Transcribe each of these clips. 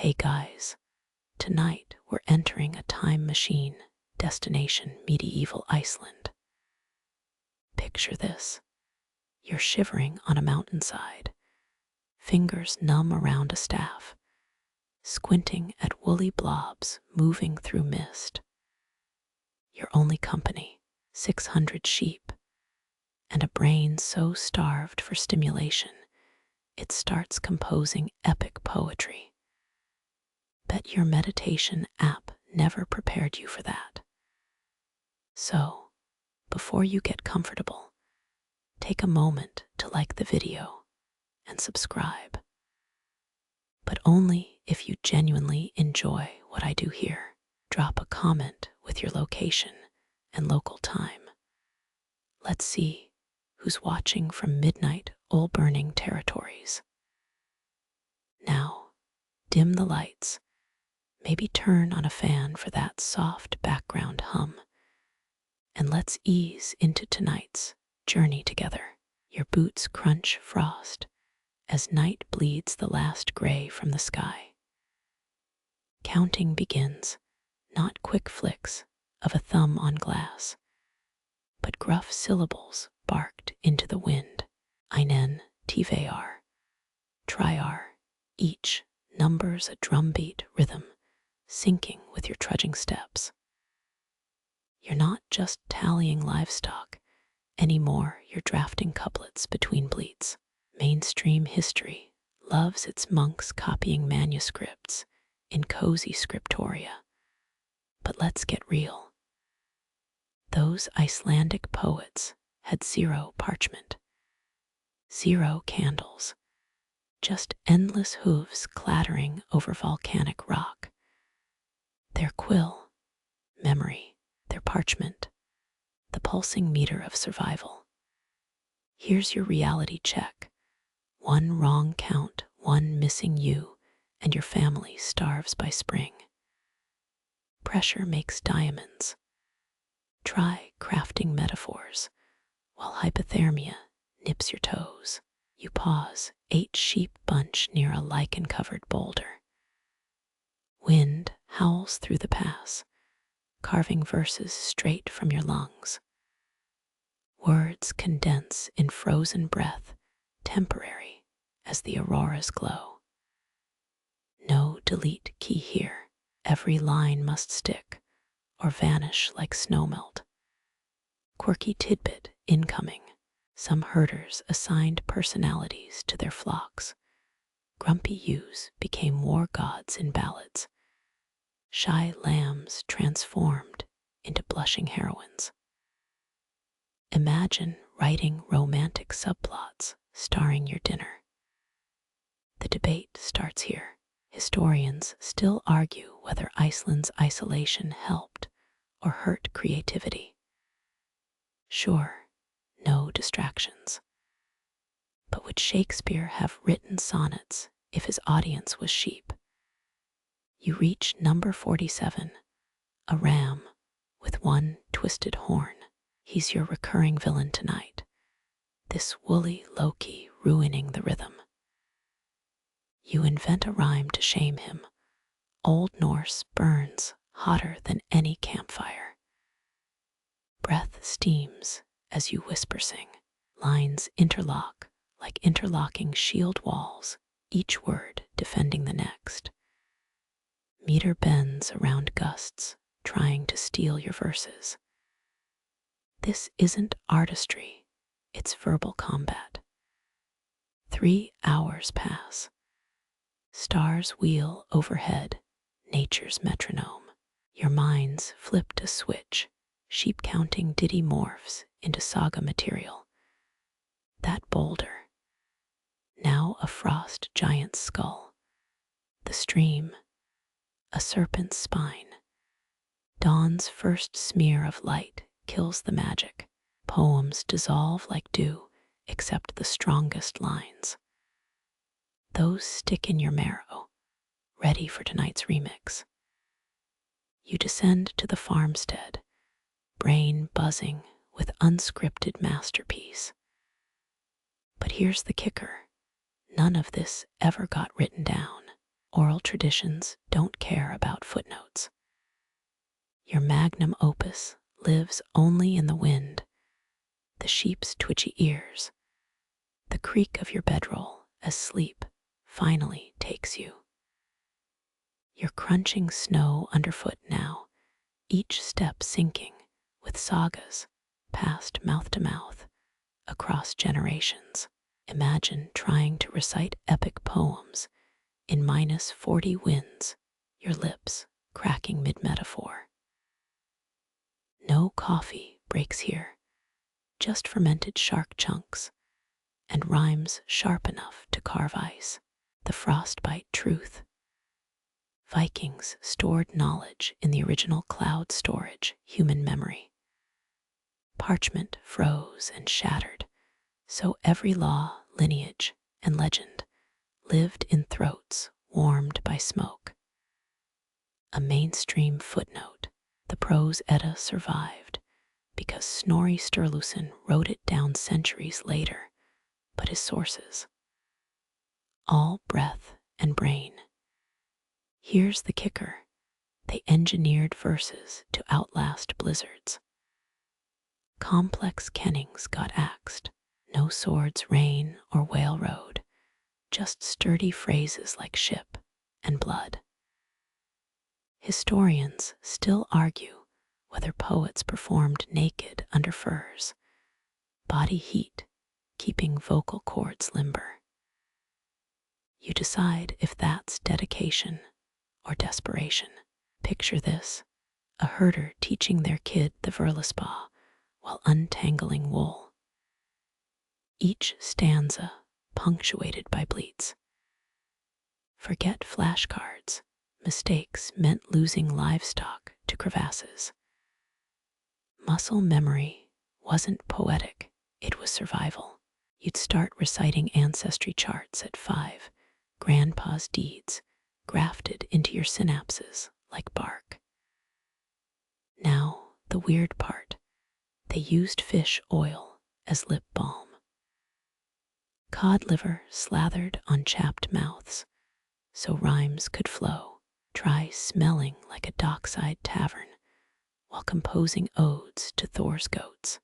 Hey guys, tonight we're entering a time machine, destination medieval Iceland. Picture this. You're shivering on a mountainside, fingers numb around a staff, squinting at woolly blobs moving through mist. Your only company, 600 sheep, and a brain so starved for stimulation, it starts composing epic poetry. Bet your meditation app never prepared you for that. So, before you get comfortable, take a moment to like the video and subscribe. But only if you genuinely enjoy what I do here. Drop a comment with your location and local time. Let's see who's watching from midnight oil-burning territories. Now, dim the lights. Maybe turn on a fan for that soft background hum. And let's ease into tonight's journey together. Your boots crunch frost as night bleeds the last gray from the sky. Counting begins, not quick flicks of a thumb on glass, but gruff syllables barked into the wind. Einen, Tivar, Triar, each numbers a drumbeat rhythm, syncing with your trudging steps. You're not just tallying livestock, anymore you're drafting couplets between bleats. Mainstream history loves its monks copying manuscripts in cozy scriptoria. But let's get real. Those Icelandic poets had zero parchment, zero candles, just endless hooves clattering over volcanic rock. Their quill, memory, their parchment, the pulsing meter of survival. Here's your reality check. One wrong count, one missing you, and your family starves by spring. Pressure makes diamonds. Try crafting metaphors while hypothermia nips your toes. You pause, 8 sheep bunch near a lichen-covered boulder. Wind howls through the pass, carving verses straight from your lungs. Words condense in frozen breath, temporary as the aurora's glow. No delete key here. Every line must stick or vanish like snowmelt. Quirky tidbit incoming. Some herders assigned personalities to their flocks. Grumpy ewes became war gods in ballads. Shy lambs transformed into blushing heroines. Imagine writing romantic subplots starring your dinner. The debate starts here. Historians still argue whether Iceland's isolation helped or hurt creativity. Sure, no distractions. But would Shakespeare have written sonnets if his audience was sheep? You reach number 47, a ram with one twisted horn. He's your recurring villain tonight. This woolly Loki ruining the rhythm. You invent a rhyme to shame him. Old Norse burns hotter than any campfire. Breath steams as you whisper sing. Lines interlock like interlocking shield walls, each word defending the next. Meter bends around gusts, trying to steal your verses. This isn't artistry, it's verbal combat. 3 hours pass. Stars wheel overhead, nature's metronome. Your mind's flipped a switch, sheep counting ditty morphs into saga material. That boulder, now a frost giant's skull. The stream, a serpent's spine. Dawn's first smear of light kills the magic. Poems dissolve like dew, except the strongest lines. Those stick in your marrow, ready for tonight's remix. You descend to the farmstead, brain buzzing with unscripted masterpiece. But here's the kicker. None of this ever got written down. Oral traditions don't care about footnotes. Your magnum opus lives only in the wind, the sheep's twitchy ears, the creak of your bedroll as sleep finally takes you. You're crunching snow underfoot now, each step sinking with sagas passed mouth to mouth across generations. Imagine trying to recite epic poems in -40 winds, your lips cracking mid-metaphor. No coffee breaks here, just fermented shark chunks and rhymes sharp enough to carve ice. The frostbite truth. Vikings stored knowledge in the original cloud storage, human memory. Parchment froze and shattered, so every law, lineage, and legend lived in throats warmed by smoke. A mainstream footnote, the prose Edda survived because Snorri Sturluson wrote it down centuries later, but his sources, all breath and brain. Here's the kicker. They engineered verses to outlast blizzards. Complex kennings got axed. No swords, rain, or whale road, just sturdy phrases like ship and blood. Historians still argue whether poets performed naked under furs, body heat keeping vocal cords limber. You decide if that's dedication or desperation. Picture this, a herder teaching their kid the verlispa while untangling wool. Each stanza punctuated by bleats. Forget flashcards. Mistakes meant losing livestock to crevasses. Muscle memory wasn't poetic, it was survival. You'd start reciting ancestry charts at 5, grandpa's deeds grafted into your synapses like bark. Now, the weird part, they used fish oil as lip balm. Cod liver slathered on chapped mouths so rhymes could flow. Try smelling like a dockside tavern while composing odes to Thor's goats.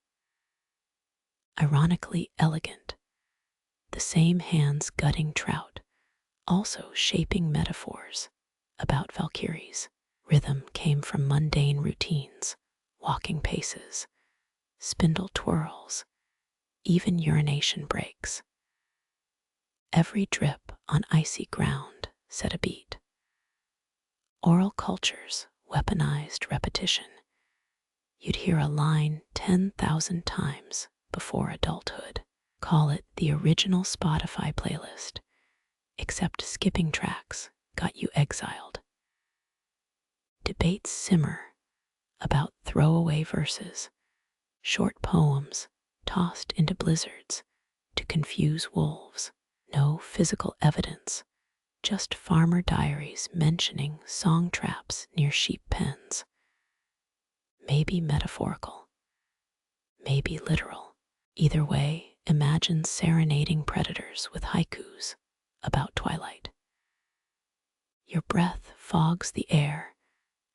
Ironically elegant, the same hands gutting trout, also shaping metaphors about Valkyries. Rhythm came from mundane routines, walking paces, spindle twirls, even urination breaks. Every drip on icy ground set a beat. Oral cultures weaponized repetition. You'd hear a line 10,000 times before adulthood. Call it the original Spotify playlist, except skipping tracks got you exiled. Debates simmer about throwaway verses, short poems tossed into blizzards to confuse wolves. No physical evidence, just farmer diaries mentioning song traps near sheep pens. Maybe metaphorical, maybe literal. Either way, imagine serenading predators with haikus about twilight. Your breath fogs the air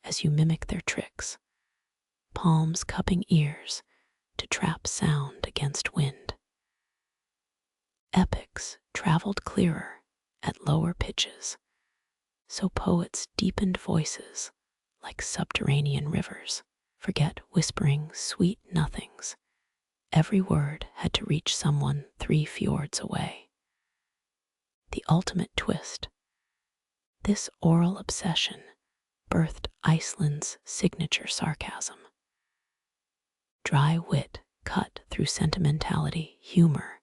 as you mimic their tricks, palms cupping ears to trap sound against wind. Epics traveled clearer at lower pitches, so poets deepened voices like subterranean rivers. Forget whispering sweet nothings. Every word had to reach someone 3 fjords away. The ultimate twist. This oral obsession birthed Iceland's signature sarcasm. Dry wit cut through sentimentality, humor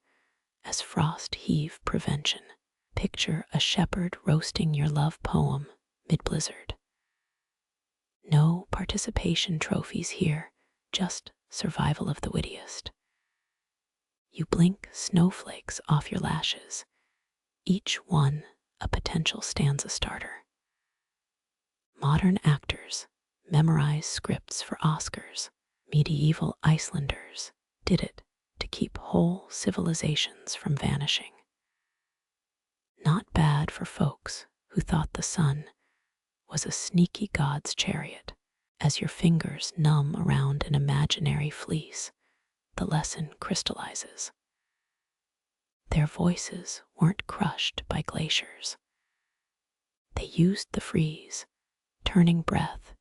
as frost heave prevention. Picture a shepherd roasting your love poem mid-blizzard. No participation trophies here, just survival of the wittiest. You blink snowflakes off your lashes, each one a potential stanza starter. Modern actors memorize scripts for Oscars. Medieval Icelanders did it to keep whole civilizations from vanishing. Not bad for folks who thought the sun was a sneaky god's chariot. As your fingers numb around an imaginary fleece, the lesson crystallizes. Their voices weren't crushed by glaciers. They used the freeze, turning breath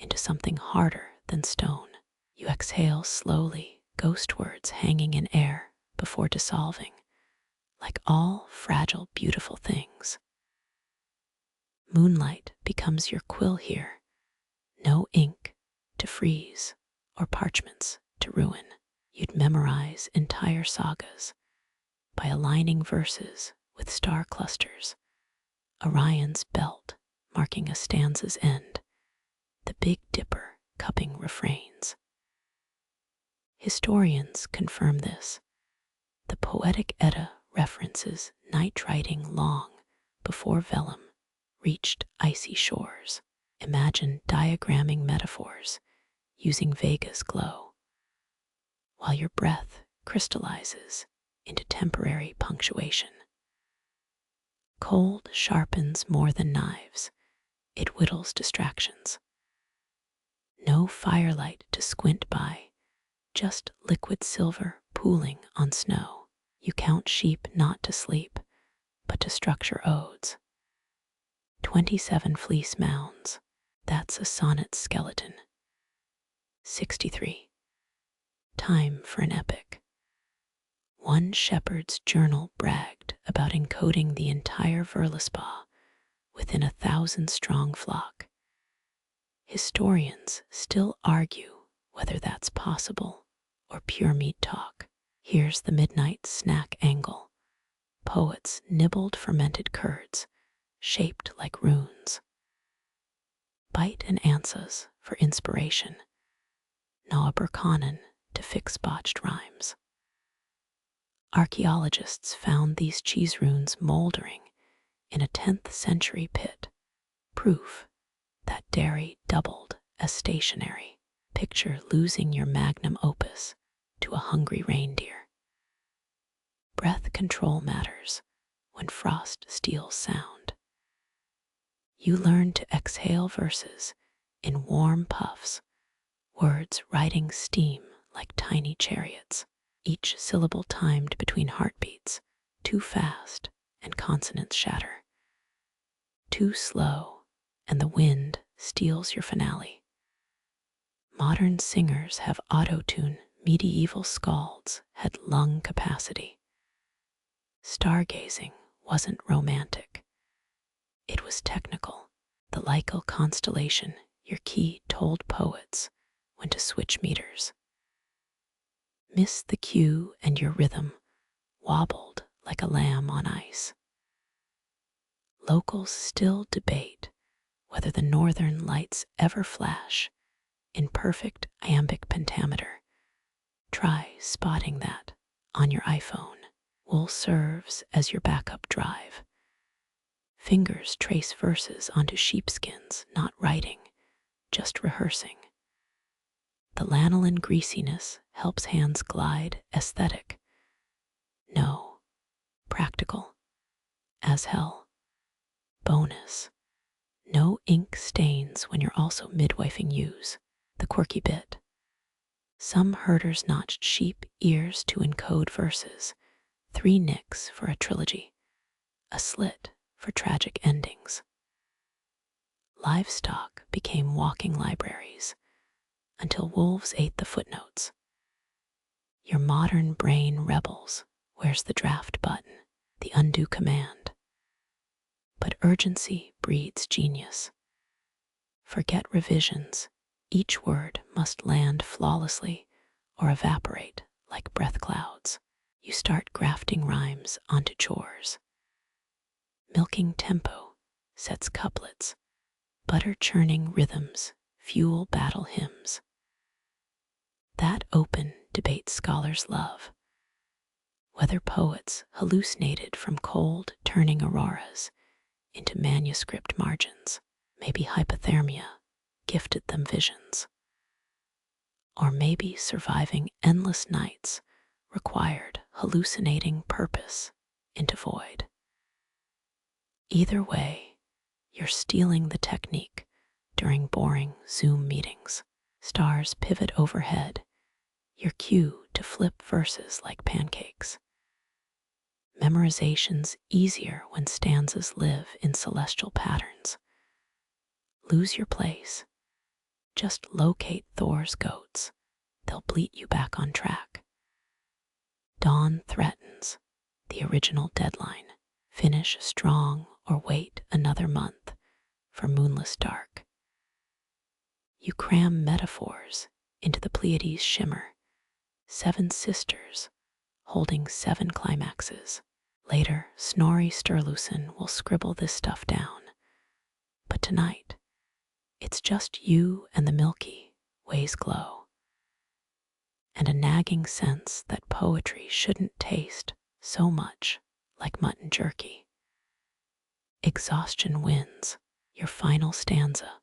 into something harder than stone. You exhale slowly, ghost words hanging in air before dissolving, like all fragile, beautiful things. Moonlight becomes your quill here. No ink to freeze or parchments to ruin. You'd memorize entire sagas by aligning verses with star clusters, Orion's belt marking a stanza's end, the Big Dipper cupping refrains. Historians confirm this. The Poetic Edda references night writing long before vellum reached icy shores. Imagine diagramming metaphors using Vega's glow, while your breath crystallizes into temporary punctuation. Cold sharpens more than knives. It whittles distractions. No firelight to squint by, just liquid silver pooling on snow. You count sheep not to sleep, but to structure odes. 27 fleece mounds. That's a sonnet skeleton. 63. Time for an epic. One shepherd's journal bragged about encoding the entire Verlispa within 1,000-strong flock. Historians still argue whether that's possible or pure meat talk. Here's the midnight snack angle. Poets nibbled fermented curds, shaped like runes. Bite and ansas for inspiration. Gnaw Berkanen to fix botched rhymes. Archaeologists found these cheese runes moldering in a 10th century pit, proof that dairy doubled as stationary. Picture losing your magnum opus to a hungry reindeer. Breath control matters when frost steals sound. You learn to exhale verses in warm puffs, words riding steam like tiny chariots, each syllable timed between heartbeats, too fast and consonants shatter. Too slow and the wind steals your finale. Modern singers have auto-tune, medieval skalds had lung capacity. Stargazing wasn't romantic. It was technical. The Lycal constellation, your key, told poets when to switch meters. Miss the cue and your rhythm wobbled like a lamb on ice. Locals still debate whether the northern lights ever flash in perfect iambic pentameter. Try spotting that on your iPhone. Wool serves as your backup drive. Fingers trace verses onto sheepskins, not writing, just rehearsing. The lanolin greasiness helps hands glide. Aesthetic? No. Practical? As hell. Bonus. No ink stains when you're also midwifing ewes. The quirky bit. Some herders notched sheep ears to encode verses. 3 nicks for a trilogy. A slit for tragic endings. Livestock became walking libraries until wolves ate the footnotes. Your modern brain rebels. Where's the draft button? The undo command. But urgency breeds genius. Forget revisions. Each word must land flawlessly or evaporate like breath clouds. You start grafting rhymes onto chores. Milking tempo sets couplets. Butter churning rhythms fuel battle hymns. That open debate scholars love. Whether poets hallucinated from cold turning auroras into manuscript margins, maybe hypothermia gifted them visions. Or maybe surviving endless nights required hallucinating purpose into void. Either way, You're stealing the technique during boring Zoom meetings. Stars pivot overhead, your cue to flip verses like pancakes. Memorization's easier when stanzas live in celestial patterns. Lose your place. Just locate Thor's goats. They'll bleat you back on track. Dawn threatens, the original deadline. Finish strong or wait another month for moonless dark. You cram metaphors into the Pleiades shimmer, 7 sisters holding 7 climaxes. Later, Snorri Sturluson will scribble this stuff down. But tonight, it's just you and the Milky Way's glow, and a nagging sense that poetry shouldn't taste so much like mutton jerky. Exhaustion wins. Your final stanza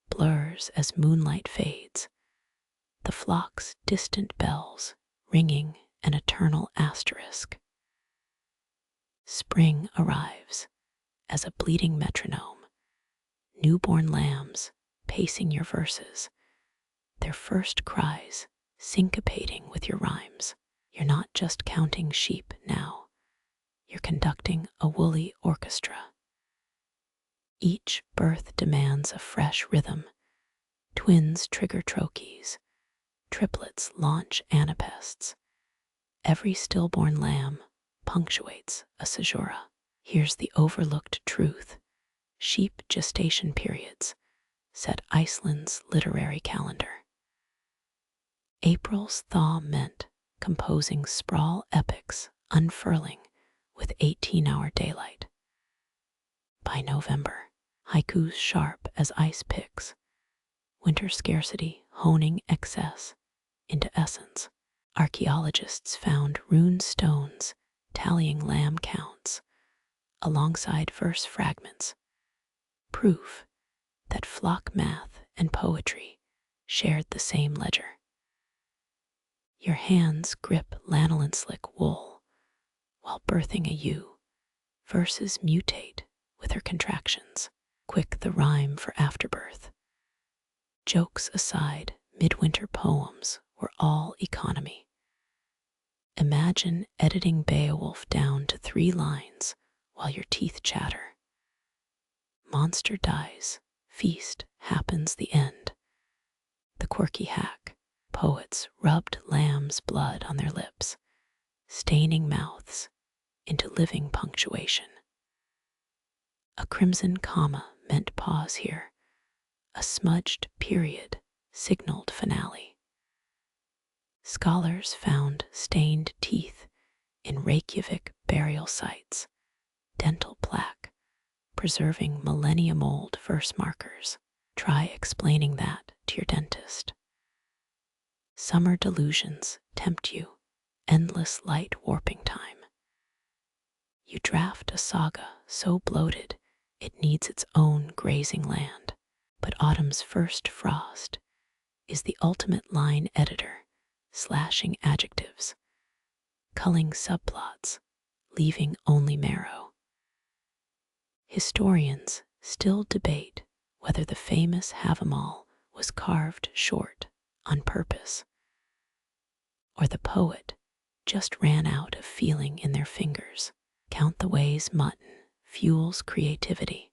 blurs as moonlight fades, the flock's distant bells ringing an eternal asterisk. Spring arrives as a bleating metronome, newborn lambs pacing your verses, their first cries syncopating with your rhymes. You're not just counting sheep now, you're conducting a woolly orchestra. Each birth demands a fresh rhythm. Twins trigger trochees, triplets launch anapests. Every stillborn lamb punctuates a caesura. Here's the overlooked truth. Sheep gestation periods set Iceland's literary calendar. April's thaw meant composing sprawl epics unfurling with 18-hour daylight. By November, haikus sharp as ice picks, winter scarcity honing excess into essence. Archaeologists found rune stones tallying lamb counts alongside verse fragments, proof that flock math and poetry shared the same ledger. Your hands grip lanolin slick wool while birthing a ewe. Verses mutate with her contractions, quick the rhyme for afterbirth. Jokes aside, midwinter poems were all economy. Imagine editing Beowulf down to 3 lines while your teeth chatter. Monster dies, feast happens the end. The quirky hack, poets rubbed lamb's blood on their lips, staining mouths into living punctuation. A crimson comma meant pause here, a smudged period signaled finale. Scholars found stained teeth in Reykjavik burial sites, dental plaque, preserving millennium-old verse markers. Try explaining that to your dentist. Summer delusions tempt you, endless light warping time. You draft a saga so bloated it needs its own grazing land, but autumn's first frost is the ultimate line editor, slashing adjectives, culling subplots, leaving only marrow. Historians still debate whether the famous Havamal was carved short on purpose, or the poet just ran out of feeling in their fingers. Count the ways mutton fuels creativity.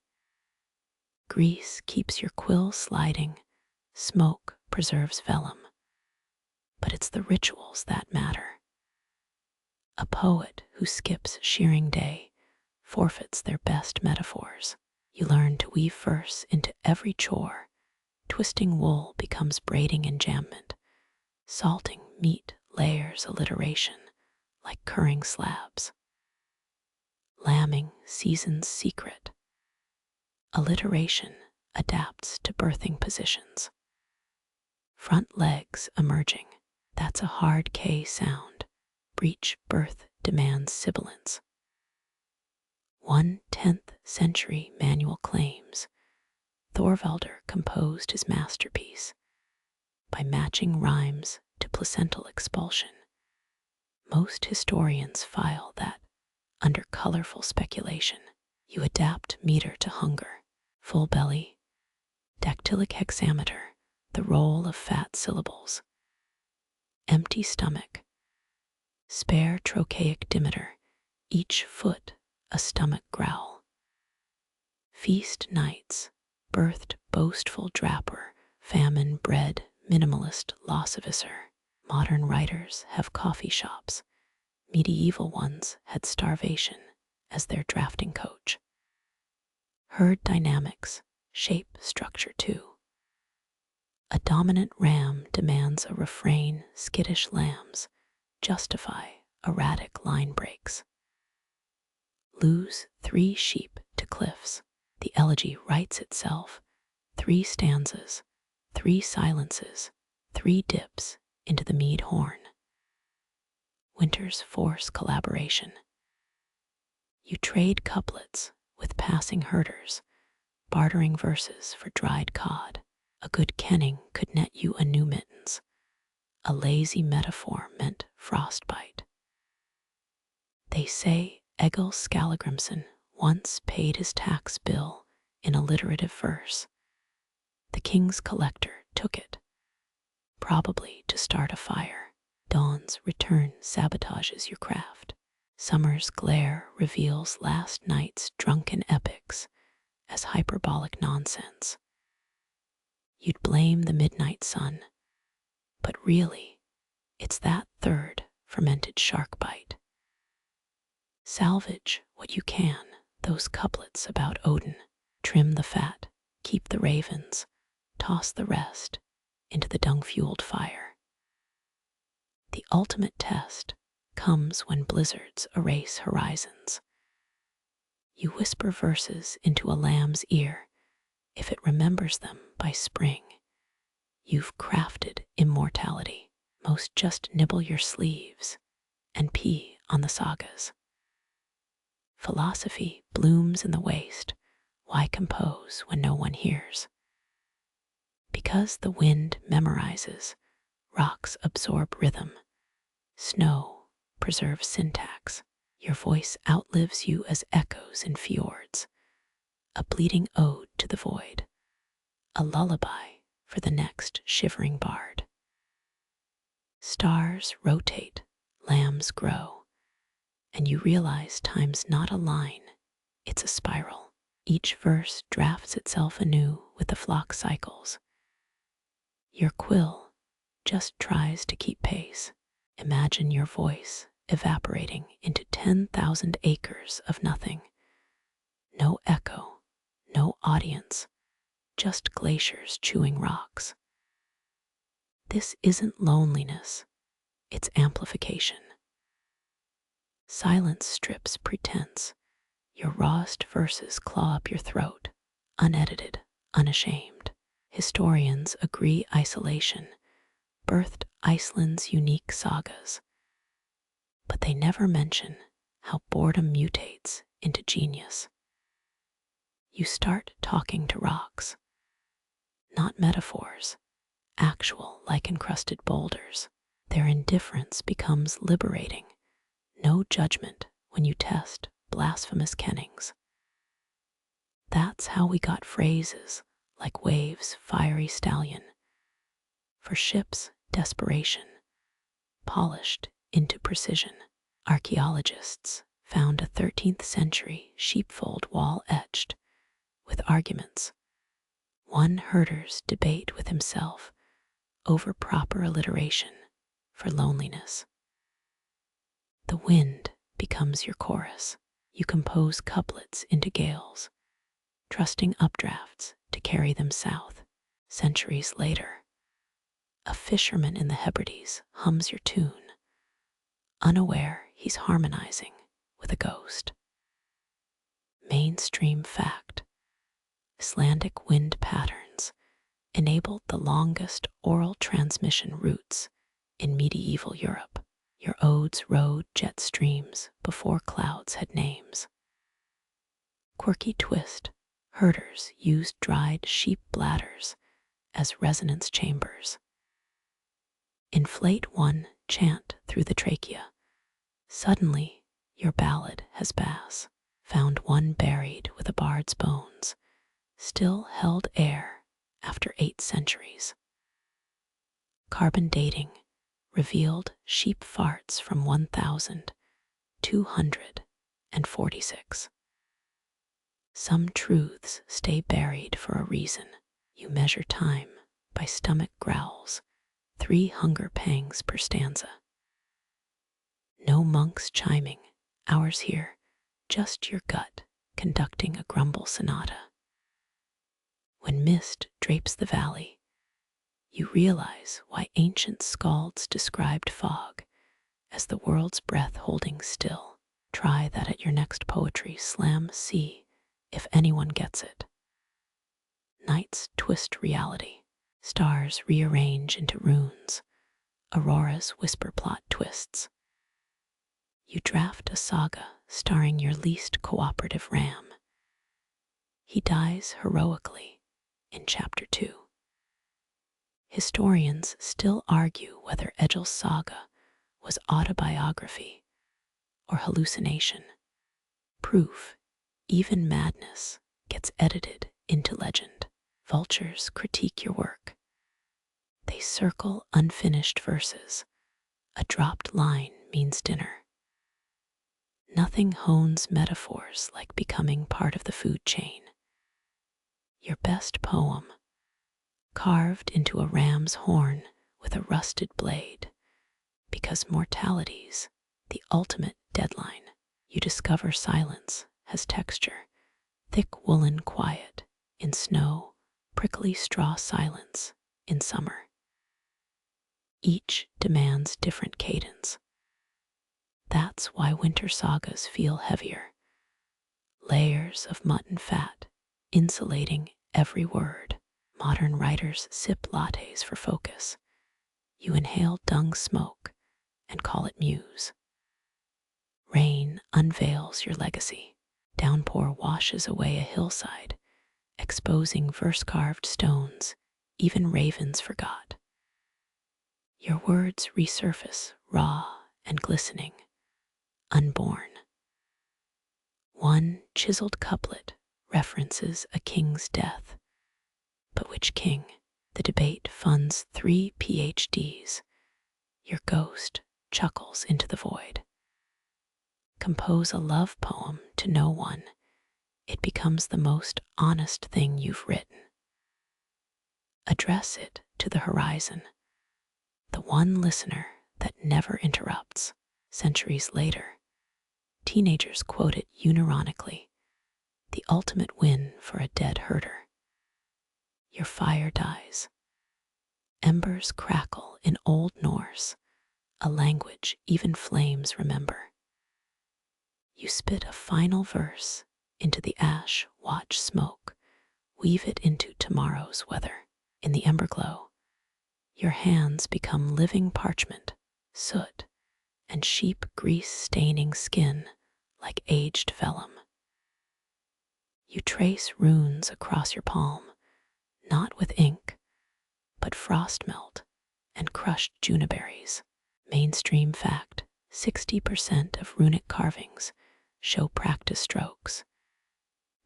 Grease keeps your quill sliding, smoke preserves vellum. But it's the rituals that matter. A poet who skips shearing day forfeits their best metaphors. You learn to weave verse into every chore. Twisting wool becomes braiding enjambment. Salting meat layers alliteration like curring slabs. Lambing season's secret. Alliteration adapts to birthing positions. Front legs emerging. That's a hard K sound. Breech birth demands sibilance. 1/10th century manual claims Thorvaldur composed his masterpiece by matching rhymes to placental expulsion. Most historians file that under colorful speculation. You adapt meter to hunger. full belly, dactylic hexameter, the roll of fat syllables, empty stomach, spare trochaic dimeter, each foot a stomach growl. Feast nights, birthed boastful draper, famine bred minimalist lossivisser. Modern writers have coffee shops, medieval ones had starvation as their drafting coach. Herd dynamics shape structure too. A dominant ram demands a refrain, skittish lambs justify erratic line breaks. Lose 3 sheep to cliffs, the elegy writes itself, 3 stanzas, 3 silences, 3 dips into the mead horn. Winters force collaboration. You trade couplets with passing herders, bartering verses for dried cod. A good kenning could net you a new mittens. A lazy metaphor meant frostbite. They say Egil Skallagrimson once paid his tax bill in alliterative verse. The king's collector took it, probably to start a fire. Dawn's return sabotages your craft. Summer's glare reveals last night's drunken epics as hyperbolic nonsense. You'd blame the midnight sun, but really, it's that third fermented shark bite. Salvage what you can, those couplets about Odin. Trim the fat, keep the ravens, toss the rest into the dung-fueled fire. The ultimate test comes when blizzards erase horizons. You whisper verses into a lamb's ear. If it remembers them by spring, you've crafted immortality. Most just nibble your sleeves and pee on the sagas. Philosophy blooms in the waste. Why compose when no one hears? Because the wind memorizes, rocks absorb rhythm, snow preserves syntax. Your voice outlives you as echoes in fjords, a bleating ode to the void, a lullaby for the next shivering bard. Stars rotate, lambs grow, and you realize time's not a line, it's a spiral. Each verse drafts itself anew with the flock cycles. Your quill just tries to keep pace. Imagine your voice evaporating into 10,000 acres of nothing. No echo, no audience, just glaciers chewing rocks. This isn't loneliness, it's amplification. Silence strips pretense. Your rawest verses claw up your throat, unedited, unashamed. Historians agree isolation birthed Iceland's unique sagas, but they never mention how boredom mutates into genius. You start talking to rocks, not metaphors, actual lichen-crusted boulders. Their indifference becomes liberating. No judgment when you test blasphemous kennings. That's how we got phrases like waves, fiery stallion. For ships, desperation, polished into precision. Archaeologists found a 13th century sheepfold wall etched with arguments. One herder's debate with himself over proper alliteration for loneliness. The wind becomes your chorus. You compose couplets into gales, trusting updrafts to carry them south. Centuries later, a fisherman in the Hebrides hums your tune, unaware he's harmonizing with a ghost. Mainstream fact: Icelandic wind patterns enabled the longest oral transmission routes in medieval Europe. Your odes rode jet streams before clouds had names. Quirky twist: herders used dried sheep bladders as resonance chambers. Inflate one chant through the trachea. Suddenly, your ballad has bass. Found one buried with a bard's bones. still held air after 8 centuries. Carbon dating revealed sheep farts from 1246. Some truths stay buried for a reason. You measure time by stomach growls, 3 hunger pangs per stanza. No monks chiming, hours here, just your gut conducting a grumble sonata. When mist drapes the valley, you realize why ancient skalds described fog as the world's breath holding still. Try that at your next poetry slam. See if anyone gets it. Nights twist reality. Stars rearrange into runes. Aurora's whisper plot twists. You draft a saga starring your least cooperative ram. He dies heroically in chapter 2. Historians still argue whether Egil's saga was autobiography or hallucination. Proof, even madness gets edited into legend. Vultures critique your work. They circle unfinished verses. A dropped line means dinner. Nothing hones metaphors like becoming part of the food chain. Your best poem, carved into a ram's horn with a rusted blade, because mortality's the ultimate deadline. You discover silence has texture, thick woolen quiet in snow, prickly straw silence in summer. Each demands different cadence. That's why winter sagas feel heavier. Layers of mutton fat insulating every word. Modern writers sip lattes for focus. You inhale dung smoke and call it muse. Rain unveils your legacy. Downpour washes away a hillside, exposing verse-carved stones even ravens forgot. Your words resurface raw and glistening, unborn. One chiseled couplet references a king's death. But which king? The debate funds 3 PhDs. Your ghost chuckles into the void. Compose a love poem to no one. It becomes the most honest thing you've written. Address it to the horizon, the one listener that never interrupts. Centuries later, teenagers quote it unironically, the ultimate win for a dead herder. Your fire dies. Embers crackle in Old Norse, a language even flames remember. You spit a final verse into the ash watch smoke, weave it into tomorrow's weather. In the ember glow, your hands become living parchment, soot, and sheep grease staining skin like aged vellum. You trace runes across your palm, not with ink, but frost melt and crushed juniperberries. Mainstream fact, 60% of runic carvings show practice strokes.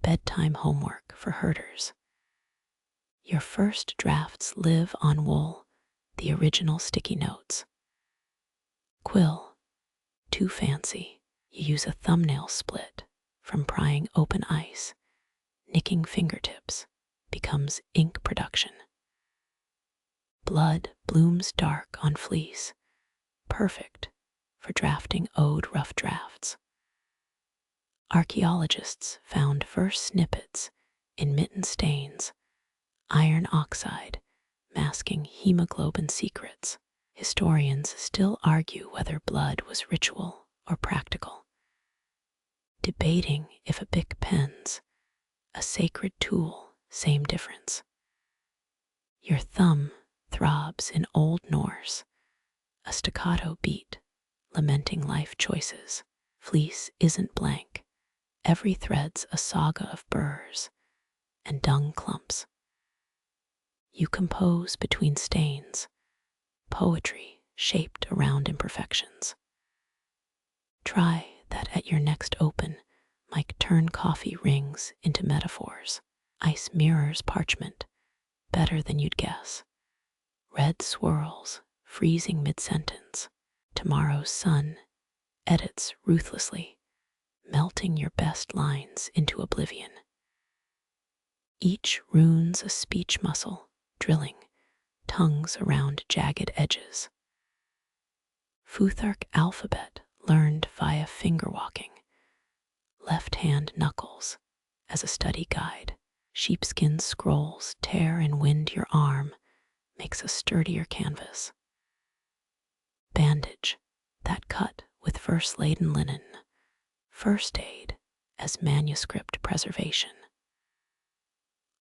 Bedtime homework for herders. Your first drafts live on wool, the original sticky notes. Quill, too fancy. You use a thumbnail split from prying open ice. Nicking fingertips becomes ink production. Blood blooms dark on fleece, perfect for drafting ode rough drafts. Archaeologists found verse snippets in mitten stains, iron oxide masking hemoglobin secrets. Historians still argue whether blood was ritual or practical, debating if a bic pen's a sacred tool, same difference. Your thumb throbs in Old Norse, a staccato beat lamenting life choices. Fleece isn't blank. Every thread's a saga of burrs and dung clumps. You compose between stains, poetry shaped around imperfections. Try that at your next open, mic turn coffee rings into metaphors. Ice mirrors parchment better than you'd guess. Red swirls, freezing mid-sentence. Tomorrow's sun edits ruthlessly, melting your best lines into oblivion. Each rune's a speech muscle, drilling tongues around jagged edges. Futhark alphabet learned via finger walking, left hand knuckles as a study guide. Sheepskin scrolls tear and wind your arm, makes a sturdier canvas. Bandage, that cut with verse-laden linen. First aid as manuscript preservation.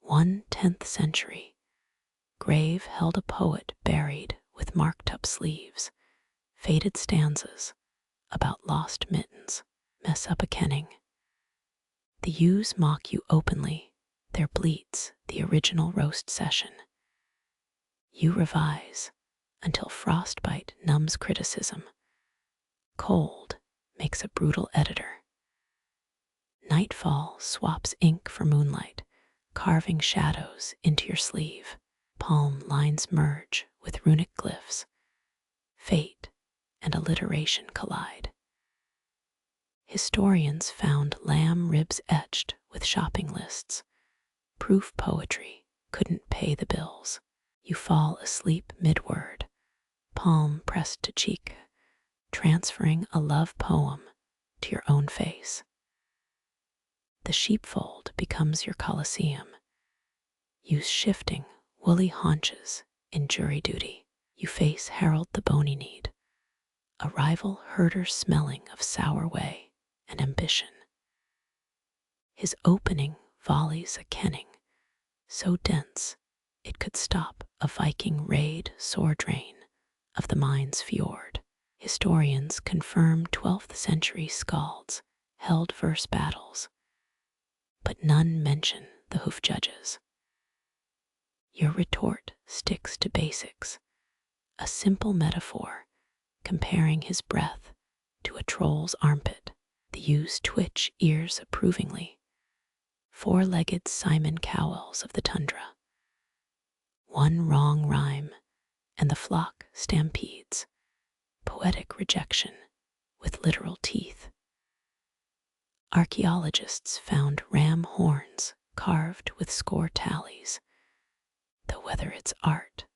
1/10th century. Grave held a poet buried with marked-up sleeves. Faded stanzas about lost mittens. Mess up a kenning. The ewes mock you openly. Their bleats the original roast session. You revise until frostbite numbs criticism. Cold makes a brutal editor. Nightfall swaps ink for moonlight, carving shadows into your sleeve. Palm lines merge with runic glyphs. Fate and alliteration collide. Historians found lamb ribs etched with shopping lists. Proof poetry couldn't pay the bills. You fall asleep mid-word, palm pressed to cheek, transferring a love poem to your own face. The sheepfold becomes your coliseum. Use shifting, woolly haunches in jury duty. You face Harold the bony-kneed, a rival herder smelling of sour whey and ambition. His opening volleys a kenning, so dense it could stop a Viking raid sore drain of the Mainz fjord. Historians confirm 12th century skalds held verse battles, but none mention the hoof judges. Your retort sticks to basics, a simple metaphor comparing his breath to a troll's armpit. The ewes twitch ears approvingly, four-legged Simon Cowells of the tundra. One wrong rhyme, and the flock stampedes, poetic rejection with literal teeth. Archaeologists found ram horns carved with score tallies, though whether it's art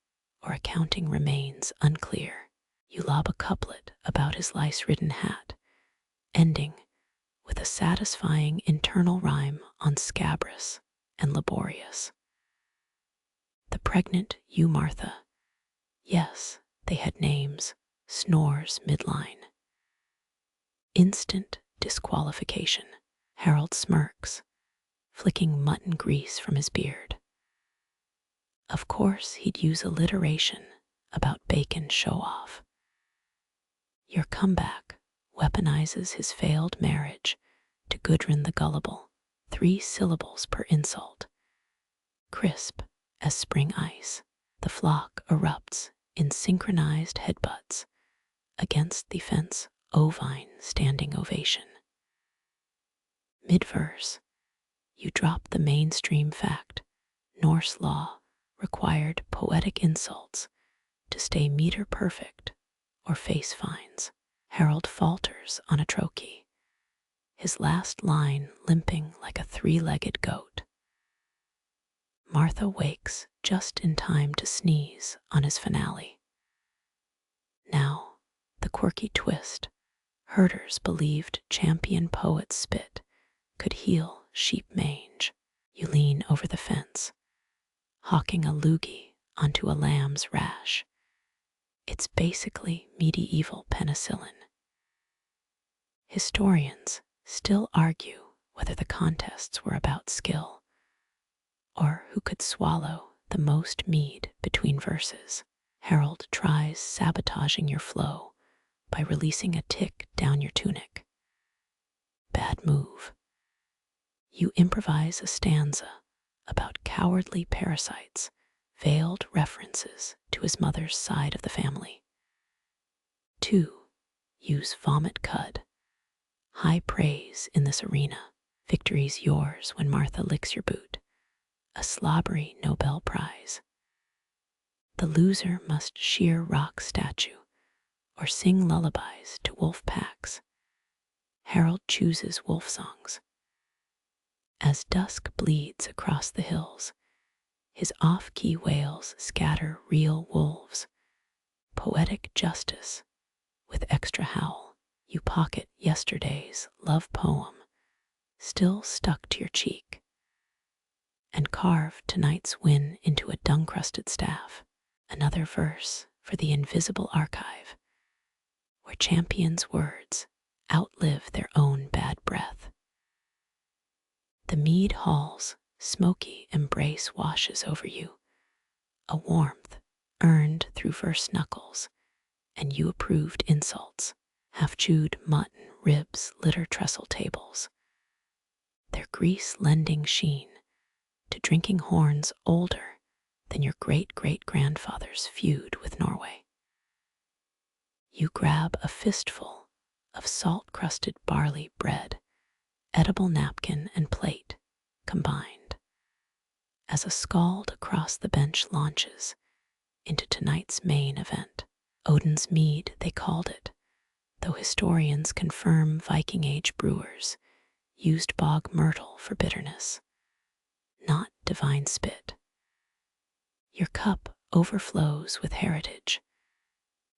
or accounting remains unclear. You lob a couplet about his lice-ridden hat, ending with a satisfying internal rhyme on scabrous and laborious. The pregnant ewe Martha, yes, they had names, snores midline. Instant disqualification. Harold smirks, flicking mutton grease from his beard. Of course he'd use alliteration about bacon show-off. Your comeback weaponizes his failed marriage to Gudrun the Gullible, 3 syllables per insult. Crisp as spring ice, the flock erupts in synchronized headbutts against the fence ovine standing ovation. Mid-verse, you drop the mainstream fact. Norse law required poetic insults to stay meter perfect or face fines. Harold falters on a trochee, his last line limping like a 3-legged goat. Martha wakes just in time to sneeze on his finale. Now, the quirky twist. Herders believed champion poet's spit could heal sheep mange. You lean over the fence, hawking a loogie onto a lamb's rash. It's basically medieval penicillin. Historians still argue whether the contests were about skill or who could swallow the most mead between verses. Harold tries sabotaging your flow by releasing a tick down your tunic. Bad move. You improvise a stanza about cowardly parasites, veiled references to his mother's side of the family. 2. Use vomit cud. High praise in this arena. Victory's yours when Martha licks your boot. a slobbery Nobel Prize. The loser must shear rock statue or sing lullabies to wolf packs. Harold chooses wolf songs. As dusk bleeds across the hills, his off-key wails scatter real wolves. Poetic justice with extra howl. You pocket yesterday's love poem, still stuck to your cheek, and carve tonight's win into a dung-crusted staff. Another verse for the invisible archive, where champions' words outlive their own bad breath. The mead hall's smoky embrace washes over you, a warmth earned through verse knuckles and you-approved insults. Half-chewed mutton ribs litter trestle tables, their grease-lending sheen to drinking horns older than your great-great-grandfather's feud with Norway. You grab a fistful of salt-crusted barley bread, edible napkin and plate combined, as a skald across the bench launches into tonight's main event. Odin's mead, they called it, though historians confirm Viking Age brewers used bog myrtle for bitterness, not divine spit. Your cup overflows with heritage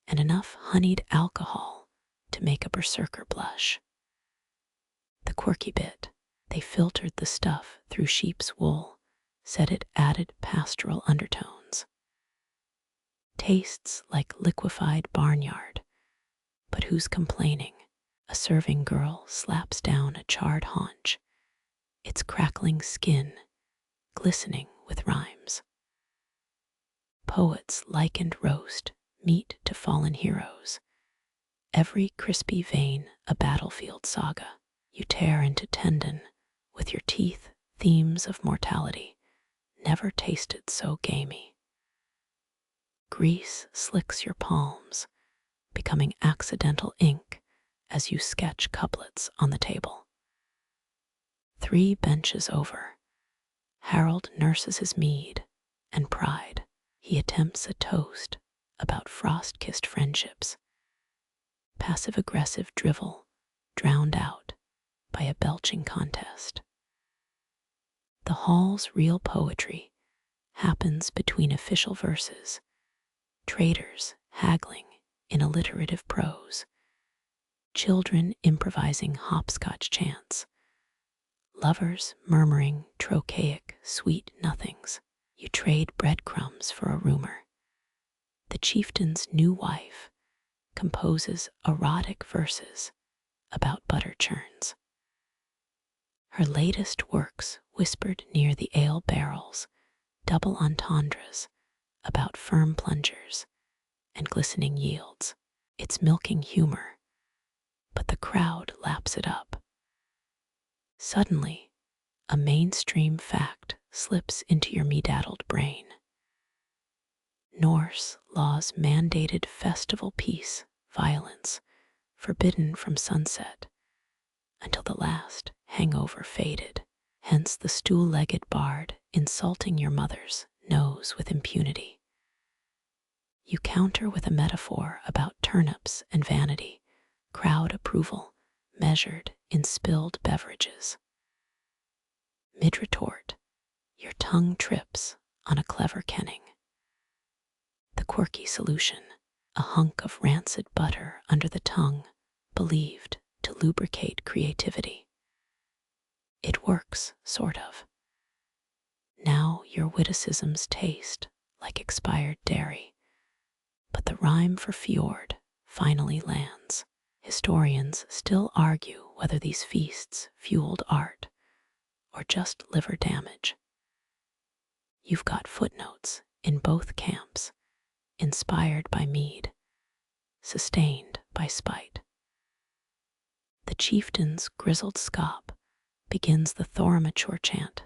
and enough honeyed alcohol to make a berserker blush. The quirky bit, they filtered the stuff through sheep's wool, said it added pastoral undertones. Tastes like liquefied barnyard, but who's complaining? A serving girl slaps down a charred haunch, its crackling skin glistening with rhymes. Poets likened roast meat to fallen heroes, every crispy vein a battlefield saga. You tear into tendon with your teeth, themes of mortality, never tasted so gamey. Grease slicks your palms, becoming accidental ink as you sketch couplets on the table. 3 benches over, Harold nurses his mead and pride. He attempts a toast about frost-kissed friendships. Passive-aggressive drivel drowned out by a belching contest. The hall's real poetry happens between official verses, traders haggling in alliterative prose, children improvising hopscotch chants, lovers murmuring trochaic sweet nothings. You trade breadcrumbs for a rumor. The chieftain's new wife composes erotic verses about butter churns. Her latest works whispered near the ale barrels, double entendres about firm plungers and glistening yields. It's milking humor, but the crowd laps it up. Suddenly, a mainstream fact slips into your me-daddled brain. Norse laws mandated festival peace, violence, forbidden from sunset, until the last hangover faded. Hence the stool-legged bard insulting your mother's nose with impunity. You counter with a metaphor about turnips and vanity, crowd approval measured in spilled beverages. Mid-retort, your tongue trips on a clever kenning. The quirky solution, a hunk of rancid butter under the tongue, believed to lubricate creativity. It works, sort of. Now your witticisms taste like expired dairy, but the rhyme for fjord finally lands. Historians still argue whether these feasts fueled art or just liver damage. You've got footnotes in both camps, inspired by mead, sustained by spite. The chieftain's grizzled scop begins the thaumaturge chant,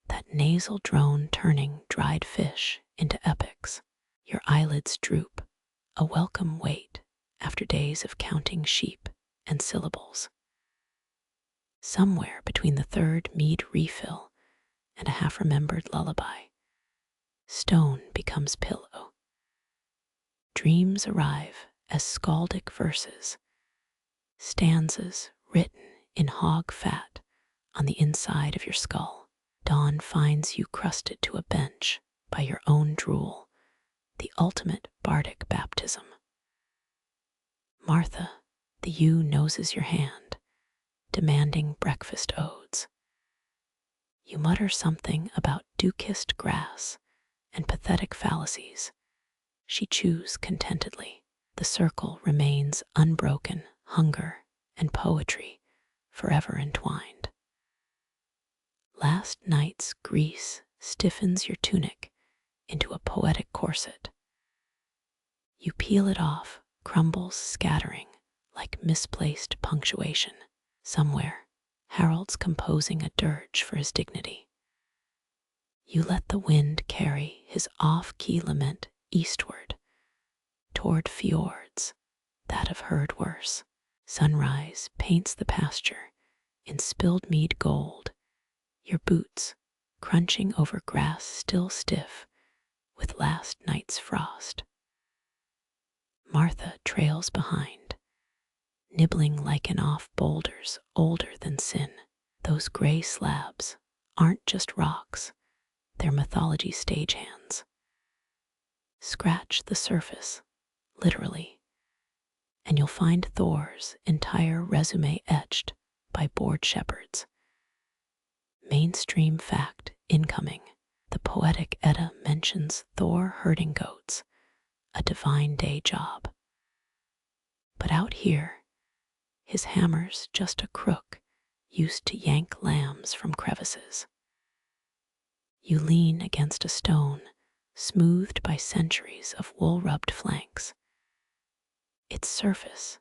that nasal drone turning dried fish into epics. Your eyelids droop, a welcome weight after days of counting sheep and syllables. Somewhere between the third mead refill and a half-remembered lullaby. Stone becomes pillow. Dreams arrive as skaldic verses, stanzas written in hog fat on the inside of your skull. Dawn finds you crusted to a bench by your own drool, the ultimate bardic baptism. Martha, the ewe noses your hand, demanding breakfast odes. You mutter something about dew-kissed grass and pathetic fallacies. She chews contentedly. The circle remains unbroken, hunger and poetry forever entwined. Last night's grease stiffens your tunic into a poetic corset. You peel it off, crumbles scattering like misplaced punctuation. Somewhere, Harold's composing a dirge for his dignity. You let the wind carry his off-key lament eastward, toward fjords that have heard worse. Sunrise paints the pasture in spilled mead gold, your boots crunching over grass still stiff with last night's frost. Martha trails behind, nibbling lichen off boulders older than sin. Those gray slabs aren't just rocks, they're mythology stagehands. Scratch the surface, literally, and you'll find Thor's entire resume etched by bored shepherds. Mainstream fact incoming. The poetic Edda mentions Thor herding goats, a divine day job. But out here, his hammer's just a crook used to yank lambs from crevices. You lean against a stone, smoothed by centuries of wool-rubbed flanks. Its surface,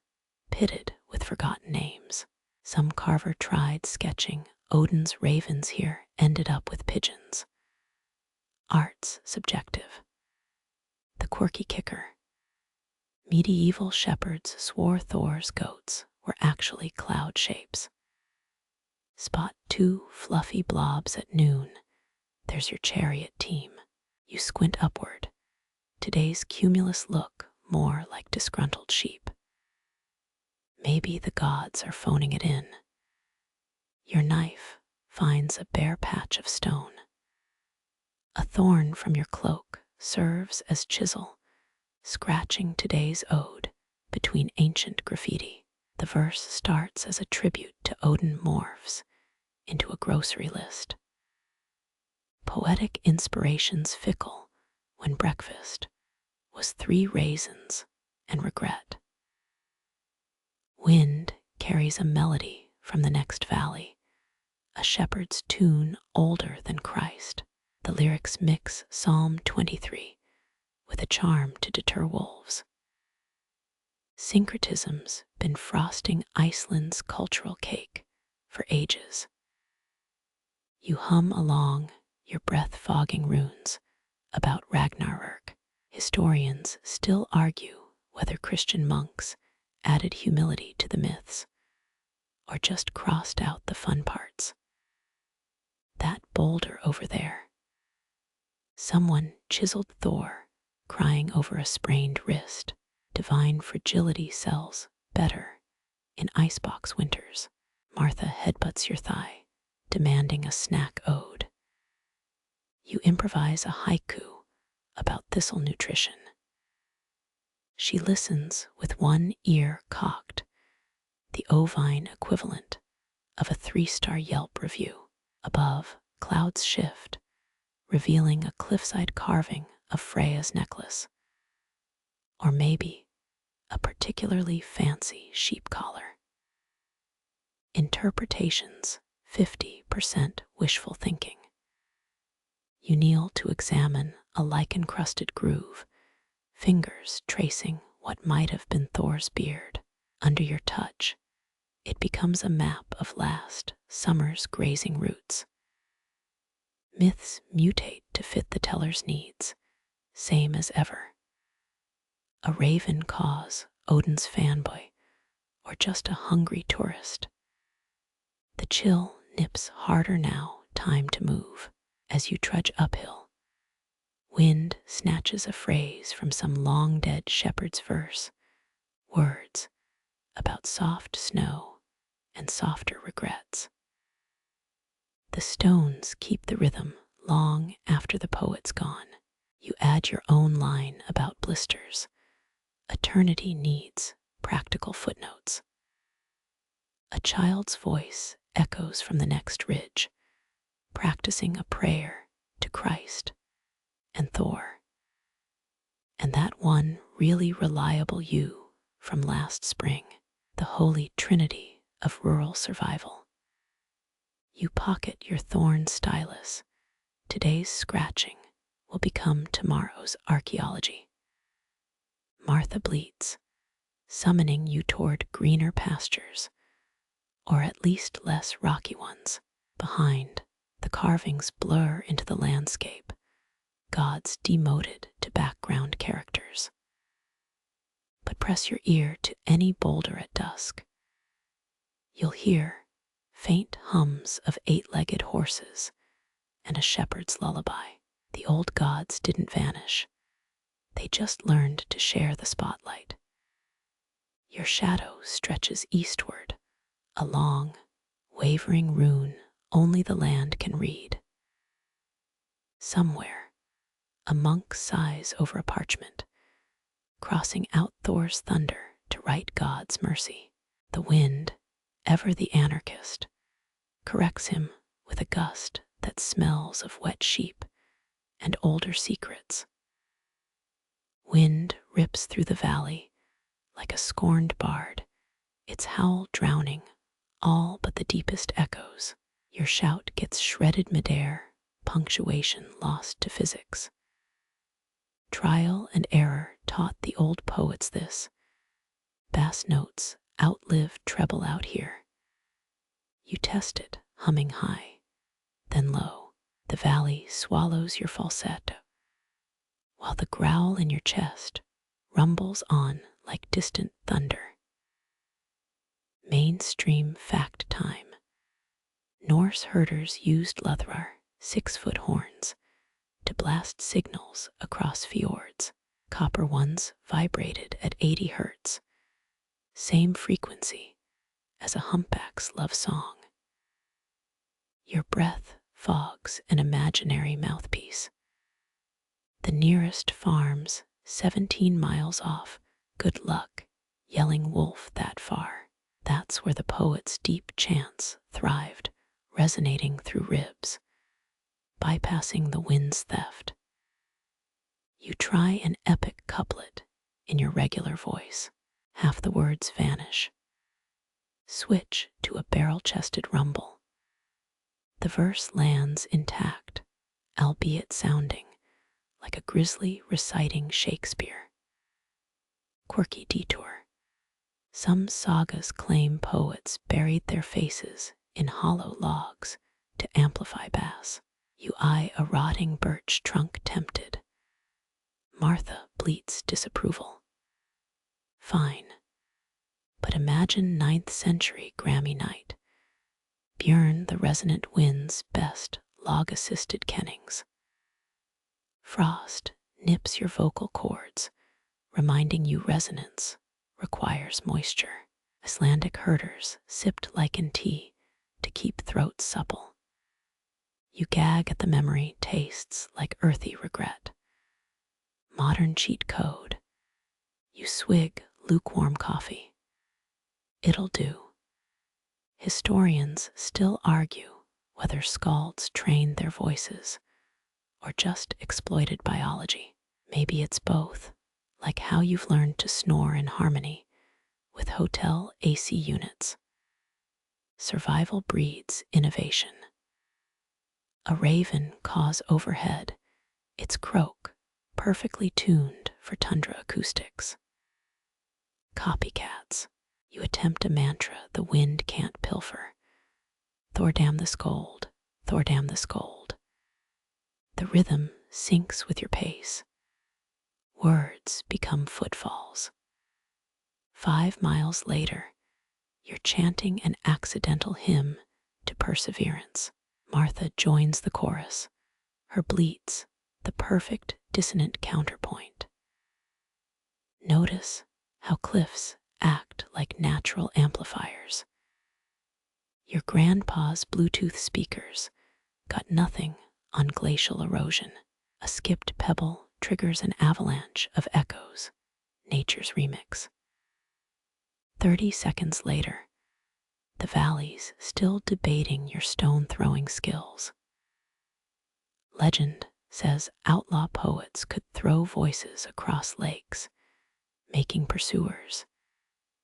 pitted with forgotten names. Some carver tried sketching Odin's ravens here, ended up with pigeons. Art's subjective. The quirky kicker. Medieval shepherds swore Thor's goats were actually cloud shapes. Spot 2 fluffy blobs at noon. There's your chariot team. You squint upward. Today's cumulus look more like disgruntled sheep. Maybe the gods are phoning it in. Your knife finds a bare patch of stone. A thorn from your cloak serves as chisel, scratching today's ode between ancient graffiti. The verse starts as a tribute to Odin, morphs into a grocery list. Poetic inspirations fickle when breakfast was 3 raisins and regret. Wind carries a melody from the next valley, a shepherd's tune older than Christ. The lyrics mix Psalm 23 with a charm to deter wolves. Syncretism's been frosting Iceland's cultural cake for ages. You hum along, your breath fogging runes about Ragnarök. Historians still argue whether Christian monks added humility to the myths or just crossed out the fun parts. That boulder over there. Someone chiseled Thor crying over a sprained wrist. Divine fragility sells better in icebox winters. Martha headbutts your thigh, demanding a snack ode. You improvise a haiku about thistle nutrition. She listens with one ear cocked, the ovine equivalent of a 3-star Yelp review. Above, clouds shift, revealing a cliffside carving of Freya's necklace. Or maybe a particularly fancy sheep collar. Interpretations, 50% wishful thinking. You kneel to examine a lichen-crusted groove, fingers tracing what might have been Thor's beard. Under your touch, it becomes a map of last summer's grazing roots. Myths mutate to fit the teller's needs, same as ever. A raven caws Odin's fanboy, or just a hungry tourist. The chill nips harder now, time to move. As you trudge uphill, wind snatches a phrase from some long-dead shepherd's verse, words about soft snow and softer regrets. The stones keep the rhythm long after the poet's gone. You add your own line about blisters. Eternity needs practical footnotes. A child's voice echoes from the next ridge, practicing a prayer to Christ and Thor. And that one really reliable you from last spring, the holy trinity of rural survival. You pocket your thorn stylus. Today's scratching will become tomorrow's archaeology. Martha bleats, summoning you toward greener pastures, or at least less rocky ones. Behind, the carvings blur into the landscape, gods demoted to background characters. But press your ear to any boulder at dusk. You'll hear faint hums of eight-legged horses and a shepherd's lullaby. The old gods didn't vanish. They just learned to share the spotlight. Your shadow stretches eastward, a long, wavering rune only the land can read. Somewhere, a monk sighs over a parchment, crossing out Thor's thunder to write God's mercy. The wind, ever the anarchist, corrects him with a gust that smells of wet sheep and older secrets. Wind rips through the valley like a scorned bard, its howl drowning all but the deepest echoes. Your shout gets shredded midair, punctuation lost to physics. Trial and error taught the old poets this. Bass notes outlive treble out here. You test it, humming high, then low. The valley swallows your falsetto, while the growl in your chest rumbles on like distant thunder. Mainstream fact time. Norse herders used Luthrar, 6-foot horns, to blast signals across fjords. Copper ones vibrated at 80 hertz, same frequency as a humpback's love song. Your breath fogs an imaginary mouthpiece. The nearest farm's 17 miles off. Good luck yelling wolf that far. That's where the poet's deep chants thrived, resonating through ribs, bypassing the wind's theft. You try an epic couplet in your regular voice. Half the words vanish. Switch to a barrel-chested rumble. The verse lands intact, albeit sounding like a grizzly reciting Shakespeare. Quirky detour. Some sagas claim poets buried their faces in hollow logs to amplify bass. You eye a rotting birch trunk tempted. Martha bleats disapproval. Fine. But imagine 9th century Grammy night. Björn the resonant wind's best log-assisted kennings. Frost nips your vocal cords, reminding you resonance requires moisture. Icelandic herders sipped lichen tea to keep throats supple. You gag at the memory tastes like earthy regret. Modern cheat code. You swig lukewarm coffee. It'll do. Historians still argue whether skalds trained their voices or just exploited biology. Maybe it's both, like how you've learned to snore in harmony with hotel AC units. Survival breeds innovation. A raven caws overhead, its croak perfectly tuned for tundra acoustics. Copycats. You attempt a mantra the wind can't pilfer. Thor damn the scold, Thor damn the scold. The rhythm syncs with your pace. Words become footfalls. 5 miles later, you're chanting an accidental hymn to perseverance. Martha joins the chorus, her bleats, the perfect dissonant counterpoint. Notice how cliffs act like natural amplifiers. Your grandpa's Bluetooth speakers got nothing on glacial erosion. A skipped pebble triggers an avalanche of echoes, nature's remix. 30 seconds later, the valley's still debating your stone-throwing skills. Legend says outlaw poets could throw voices across lakes, making pursuers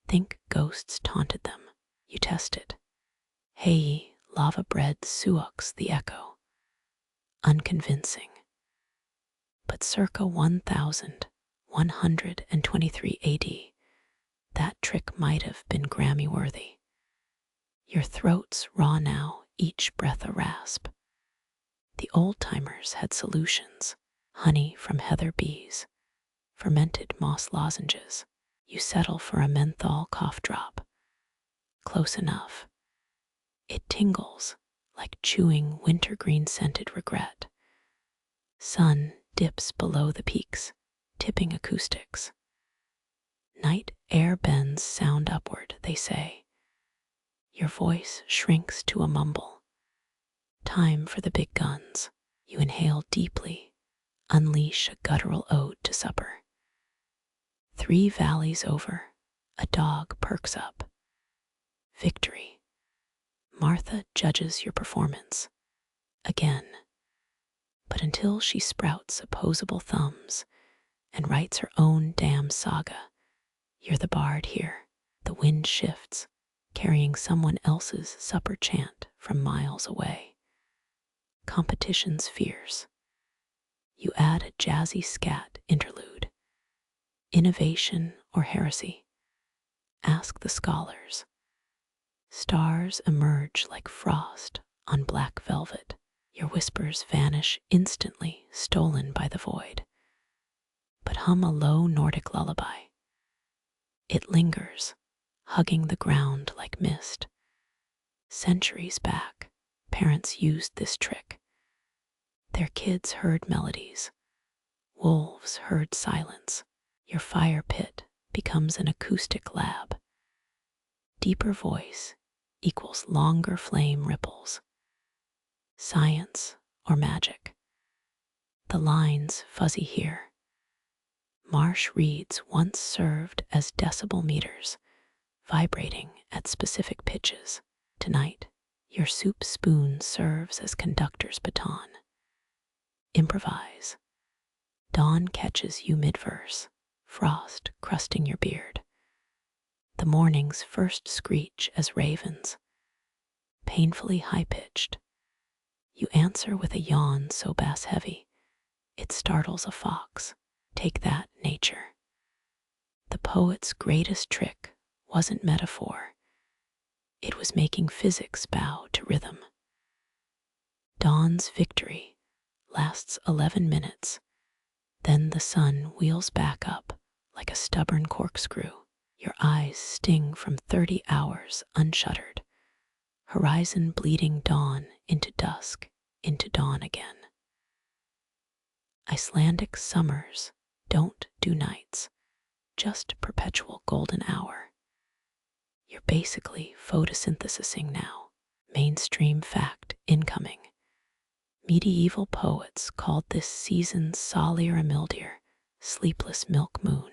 think ghosts taunted them. You test it. Hey, lava-bred suaks the echo. Unconvincing. But circa 1123 AD, that trick might have been Grammy-worthy. Your throat's raw now, each breath a rasp. The old-timers had solutions. Honey from heather bees, fermented moss lozenges. You settle for a menthol cough drop. Close enough. It tingles like chewing wintergreen-scented regret. Sun dips below the peaks, tipping acoustics. Night air bends sound upward, they say. Your voice shrinks to a mumble. Time for the big guns. You inhale deeply, unleash a guttural ode to supper. 3 valleys over, a dog perks up. Victory. Martha judges your performance. Again. But until she sprouts opposable thumbs and writes her own damn saga, you're the bard here. The wind shifts, carrying someone else's supper chant from miles away. Competition's fierce. You add a jazzy scat interlude. Innovation or heresy? Ask the scholars. Stars emerge like frost on black velvet. Your whispers vanish instantly, stolen by the void. But hum a low Nordic lullaby. It lingers, hugging the ground like mist. Centuries back, parents used this trick. Their kids heard melodies. Wolves heard silence. Your fire pit becomes an acoustic lab. Deeper voice equals longer flame ripples. Science or magic? The lines fuzzy here. Marsh reeds once served as decibel meters, vibrating at specific pitches. Tonight, your soup spoon serves as conductor's baton. Improvise. Dawn catches you mid-verse, frost crusting your beard. The morning's first screech as ravens, painfully high-pitched. You answer with a yawn so bass-heavy, it startles a fox. Take that, nature. The poet's greatest trick wasn't metaphor. It was making physics bow to rhythm. Dawn's victory lasts 11 minutes. Then the sun wheels back up like a stubborn corkscrew. Your eyes sting from 30 hours unshuttered. Horizon bleeding dawn into dusk, into dawn again. Icelandic summers don't do nights, just perpetual golden hour. You're basically photosynthesizing now. Mainstream fact incoming. Medieval poets called this season's Salir Amildir, sleepless milk moon.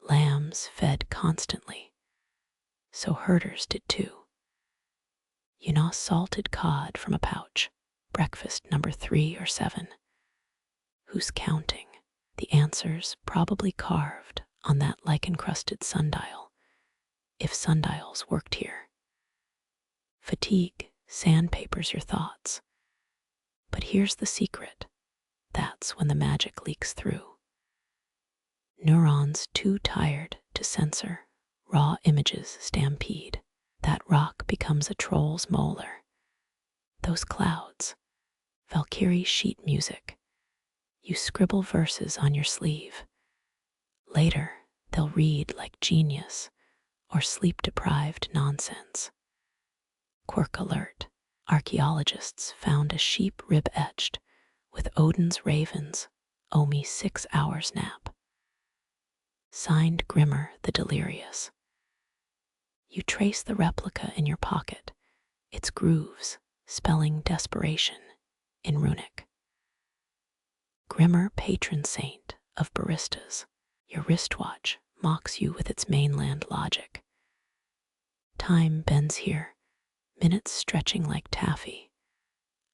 Lambs fed constantly, so herders did too. You gnaw salted cod from a pouch, breakfast number 3 or 7. Who's counting? The answer's probably carved on that lichen-crusted sundial, if sundials worked here. Fatigue sandpapers your thoughts. But here's the secret. That's when the magic leaks through. Neurons too tired to censor, raw images stampede. That rock becomes a troll's molar. Those clouds, Valkyrie sheet music. You scribble verses on your sleeve. Later, they'll read like genius or sleep-deprived nonsense. Quirk alert. Archaeologists found a sheep rib etched with Odin's ravens, owe me 6 hours nap. Signed Grimmer the Delirious. You trace the replica in your pocket, its grooves spelling desperation in runic. Grimmer, patron saint of baristas, your wristwatch mocks you with its mainland logic. Time bends here, minutes stretching like taffy,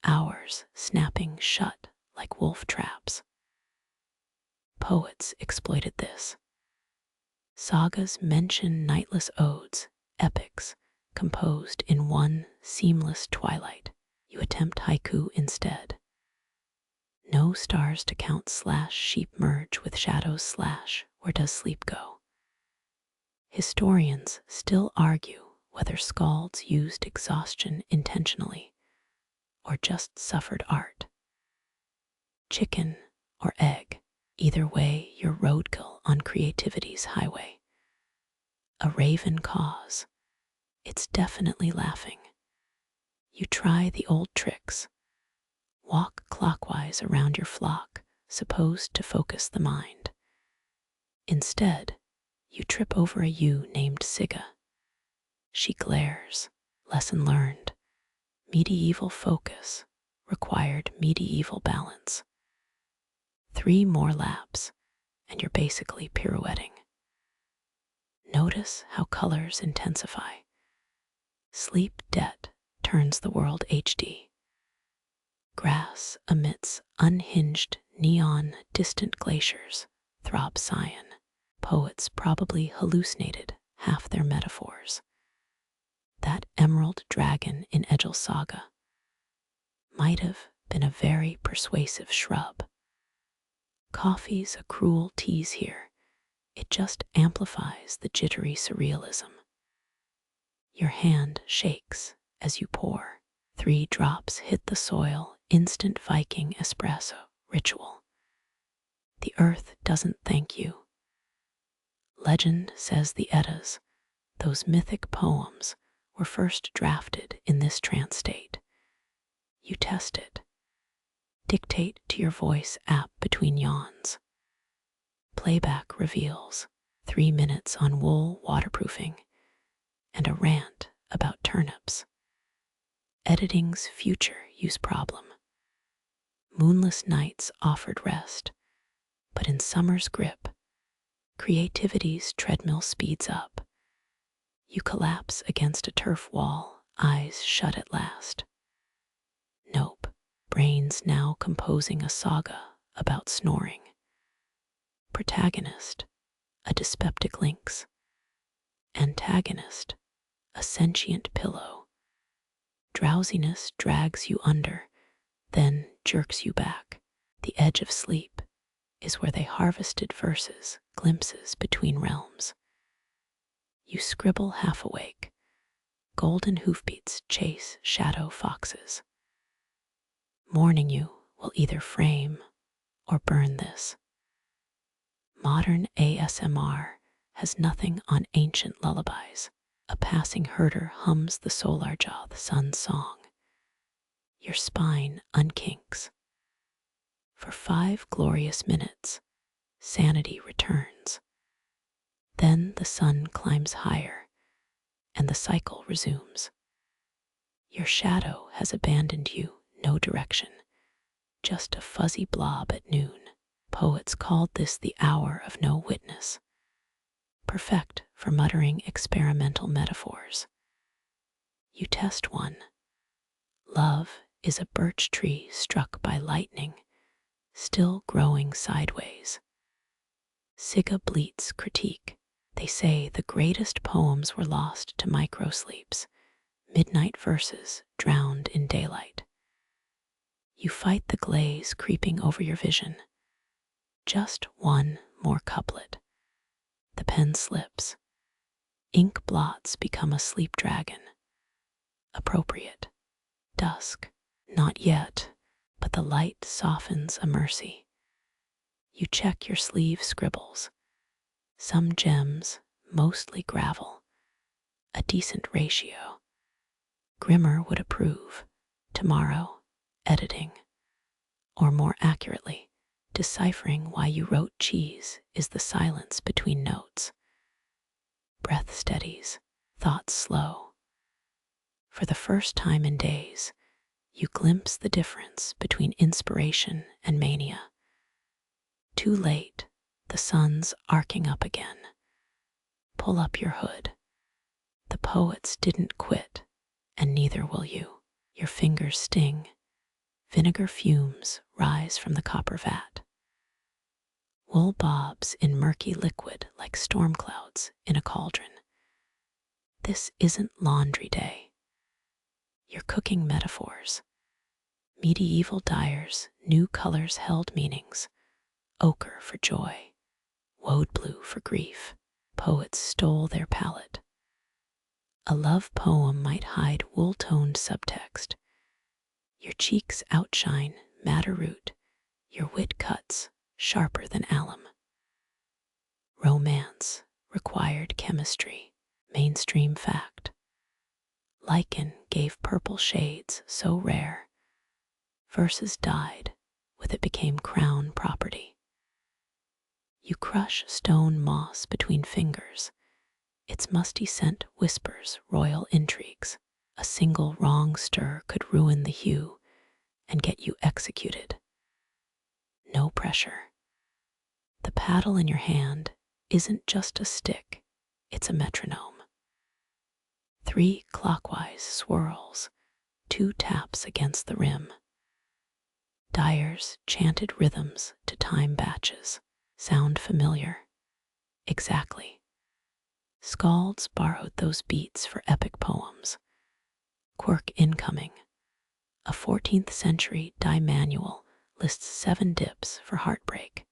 hours snapping shut like wolf traps. Poets exploited this. Sagas mention nightless odes, epics, composed in one seamless twilight. You attempt haiku instead. No stars to count / sheep merge with shadows / where does sleep go? Historians still argue whether skalds used exhaustion intentionally or just suffered art. Chicken or egg, either way you're roadkill on creativity's highway. A raven caws. It's definitely laughing. You try the old tricks. Walk clockwise around your flock, supposed to focus the mind. Instead, you trip over a ewe named Sigga. She glares. Lesson learned. Medieval focus required medieval balance. 3 more laps, and you're basically pirouetting. Notice how colors intensify. Sleep debt turns the world HD. Grass emits unhinged neon, distant glaciers throb cyan. Poets probably hallucinated half their metaphors. That emerald dragon in Egil's saga might have been a very persuasive shrub. Coffee's a cruel tease here. It just amplifies the jittery surrealism. Your hand shakes as you pour. 3 drops hit the soil, instant Viking espresso ritual. The earth doesn't thank you. Legend says the Eddas, those mythic poems, were first drafted in this trance state. You test it. Dictate to your voice app between yawns. Playback reveals 3 minutes on wool waterproofing and a rant about turnips. Editing's future use problem. Moonless nights offered rest, but in summer's grip, creativity's treadmill speeds up. You collapse against a turf wall, eyes shut at last. Nope, brain's now composing a saga about snoring. Protagonist, a dyspeptic lynx. Antagonist, a sentient pillow. Drowsiness drags you under, then jerks you back. The edge of sleep is where they harvested verses, glimpses between realms. You scribble half awake. Golden hoofbeats chase shadow foxes. Mourning you will either frame or burn this. Modern ASMR has nothing on ancient lullabies. A passing herder hums the Solarjoth sun's song. Your spine unkinks. For 5 glorious minutes, sanity returns. Then the sun climbs higher, and the cycle resumes. Your shadow has abandoned you, no direction, just a fuzzy blob at noon. Poets called this the hour of no witness. Perfect for muttering experimental metaphors. You test one. Love is a birch tree struck by lightning, still growing sideways. Sigga bleats critique. They say the greatest poems were lost to microsleeps, midnight verses drowned in daylight. You fight the glaze creeping over your vision. Just 1 more couplet. The pen slips. Ink blots become a sleep dragon. Appropriate. Dusk. Not yet, but the light softens a mercy. You check your sleeve scribbles. Some gems, mostly gravel. A decent ratio. Grimmer would approve. Tomorrow, editing, or more accurately, deciphering why you wrote cheese is the silence between notes. Breath steadies, thoughts slow. For the first time in days, you glimpse the difference between inspiration and mania. Too late, the sun's arcing up again. Pull up your hood. The poets didn't quit, and neither will you. Your fingers sting. Vinegar fumes rise from the copper vat. Wool bobs in murky liquid like storm clouds in a cauldron. This isn't laundry day. You're cooking metaphors. Medieval dyers, new colors held meanings. Ochre for joy, woad blue for grief. Poets stole their palette. A love poem might hide wool-toned subtext. Your cheeks outshine madder root, your wit cuts sharper than alum. Romance required chemistry, mainstream fact. Lichen gave purple shades so rare. Verses died, with it became crown property. You crush stone moss between fingers. Its musty scent whispers royal intrigues. A single wrong stir could ruin the hue and get you executed. No pressure. The paddle in your hand isn't just a stick, it's a metronome. 3 clockwise swirls, 2 taps against the rim. Dyers chanted rhythms to time batches. Sound familiar? Exactly. Skalds borrowed those beats for epic poems. Quirk incoming. A 14th century dye manual lists 7 dips for heartbreak.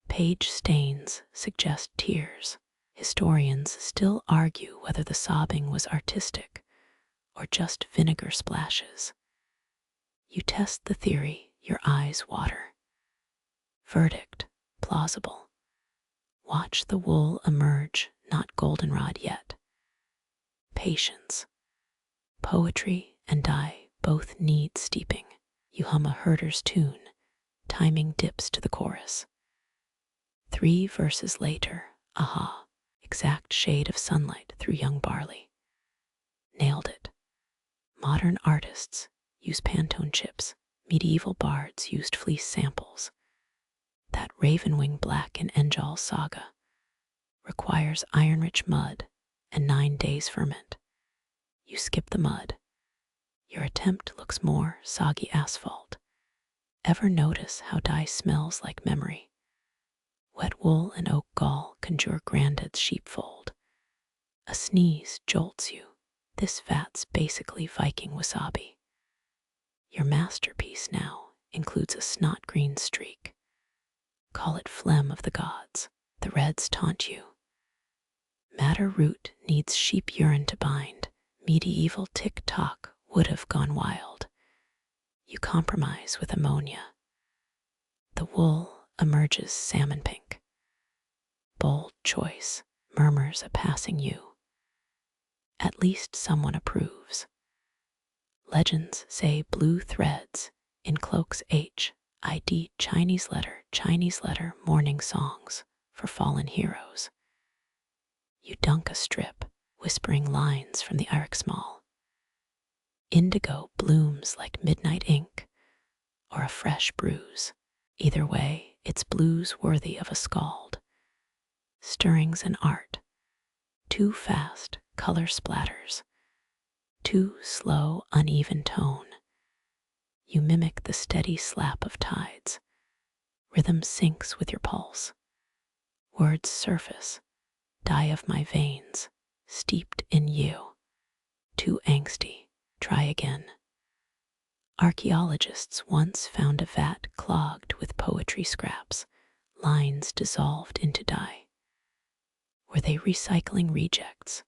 Page stains suggest tears. Historians still argue whether the sobbing was artistic or just vinegar splashes. You test the theory, your eyes water. Verdict, plausible. Watch the wool emerge, not goldenrod yet. Patience. Poetry and dye both need steeping. You hum a herder's tune, timing dips to the chorus. 3 verses later, aha, exact shade of sunlight through young barley. Nailed it. Modern artists use Pantone chips. Medieval bards used fleece samples. That raven-wing black in Enjal's Saga requires iron-rich mud and 9 days ferment. You skip the mud. Your attempt looks more soggy asphalt. Ever notice how dye smells like memory? Wet wool and oak gall conjure granddad's sheepfold. A sneeze jolts you. This vat's basically Viking wasabi. Your masterpiece now includes a snot green streak. Call it phlegm of the gods. The reds taunt you. Madder root needs sheep urine to bind. Medieval tick-tock would have gone wild. You compromise with ammonia. The wool emerges salmon pink. Bold choice, murmurs a passing you. At least someone approves. Legends say blue threads in cloaks HID Chinese letter, morning songs for fallen heroes. You dunk a strip, whispering lines from the Eriksmal. Indigo blooms like midnight ink, or a fresh bruise. Either way, it's blues worthy of a skald. Stirrings and art. Too fast, color splatters. Too slow, uneven tone. You mimic the steady slap of tides. Rhythm syncs with your pulse. Words surface. Dye of my veins, steeped in you. Too angsty. Try again. Archaeologists once found a vat clogged with poetry scraps, lines dissolved into dye. Were they recycling rejects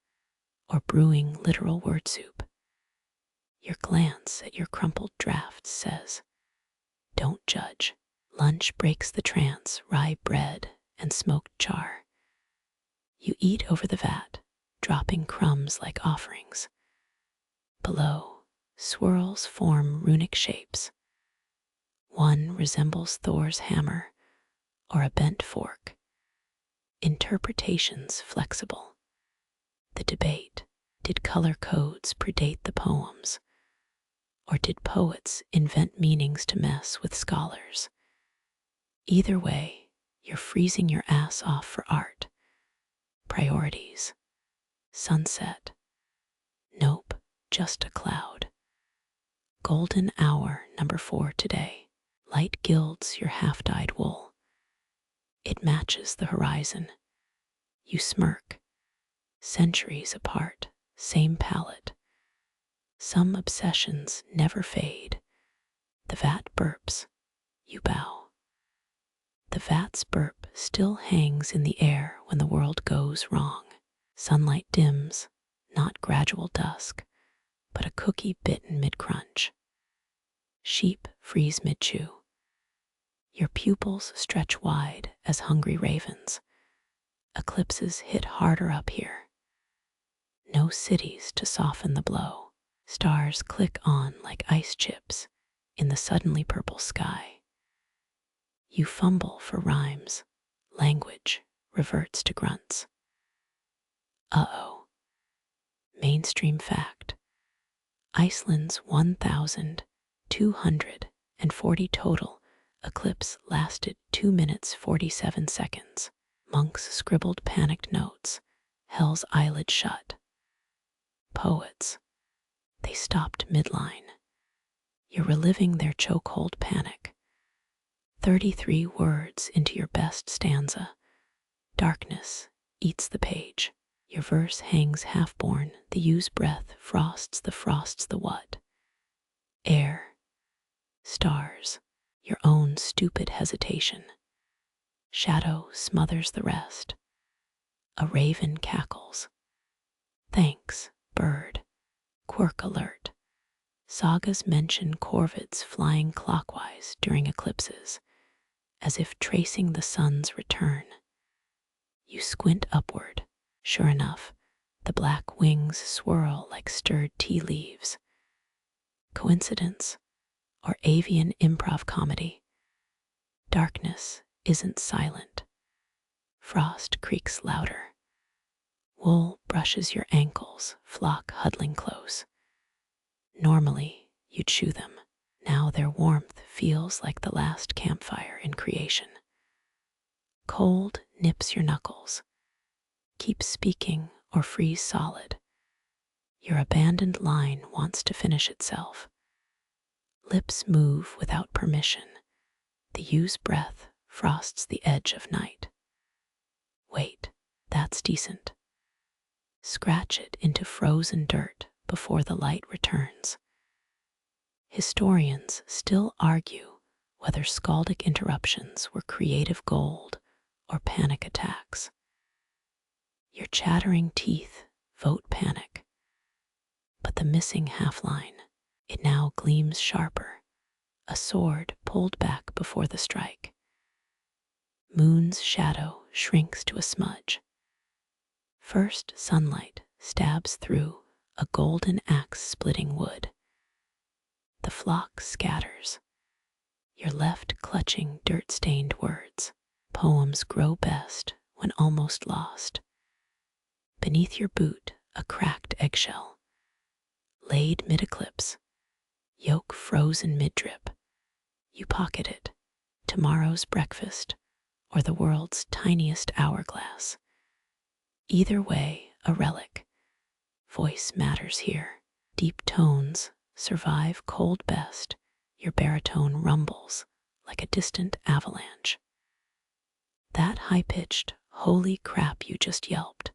or brewing literal word soup? Your glance at your crumpled drafts says, don't judge. Lunch breaks the trance, rye bread and smoked char. You eat over the vat, dropping crumbs like offerings. Below, Swirls form runic shapes. One resembles Thor's hammer or a bent fork. Interpretations flexible. The debate: did color codes predate the poems? Or did poets invent meanings to mess with scholars? Either way, you're freezing your ass off for art. Priorities: sunset. Nope, just a cloud. Golden hour number 4 today. Light gilds your half-dyed wool. It matches the horizon. You smirk. Centuries apart, same palette. Some obsessions never fade. The vat burps. You bow. The vat's burp still hangs in the air when the world goes wrong. Sunlight dims, not gradual dusk, but a cookie bitten mid-crunch. Sheep freeze mid-chew. Your pupils stretch wide as hungry ravens. Eclipses hit harder up here. No cities to soften the blow. Stars click on like ice chips in the suddenly purple sky. You fumble for rhymes. Language reverts to grunts. Uh-oh. Mainstream fact. Iceland's 1,240 total eclipse lasted 2 minutes 47 seconds. Monks scribbled panicked notes. Hell's eyelid shut. Poets. They stopped midline. You're reliving their chokehold panic. 33 words into your best stanza. Darkness eats the page. Your verse hangs half-born. The used breath frosts the what? Air. Stars. Your own stupid hesitation. Shadow smothers the rest. A raven cackles. Thanks, bird. Quirk alert. Sagas mention corvids flying clockwise during eclipses, as if tracing the sun's return. You squint upward. Sure enough, the black wings swirl like stirred tea leaves. Coincidence or avian improv comedy? Darkness isn't silent. Frost creaks louder. Wool brushes your ankles, flock huddling close. Normally, you'd chew them. Now their warmth feels like the last campfire in creation. Cold nips your knuckles. Keep speaking or freeze solid. Your abandoned line wants to finish itself. Lips move without permission. The used breath frosts the edge of night. Wait, that's decent. Scratch it into frozen dirt before the light returns. Historians still argue whether skaldic interruptions were creative gold or panic attacks. Your chattering teeth vote panic. But the missing half-line, it now gleams sharper, a sword pulled back before the strike. Moon's shadow shrinks to a smudge. First sunlight stabs through a golden axe splitting wood. The flock scatters, your left clutching dirt-stained words. Poems grow best when almost lost. Beneath your boot, a cracked eggshell. Laid mid-eclipse, yolk frozen mid-drip. You pocket it, tomorrow's breakfast, or the world's tiniest hourglass. Either way, a relic. Voice matters here. Deep tones survive cold best. Your baritone rumbles like a distant avalanche. That high-pitched, holy crap you just yelped.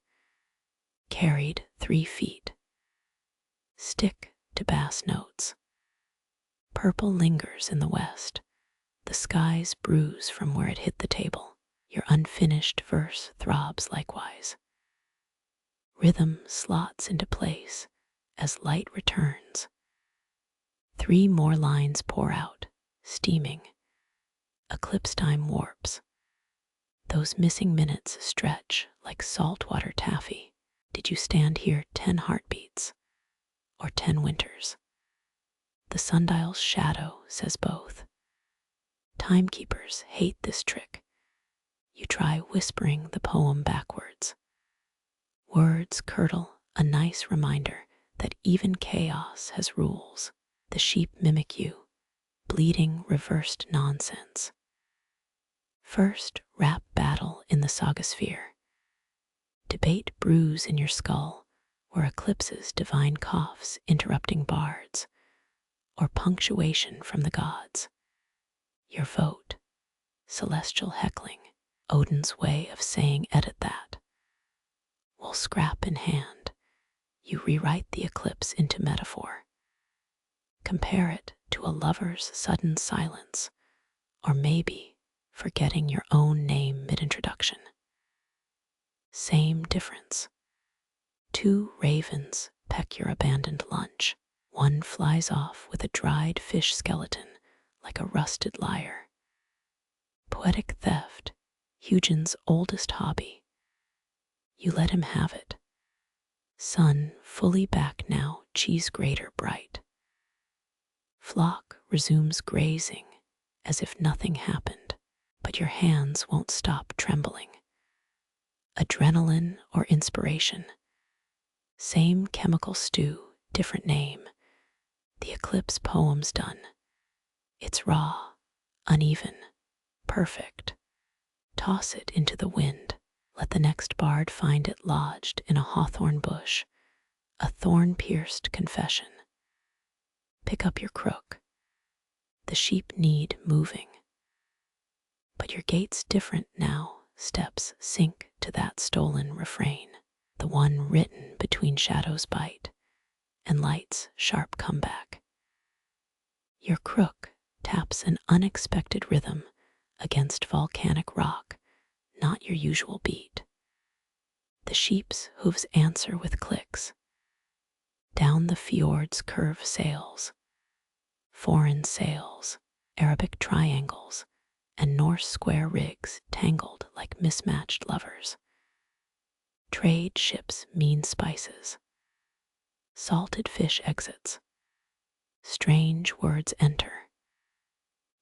Carried 3 feet. Stick to bass notes. Purple lingers in the west. The skies bruise from where it hit the table. Your unfinished verse throbs likewise. Rhythm slots into place as light returns. 3 more lines pour out, steaming. Eclipse time warps. Those missing minutes stretch like saltwater taffy. Did you stand here 10 heartbeats or 10 winters? The sundial's shadow says both. Timekeepers hate this trick. You try whispering the poem backwards. Words curdle, a nice reminder that even chaos has rules. The sheep mimic you, bleating reversed nonsense. First, rap battle in the Sagasphere. Debate brews in your skull, or eclipses divine coughs interrupting bards, or punctuation from the gods. Your vote, celestial heckling, Odin's way of saying edit that. We'll scrap in hand. You rewrite the eclipse into metaphor. Compare it to a lover's sudden silence, or maybe forgetting your own name mid-introduction. Same difference. Two ravens peck your abandoned lunch. One flies off with a dried fish skeleton like a rusted lyre. Poetic theft, Hugin's oldest hobby. You let him have it. Sun fully back now, cheese grater bright. Flock resumes grazing as if nothing happened, but your hands won't stop trembling. Adrenaline or inspiration. Same chemical stew, different name. The eclipse poem's done. It's raw, uneven, perfect. Toss it into the wind. Let the next bard find it lodged in a hawthorn bush, a thorn-pierced confession. Pick up your crook. The sheep need moving. But your gait's different now. Steps sink to that stolen refrain, the one written between shadows bite and light's sharp comeback. Your crook taps an unexpected rhythm against volcanic rock, not your usual beat. The sheep's hooves answer with clicks. Down the fjord's curve sails, foreign sails, Arabic triangles, and Norse square rigs tangled like mismatched lovers. Trade ships mean spices. Salted fish exits. Strange words enter.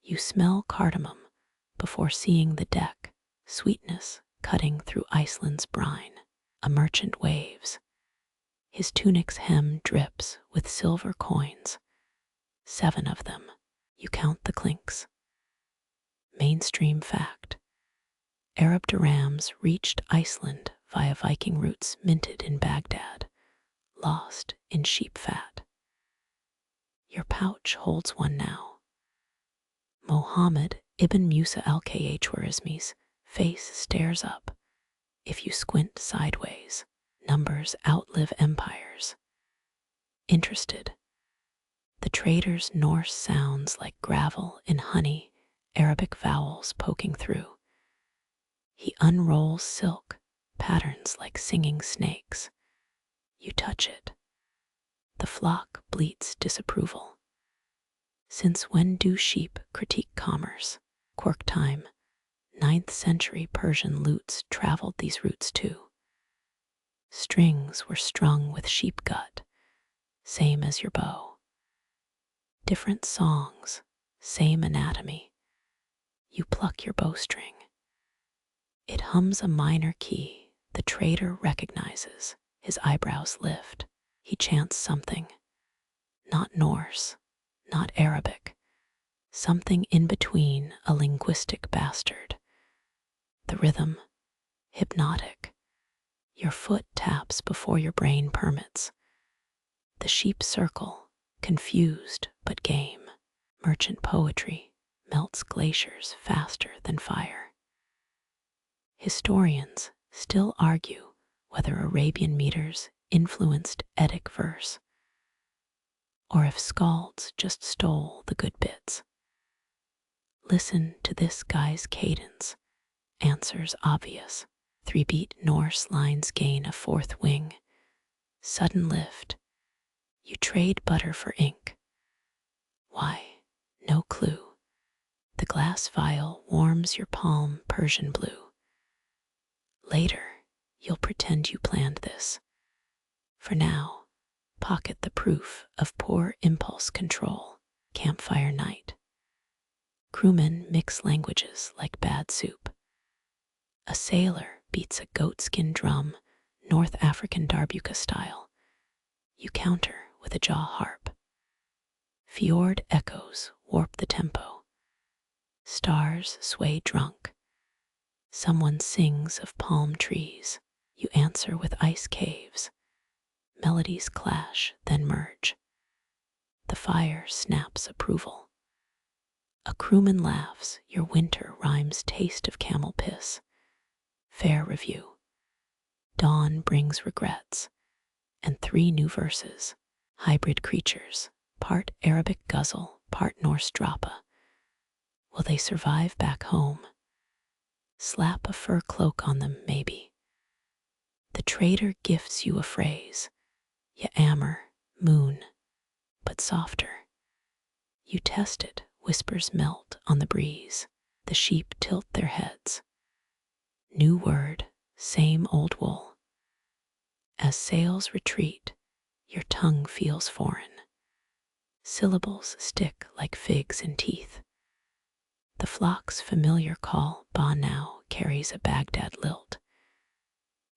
You smell cardamom before seeing the deck, sweetness cutting through Iceland's brine. A merchant waves. His tunic's hem drips with silver coins. 7 of them. You count the clinks. Mainstream fact. Arab dirhams reached Iceland via Viking routes minted in Baghdad, lost in sheep fat. Your pouch holds one now. Mohammed ibn Musa al-Khwarizmi's face stares up. If you squint sideways, numbers outlive empires. Interested. The trader's Norse sounds like gravel in honey, Arabic vowels poking through. He unrolls silk, patterns like singing snakes. You touch it. The flock bleats disapproval. Since when do sheep critique commerce? Quirk time. 9th century Persian lutes traveled these routes too. Strings were strung with sheep gut, same as your bow. Different songs, same anatomy. You pluck your bowstring. It hums a minor key the trader recognizes. His eyebrows lift. He chants something. Not Norse, not Arabic. Something in between, a linguistic bastard. The rhythm, hypnotic. Your foot taps before your brain permits. The sheep circle, confused but game. Merchant poetry melts glaciers faster than fire. Historians still argue whether Arabian meters influenced Eddaic verse, or if skalds just stole the good bits. Listen to this guy's cadence. Answers obvious. 3-beat Norse lines gain a 4th wing. Sudden lift. You trade butter for ink. Why? No clue. The glass vial warms your palm Persian blue. Later, you'll pretend you planned this. For now, pocket the proof of poor impulse control. campfire night. Crewmen mix languages like bad soup. A sailor beats a goatskin drum, North African darbuka style. You counter with a jaw harp. Fjord echoes warp the tempo. Stars sway drunk. Someone sings of palm trees. You answer with ice caves. Melodies clash, then merge. The fire snaps approval. A crewman laughs, your winter rhymes taste of camel piss. Fair review. Dawn brings regrets. And 3 new verses. Hybrid creatures, part Arabic guzzle, part Norse drapa. Will they survive back home? Slap a fur cloak on them, maybe. The trader gifts you a phrase. Ya ammer, moon, but softer. You test it, whispers melt on the breeze. The sheep tilt their heads. New word, same old wool. As sails retreat, your tongue feels foreign. Syllables stick like figs in teeth. The flock's familiar call, ba now, carries a Baghdad lilt.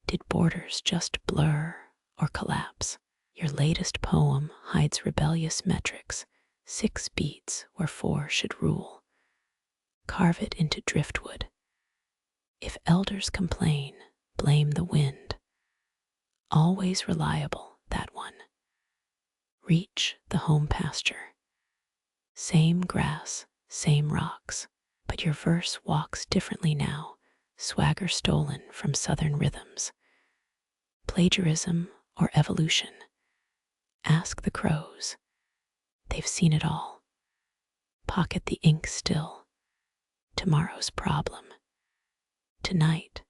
Did borders just blur or collapse? Your latest poem hides rebellious metrics, 6 beats where 4 should rule. Carve it into driftwood. If elders complain, blame the wind. Always reliable, that one. Reach the home pasture. Same grass, same rocks, but your verse walks differently now, swagger stolen from southern rhythms. Plagiarism or evolution? Ask the crows. They've seen it all. Pocket the ink still. Tomorrow's problem. Tonight,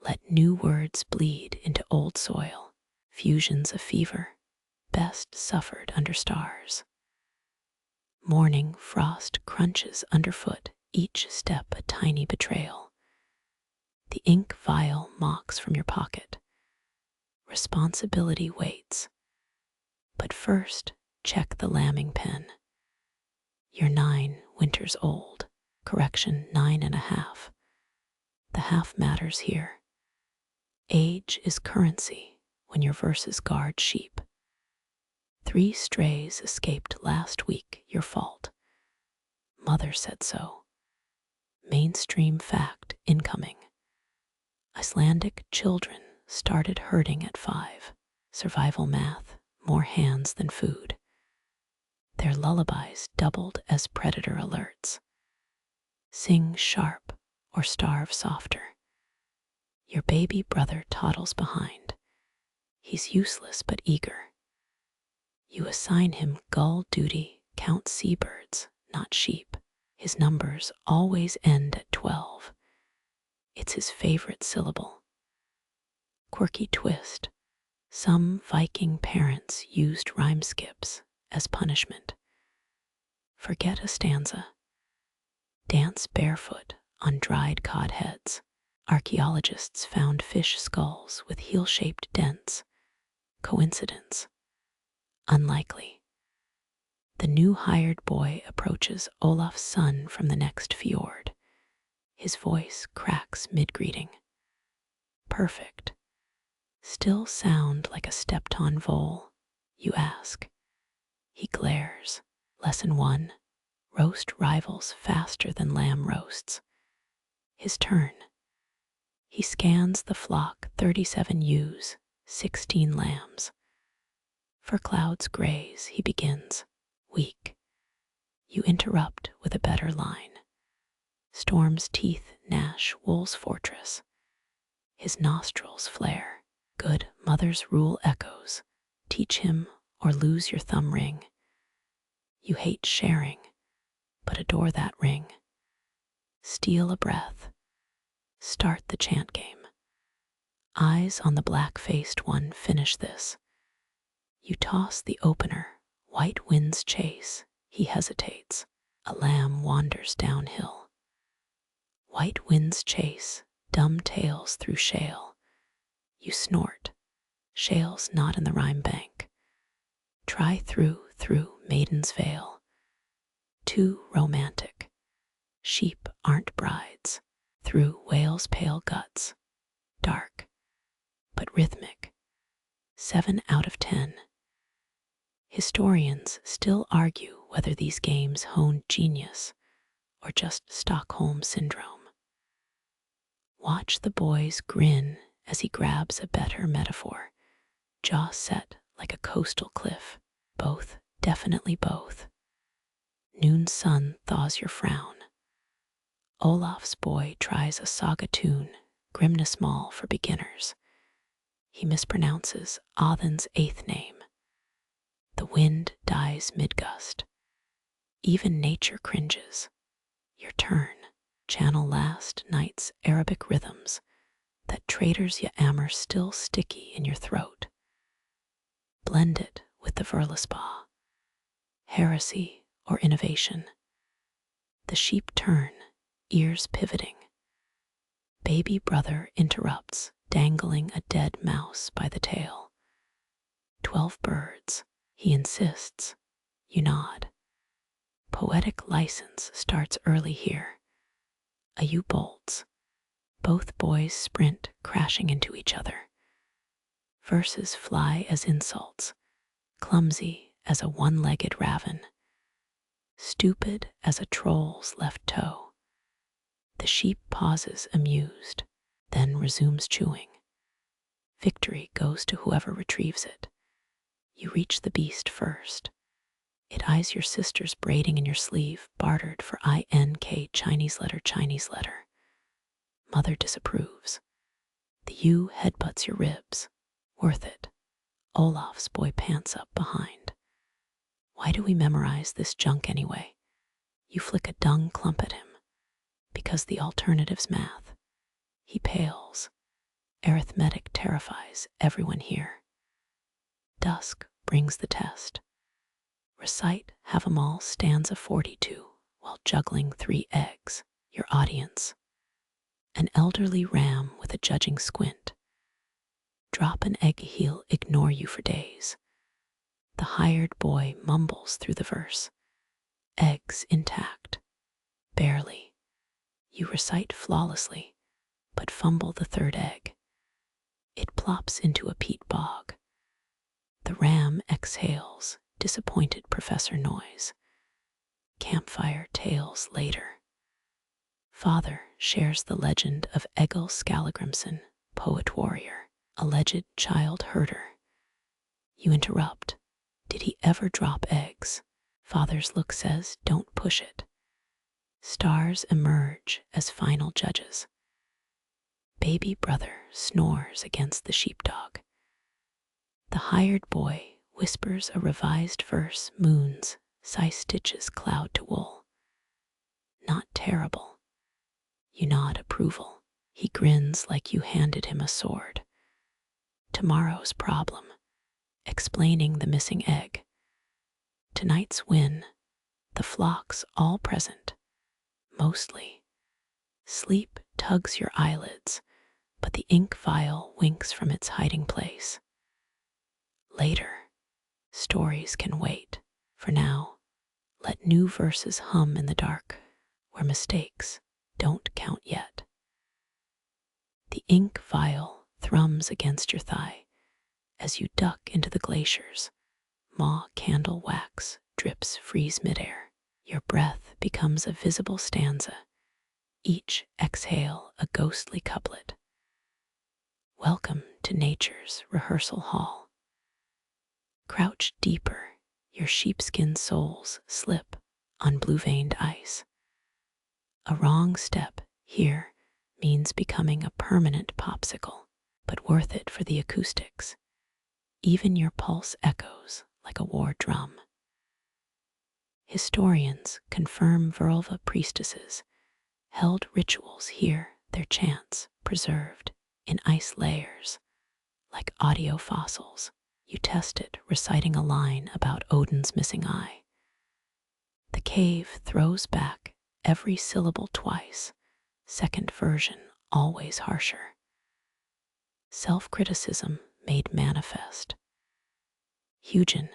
let new words bleed into old soil. Fusions of fever, best suffered under stars. Morning frost crunches underfoot, each step a tiny betrayal. The ink vial mocks from your pocket. Responsibility waits. But first, check the lambing pen. You're 9 winters old. Correction, 9.5. The half matters here. Age is currency when your verses guard sheep. 3 strays escaped last week, your fault. Mother said so. Mainstream fact incoming. Icelandic children started herding at 5. Survival math, more hands than food. Their lullabies doubled as predator alerts. Sing sharp or starve softer. Your baby brother toddles behind. He's useless but eager. You assign him gull duty, count seabirds, not sheep. His numbers always end at 12. It's his favorite syllable. Quirky twist. Some Viking parents used rhyme skips as punishment. Forget a stanza. Dance barefoot on dried cod heads. Archaeologists found fish skulls with heel-shaped dents. Coincidence? Unlikely. The new hired boy approaches Olaf's son from the next fjord. His voice cracks mid-greeting. Perfect. Still sound like a stepped-on vole, you ask. He glares. Lesson 1. Roast rivals faster than lamb roasts. His turn. He scans the flock, 37 ewes, 16 lambs. For clouds graze, he begins, weak. You interrupt with a better line. Storm's teeth gnash wool's fortress. His nostrils flare. Good mother's rule echoes. Teach him or lose your thumb ring. You hate sharing, but adore that ring. Steal a breath. Start the chant game. Eyes on the black-faced one, finish this. You toss the opener, white winds chase. He hesitates. A lamb wanders downhill. White winds chase, dumb tails through shale. You snort. Shale's not in the rhyme bank. Try through Maiden's Veil. too romantic. Sheep aren't brides. Through whales' pale guts. Dark, but rhythmic. 7 out of 10. Historians still argue whether these games honed genius or just Stockholm syndrome. Watch the boys grin as he grabs a better metaphor, jaw set like a coastal cliff. Both, definitely both. Noon sun thaws your frown. Olaf's boy tries a saga tune, grimness mall for beginners. He mispronounces Othin's 8th name. The wind dies mid-gust. Even nature cringes. Your turn. Channel last night's Arabic rhythms, that traitor's Ya'ammer still sticky in your throat. Blend it with the Verlispa. Heresy or innovation. The sheep turn, ears pivoting. Baby brother interrupts, dangling a dead mouse by the tail. 12 birds, he insists. You nod. Poetic license starts early here. A U-bolts. Both boys sprint, crashing into each other. Verses fly as insults, clumsy as a one-legged raven, stupid as a troll's left toe. The sheep pauses amused, then resumes chewing. Victory goes to whoever retrieves it. You reach the beast first. It eyes your sister's braiding in your sleeve, bartered for INK Chinese letter. Mother disapproves. The U headbutts your ribs. Worth it. Olaf's boy pants up behind. Why do we memorize this junk anyway? You flick a dung clump at him. Because the alternative's math. He pales. Arithmetic terrifies everyone here. Dusk brings the test. Recite Have 'em all stanza 42 while juggling 3 eggs. Your audience. An elderly ram with a judging squint. Drop an egg, he'll ignore you for days. The hired boy mumbles through the verse. Eggs intact. Barely. You recite flawlessly, but fumble the 3rd egg. It plops into a peat bog. The ram exhales, disappointed professor noise. Campfire tales later. Father shares the legend of Egil Skallagrimson, poet warrior, alleged child herder. You interrupt. Did he ever drop eggs? Father's look says, don't push it. Stars emerge as final judges. Baby brother snores against the sheepdog. The hired boy whispers a revised verse, moons, sigh stitches cloud to wool. Not terrible. You nod approval. He grins like you handed him a sword. Tomorrow's problem. Explaining the missing egg. Tonight's win. The flock's all present. Mostly. Sleep tugs your eyelids, but the ink vial winks from its hiding place. Later. Stories can wait. For now, let new verses hum in the dark, where mistakes don't count yet. The ink vial thrums against your thigh as you duck into the glaciers. Maw candle wax drips freeze midair. Your breath becomes a visible stanza, each exhale a ghostly couplet. Welcome to nature's rehearsal hall. Crouch deeper, your sheepskin soles slip on blue-veined ice. A wrong step here means becoming a permanent popsicle, but worth it for the acoustics. Even your pulse echoes like a war drum. Historians confirm Verlva priestesses held rituals here, their chants preserved in ice layers, like audio fossils. You test it, reciting a line about Odin's missing eye. The cave throws back every syllable twice, second version always harsher. Self-criticism made manifest. Hugin,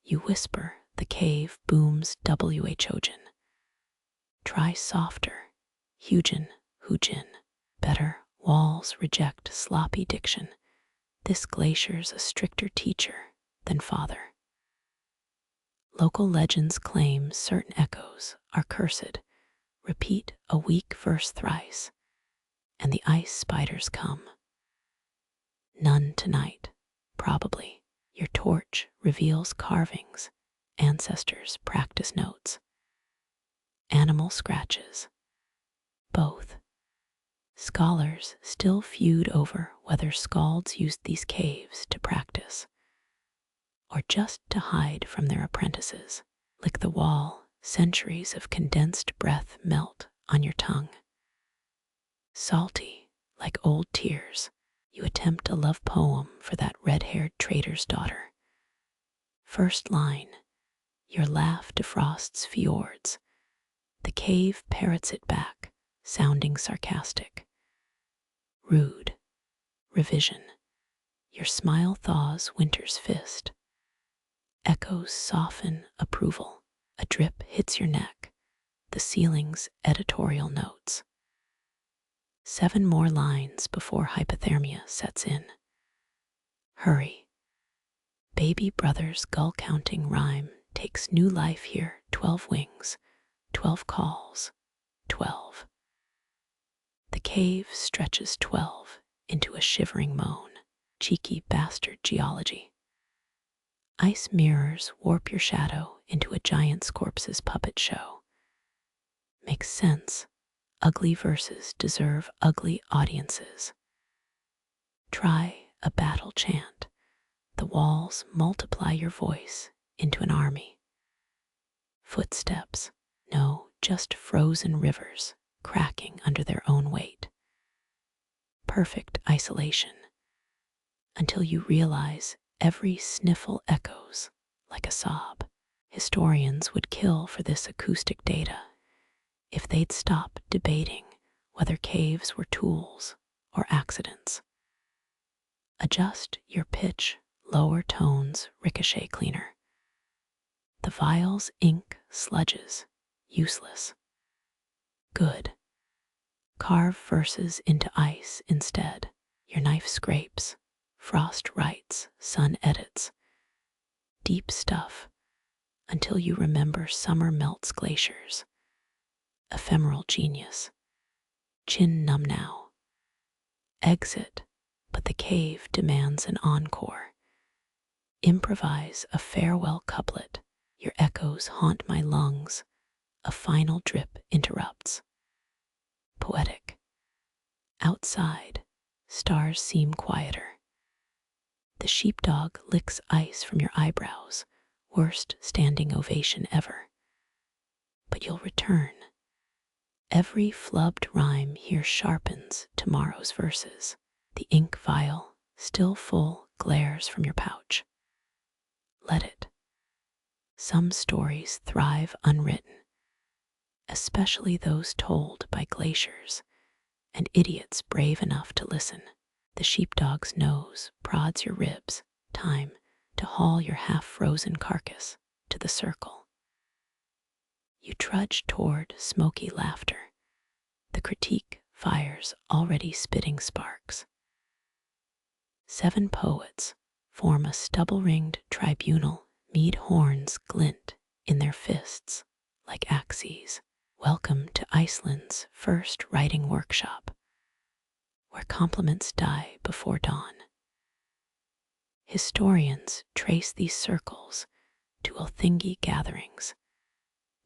you whisper The cave booms whojen. Try softer, hujin. Better, walls reject sloppy diction. This glacier's a stricter teacher than father. Local legends claim certain echoes are cursed. Repeat a weak verse thrice, and the ice spiders come. None tonight, probably. Your torch reveals carvings, ancestors' practice notes, animal scratches, both. Scholars still feud over whether skalds used these caves to practice or just to hide from their apprentices. Lick the wall, centuries of condensed breath melt on your tongue. Salty, like old tears, you attempt a love poem for that red-haired trader's daughter. First line, your laugh defrosts fjords. The cave parrots it back, sounding sarcastic. Rude, revision, your smile thaws winter's fist. Echoes soften approval, a drip hits your neck, the ceiling's editorial notes. 7 more lines before hypothermia sets in. Hurry. Baby brother's gull-counting rhyme takes new life here. 12 wings, 12 calls, 12. The cave stretches 12 into a shivering moan. Cheeky bastard geology. Ice mirrors warp your shadow into a giant's corpse's puppet show. Makes sense. Ugly verses deserve ugly audiences. Try a battle chant. The walls multiply your voice into an army. Footsteps, no, just frozen rivers cracking under their own weight. Perfect isolation, until you realize every sniffle echoes like a sob. Historians would kill for this acoustic data if they'd stop debating whether caves were tools or accidents. Adjust your pitch, lower tones, ricochet cleaner. The vial's ink sludges, useless. Good. Carve verses into ice instead. Your knife scrapes, frost writes, sun edits. Deep stuff, until you remember summer melts glaciers. Ephemeral genius. Chin numb now. Exit, but the cave demands an encore. Improvise a farewell couplet. Your echoes haunt my lungs. A final drip interrupts. Poetic. Outside, stars seem quieter. The sheepdog licks ice from your eyebrows. Worst standing ovation ever. But you'll return. Every flubbed rhyme here sharpens tomorrow's verses. The ink vial, still full, glares from your pouch. Let it. Some stories thrive unwritten, especially those told by glaciers and idiots brave enough to listen. The sheepdog's nose prods your ribs, time to haul your half-frozen carcass to the circle. You trudge toward smoky laughter. The critique fires already spitting sparks. 7 poets form a stubble-ringed tribunal. Mead horns glint in their fists like axes. Welcome to Iceland's first writing workshop, where compliments die before dawn. Historians trace these circles to Althingi gatherings,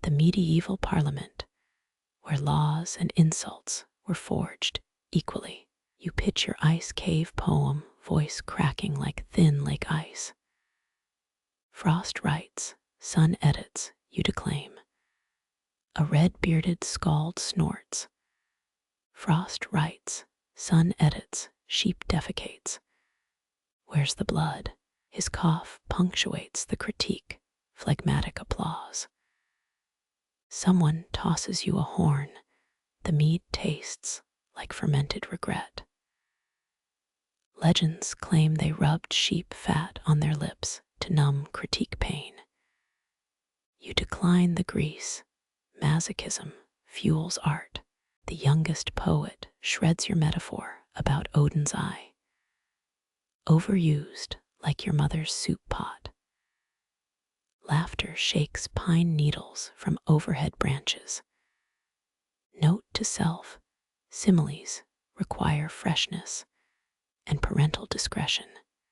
the medieval parliament, where laws and insults were forged equally. You pitch your ice cave poem, voice cracking like thin lake ice. Frost writes, sun edits, you declaim. A red-bearded skald snorts. Frost writes, sun edits, sheep defecates. Where's the blood? His cough punctuates the critique, phlegmatic applause. Someone tosses you a horn. The mead tastes like fermented regret. Legends claim they rubbed sheep fat on their lips to numb critique pain. You decline the grease. Masochism fuels art. The youngest poet shreds your metaphor about Odin's eye. Overused like your mother's soup pot. Laughter shakes pine needles from overhead branches. Note to self, similes require freshness and parental discretion.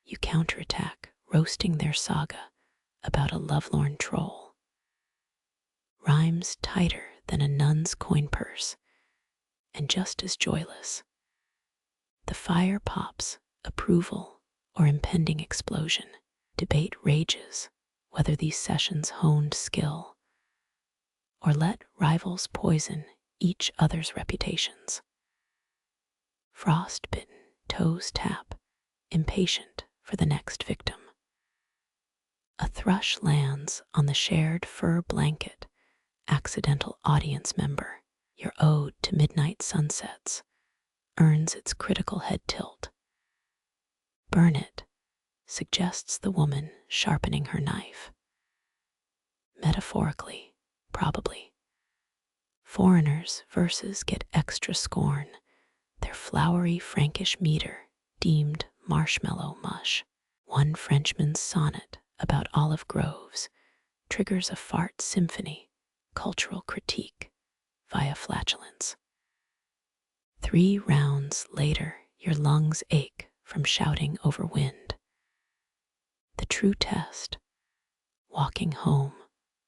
You counterattack, roasting their saga about a lovelorn troll. Rhymes tighter than a nun's coin purse, and just as joyless. The fire pops, approval or impending explosion. Debate rages whether these sessions honed skill or let rivals poison each other's reputations. Frostbitten toes tap, impatient for the next victim. A thrush lands on the shared fur blanket, accidental audience member. Your ode to midnight sunsets earns its critical head tilt. Burn it, suggests the woman sharpening her knife. Metaphorically, probably. Foreigners' verses get extra scorn, their flowery Frankish meter deemed marshmallow mush. One Frenchman's sonnet about olive groves triggers a fart symphony, cultural critique via flatulence. 3 rounds later, your lungs ache from shouting over wind. The true test, walking home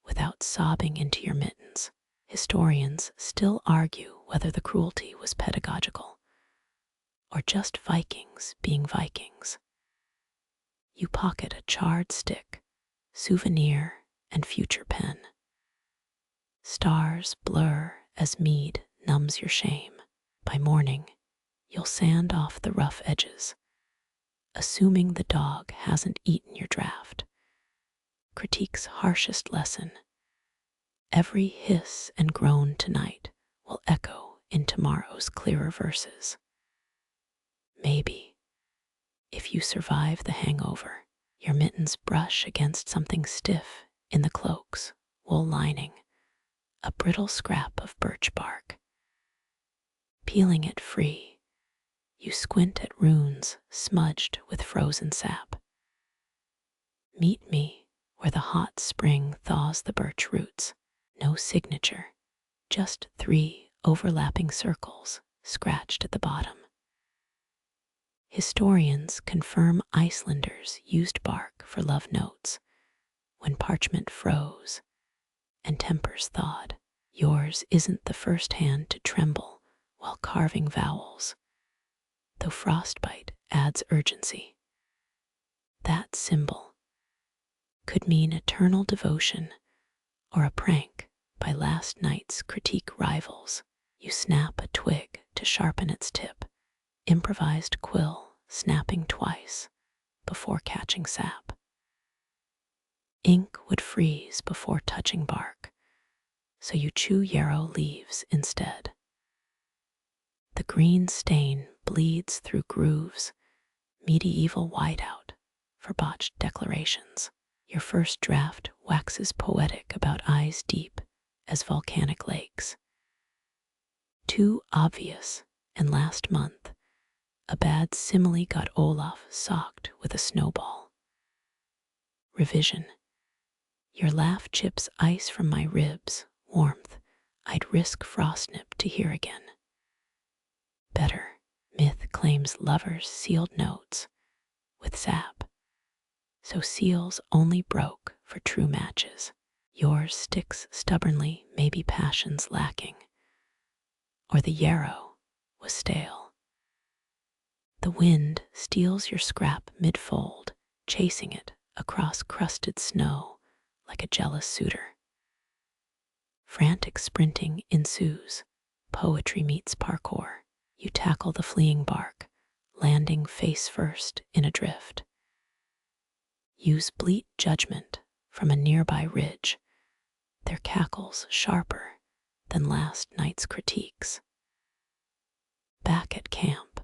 without sobbing into your mittens. Historians still argue whether the cruelty was pedagogical or just Vikings being Vikings. You pocket a charred stick, souvenir, and future pen. Stars blur as mead numbs your shame. By morning, you'll sand off the rough edges, assuming the dog hasn't eaten your draft. Critique's harshest lesson. Every hiss and groan tonight will echo in tomorrow's clearer verses. Maybe, if you survive the hangover, your mittens brush against something stiff in the cloak's wool lining, a brittle scrap of birch bark. Peeling it free, you squint at runes smudged with frozen sap. Meet me where the hot spring thaws the birch roots. No signature, just 3 overlapping circles scratched at the bottom. Historians confirm Icelanders used bark for love notes when parchment froze and tempers thawed. Yours isn't the first hand to tremble while carving vowels, though frostbite adds urgency. That symbol could mean eternal devotion or a prank by last night's critique rivals. You snap a twig to sharpen its tip, improvised quill snapping twice before catching sap. Ink would freeze before touching bark, so you chew yarrow leaves instead. The green stain bleeds through grooves, medieval whiteout for botched declarations. Your first draft waxes poetic about eyes deep as volcanic lakes. Too obvious, and last month, a bad simile got Olaf socked with a snowball. Revision. Your laugh chips ice from my ribs, warmth I'd risk frostnip to hear again. Better, myth claims lovers sealed notes with sap, so seals only broke for true matches. Yours sticks stubbornly, maybe passion's lacking, or the yarrow was stale. The wind steals your scrap mid-fold, chasing it across crusted snow like a jealous suitor. Frantic sprinting ensues. Poetry meets parkour. You tackle the fleeing bark, landing face first in a drift. Use bleat judgment from a nearby ridge, their cackles sharper than last night's critiques. Back at camp,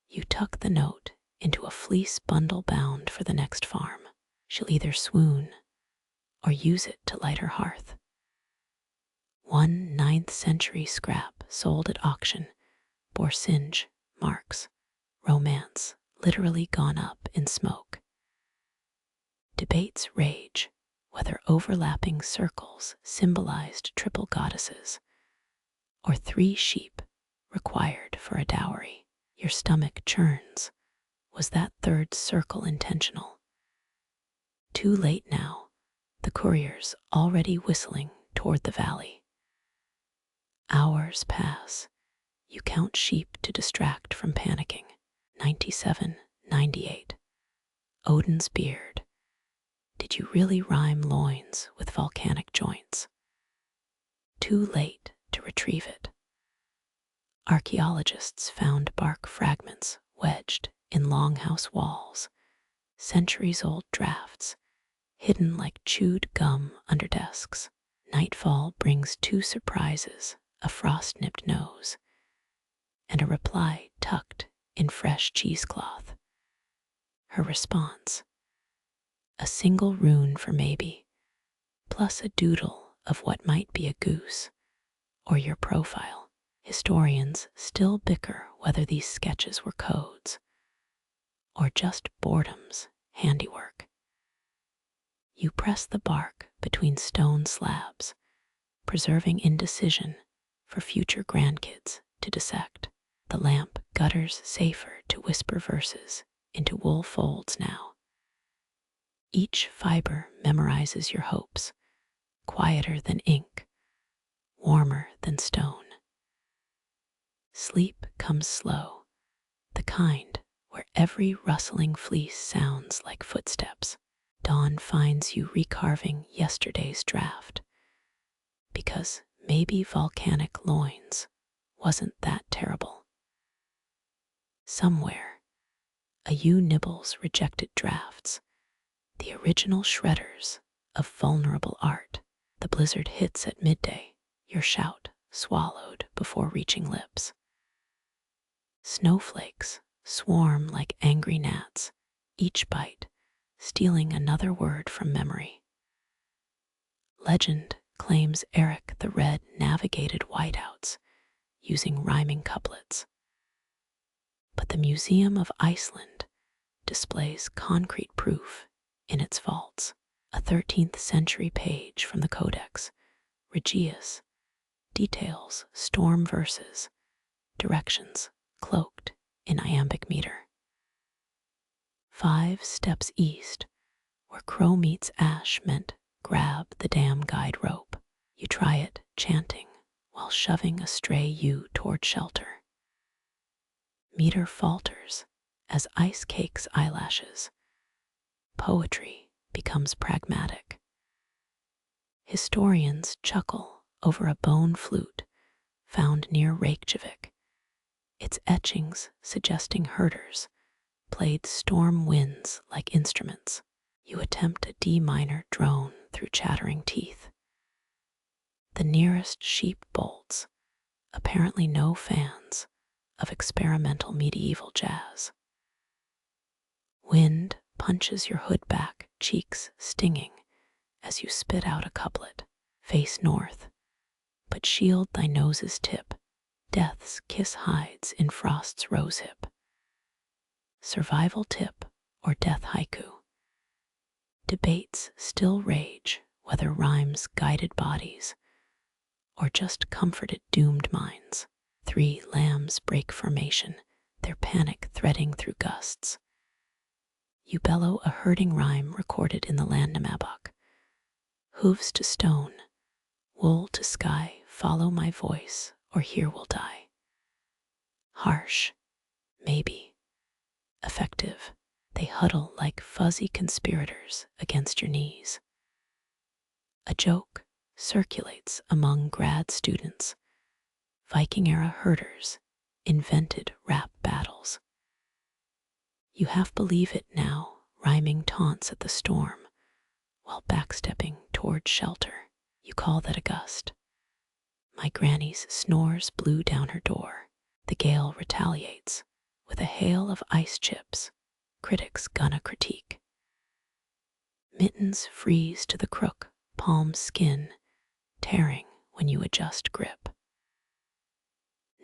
you tuck the note into a fleece bundle bound for the next farm. She'll either swoon or use it to light her hearth. One 9th century scrap sold at auction bore singe marks, romance literally gone up in smoke. Debates rage whether overlapping circles symbolized triple goddesses or 3 sheep required for a dowry. Your stomach churns. Was that 3rd circle intentional? Too late now, the courier's already whistling toward the valley. Hours pass. You count sheep to distract from panicking. 97, 98. Odin's beard. Did you really rhyme loins with volcanic joints? Too late to retrieve it. Archaeologists found bark fragments wedged in longhouse walls, centuries-old drafts hidden like chewed gum under desks. Nightfall brings 2 surprises, a frost-nipped nose and a reply tucked in fresh cheesecloth. Her response: a single rune for maybe, plus a doodle of what might be a goose or your profile. Historians still bicker whether these sketches were codes or just boredom's handiwork. You press the bark between stone slabs, preserving indecision for future grandkids to dissect. The lamp gutters safer to whisper verses into wool folds now. Each fiber memorizes your hopes, quieter than ink, warmer than stone. Sleep comes slow, the kind where every rustling fleece sounds like footsteps. Dawn finds you recarving yesterday's draft, because maybe volcanic loins wasn't that terrible. Somewhere, a ewe nibbles rejected drafts, the original shredders of vulnerable art. The blizzard hits at midday, your shout swallowed before reaching lips. Snowflakes swarm like angry gnats, each bite stealing another word from memory. Legend claims Eric the Red navigated whiteouts using rhyming couplets. But the Museum of Iceland displays concrete proof in its vaults. A 13th century page from the Codex Regius details storm verses, directions cloaked in iambic meter. 5 steps east, where crow meets ash meant grab the damn guide rope. You try it, chanting, while shoving a stray ewe toward shelter. Meter falters as ice cakes eyelashes. Poetry becomes pragmatic. Historians chuckle over a bone flute found near Reykjavik, its etchings suggesting herders played storm winds like instruments. You attempt a D minor drone through chattering teeth. The nearest sheep bolts, apparently no fans of experimental medieval jazz. Wind punches your hood back, cheeks stinging as you spit out a couplet. Face north, but shield thy nose's tip. Death's kiss hides in frost's rosehip. Survival tip or death haiku. Debates still rage whether rhymes guided bodies or just comforted doomed minds. 3 lambs break formation, their panic threading through gusts. You bellow a herding rhyme recorded in the Landnámabók. Hooves to stone, wool to sky, follow my voice, or here we'll die. Harsh, maybe. Effective, they huddle like fuzzy conspirators against your knees. A joke circulates among grad students. Viking-era herders invented rap battles. You half believe it now, rhyming taunts at the storm, while backstepping toward shelter. You call that a gust. My granny's snores blew down her door. The gale retaliates with a hail of ice chips. Critics gonna critique. Mittens freeze to the crook palm skin tearing when you adjust grip.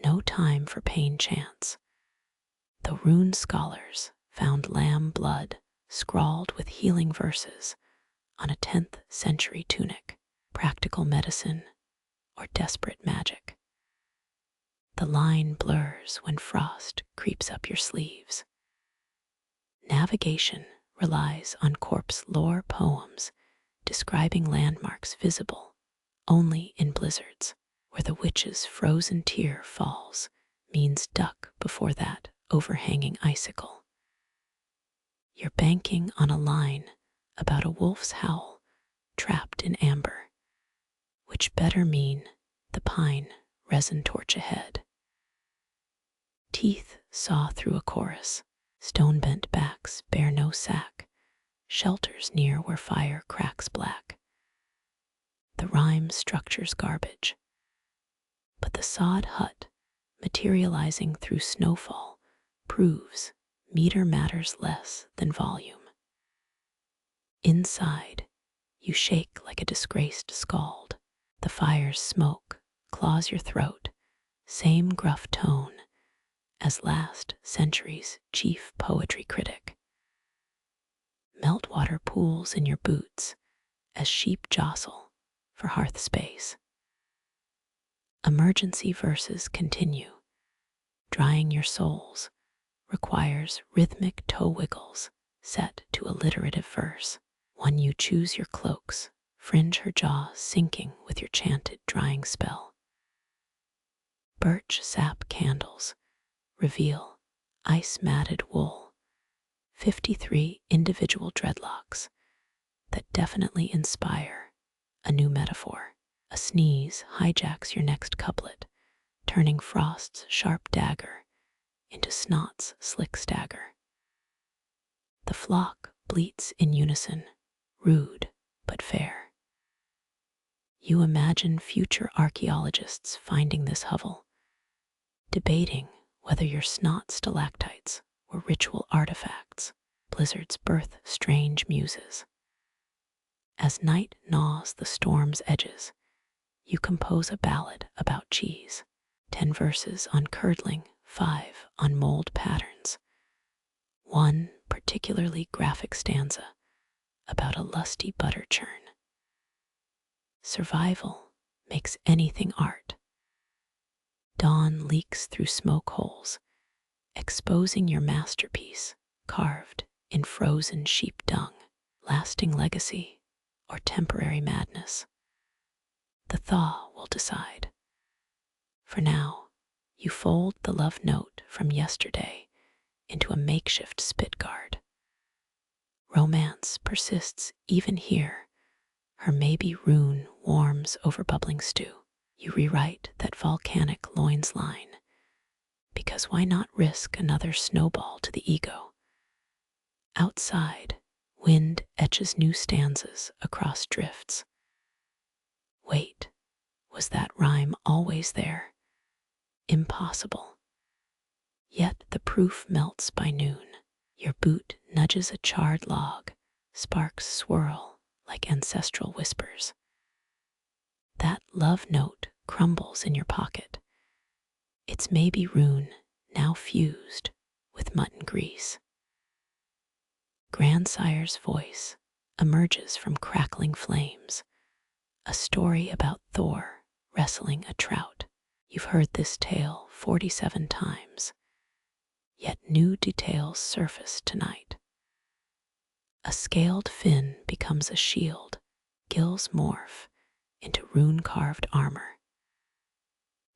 No time for pain chants. The rune scholars found lamb blood scrawled with healing verses on a 10th century tunic, practical medicine or desperate magic. The line blurs when frost creeps up your sleeves. Navigation relies on corpse lore poems describing landmarks visible only in blizzards, where the witch's frozen tear falls means duck before that overhanging icicle. You're banking on a line about a wolf's howl trapped in amber, which better mean the pine resin torch ahead. Teeth saw through a chorus, stone-bent backs bear no sack, shelters near where fire cracks black. The rhyme structure's garbage, but the sod hut materializing through snowfall proves meter matters less than volume. Inside, you shake like a disgraced skald. The fire's smoke claws your throat, same gruff tone as last century's chief poetry critic. Meltwater pools in your boots as sheep jostle for hearth space. Emergency verses continue. Drying your soles requires rhythmic toe wiggles set to alliterative verse. One you choose your cloaks, fringe her jaw sinking with your chanted drying spell. Birch sap candles reveal ice-matted wool, 53 individual dreadlocks that definitely inspire a new metaphor. A sneeze hijacks your next couplet, turning frost's sharp dagger into snot's slick stagger. The flock bleats in unison, rude but fair. You imagine future archaeologists finding this hovel, debating whether your snot stalactites were ritual artifacts. Blizzards birth strange muses. As night gnaws the storm's edges, you compose a ballad about cheese. 10 verses on curdling, 5 on mold patterns. One particularly graphic stanza about a lusty butter churn. Survival makes anything art. Dawn leaks through smoke holes, exposing your masterpiece carved in frozen sheep dung. Lasting legacy or temporary madness. The thaw will decide. For now, you fold the love note from yesterday into a makeshift spit guard. Romance persists even here. Her maybe rune warms over bubbling stew. You rewrite that volcanic loins line, because why not risk another snowball to the ego? Outside, wind etches new stanzas across drifts. Wait, was that rhyme always there? Impossible. Yet the proof melts by noon. Your boot nudges a charred log, sparks swirl like ancestral whispers. That love note crumbles in your pocket. It's maybe rune now fused with mutton grease. Grandsire's voice emerges from crackling flames, a story about Thor wrestling a trout. You've heard this tale 47 times, yet new details surface tonight. A scaled fin becomes a shield, gills morph into rune-carved armor.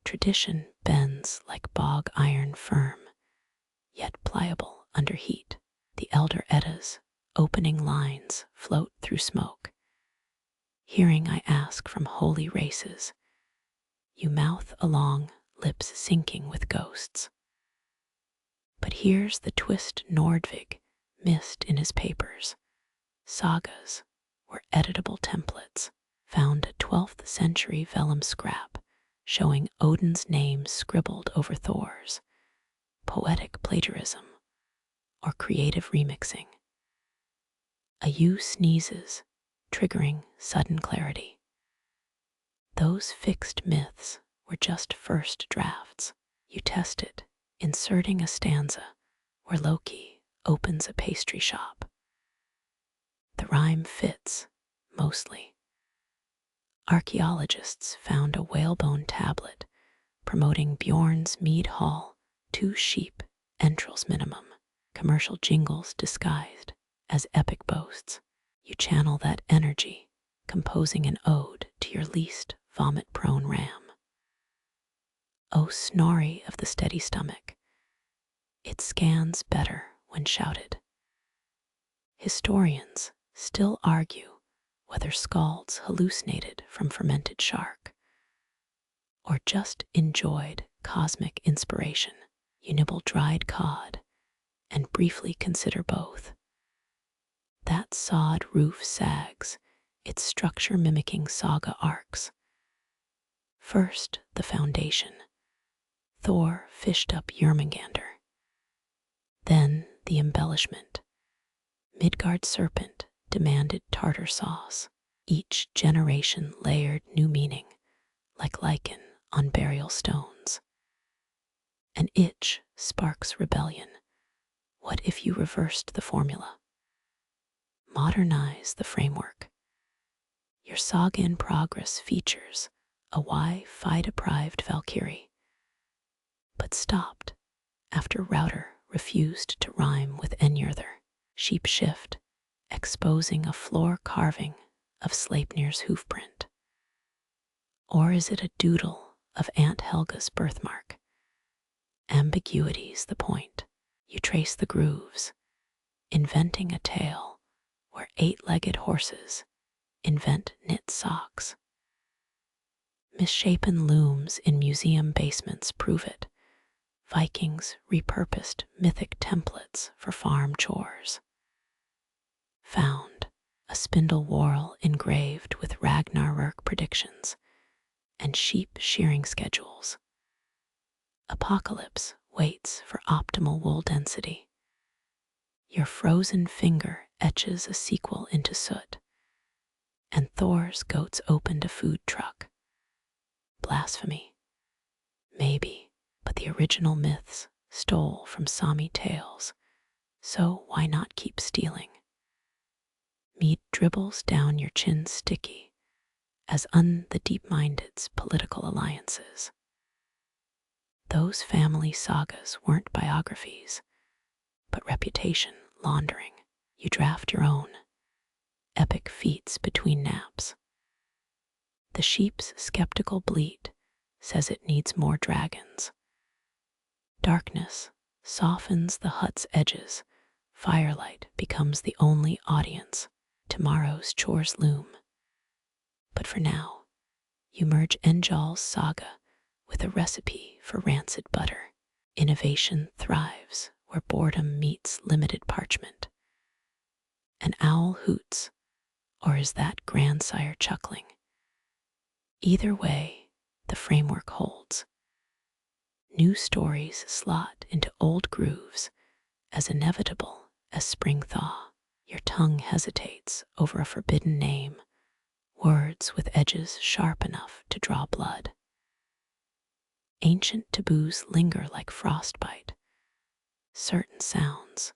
Tradition bends like bog iron firm, yet pliable under heat. The elder Edda's opening lines float through smoke. Hearing I ask from holy races, you mouth along, lips sinking with ghosts. But here's the twist Nordvig missed in his papers. Sagas were editable templates, found a 12th century vellum scrap showing Odin's name scribbled over Thor's. Poetic plagiarism or creative remixing. A ewe sneezes, triggering sudden clarity. Those fixed myths were just first drafts. You tested, inserting a stanza where Loki opens a pastry shop. The rhyme fits, mostly. Archaeologists found a whalebone tablet promoting Bjorn's mead hall, 2 sheep, entrails minimum, commercial jingles disguised as epic boasts. You channel that energy, composing an ode to your least vomit-prone ram. O Snorri of the steady stomach, it scans better when shouted. Historians still argue whether skalds hallucinated from fermented shark or just enjoyed cosmic inspiration. You nibble dried cod and briefly consider both. That sod roof sags, its structure mimicking saga arcs. First, the foundation. Thor fished up Jörmungandr. Then, the embellishment. Midgard serpent demanded tartar sauce. Each generation layered new meaning, like lichen on burial stones. An itch sparks rebellion. What if you reversed the formula? Modernize the framework. Your saga in progress features a Wi-Fi-deprived Valkyrie, but stopped after router refused to rhyme with Njörður. Sheep shift, exposing a floor carving of Sleipnir's hoofprint. Or is it a doodle of Aunt Helga's birthmark? Ambiguity's the point. You trace the grooves, inventing a tale where 8-legged horses invent knit socks. Misshapen looms in museum basements prove it. Vikings repurposed mythic templates for farm chores. Found a spindle whorl engraved with Ragnarök predictions and sheep shearing schedules. Apocalypse waits for optimal wool density. Your frozen finger etches a sequel into soot, and Thor's goats opened a food truck. Blasphemy? Maybe, but the original myths stole from Sami tales, so why not keep stealing? Mead dribbles down your chin sticky, as the deep-minded's political alliances. Those family sagas weren't biographies, but reputation laundering. You draft your own, epic feats between naps. The sheep's skeptical bleat says it needs more dragons. Darkness softens the hut's edges. Firelight becomes the only audience. Tomorrow's chores loom. But for now, you merge Njál's saga with a recipe for rancid butter. Innovation thrives where boredom meets limited parchment. An owl hoots, or is that grandsire chuckling? Either way, the framework holds. New stories slot into old grooves, as inevitable as spring thaw. Your tongue hesitates over a forbidden name, words with edges sharp enough to draw blood. Ancient taboos linger like frostbite. Certain sounds,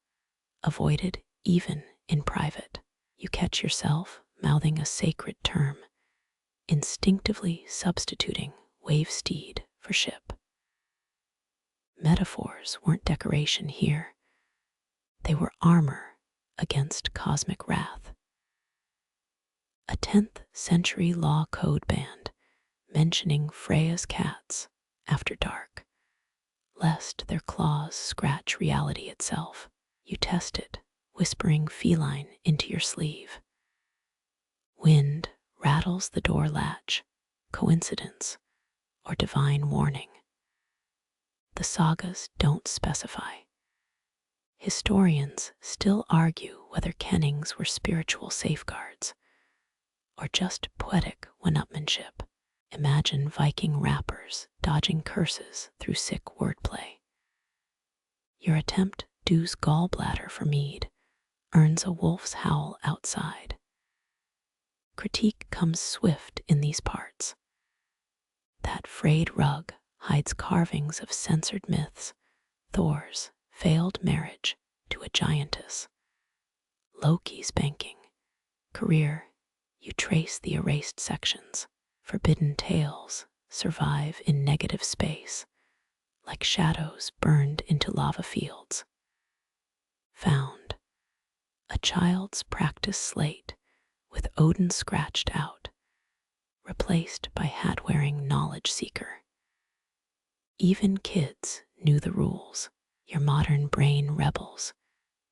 avoided even in private. You catch yourself mouthing a sacred term, instinctively substituting wave steed for ship. Metaphors weren't decoration here. They were armor against cosmic wrath. A 10th century law code banned mentioning Freya's cats after dark, lest their claws scratch reality itself. You test it, whispering feline into your sleeve. Wind rattles the door latch, coincidence or divine warning. The sagas don't specify. Historians still argue whether kennings were spiritual safeguards or just poetic one-upmanship. Imagine Viking rappers dodging curses through sick wordplay. Your attempt dues gallbladder for mead, earns a wolf's howl outside. Critique comes swift in these parts. That frayed rug hides carvings of censored myths, Thor's failed marriage to a giantess, Loki's banking career. You trace the erased sections. Forbidden tales survive in negative space, like shadows burned into lava fields. Found, a child's practice slate with Odin scratched out, replaced by hat-wearing knowledge seeker. Even kids knew the rules. Your modern brain rebels,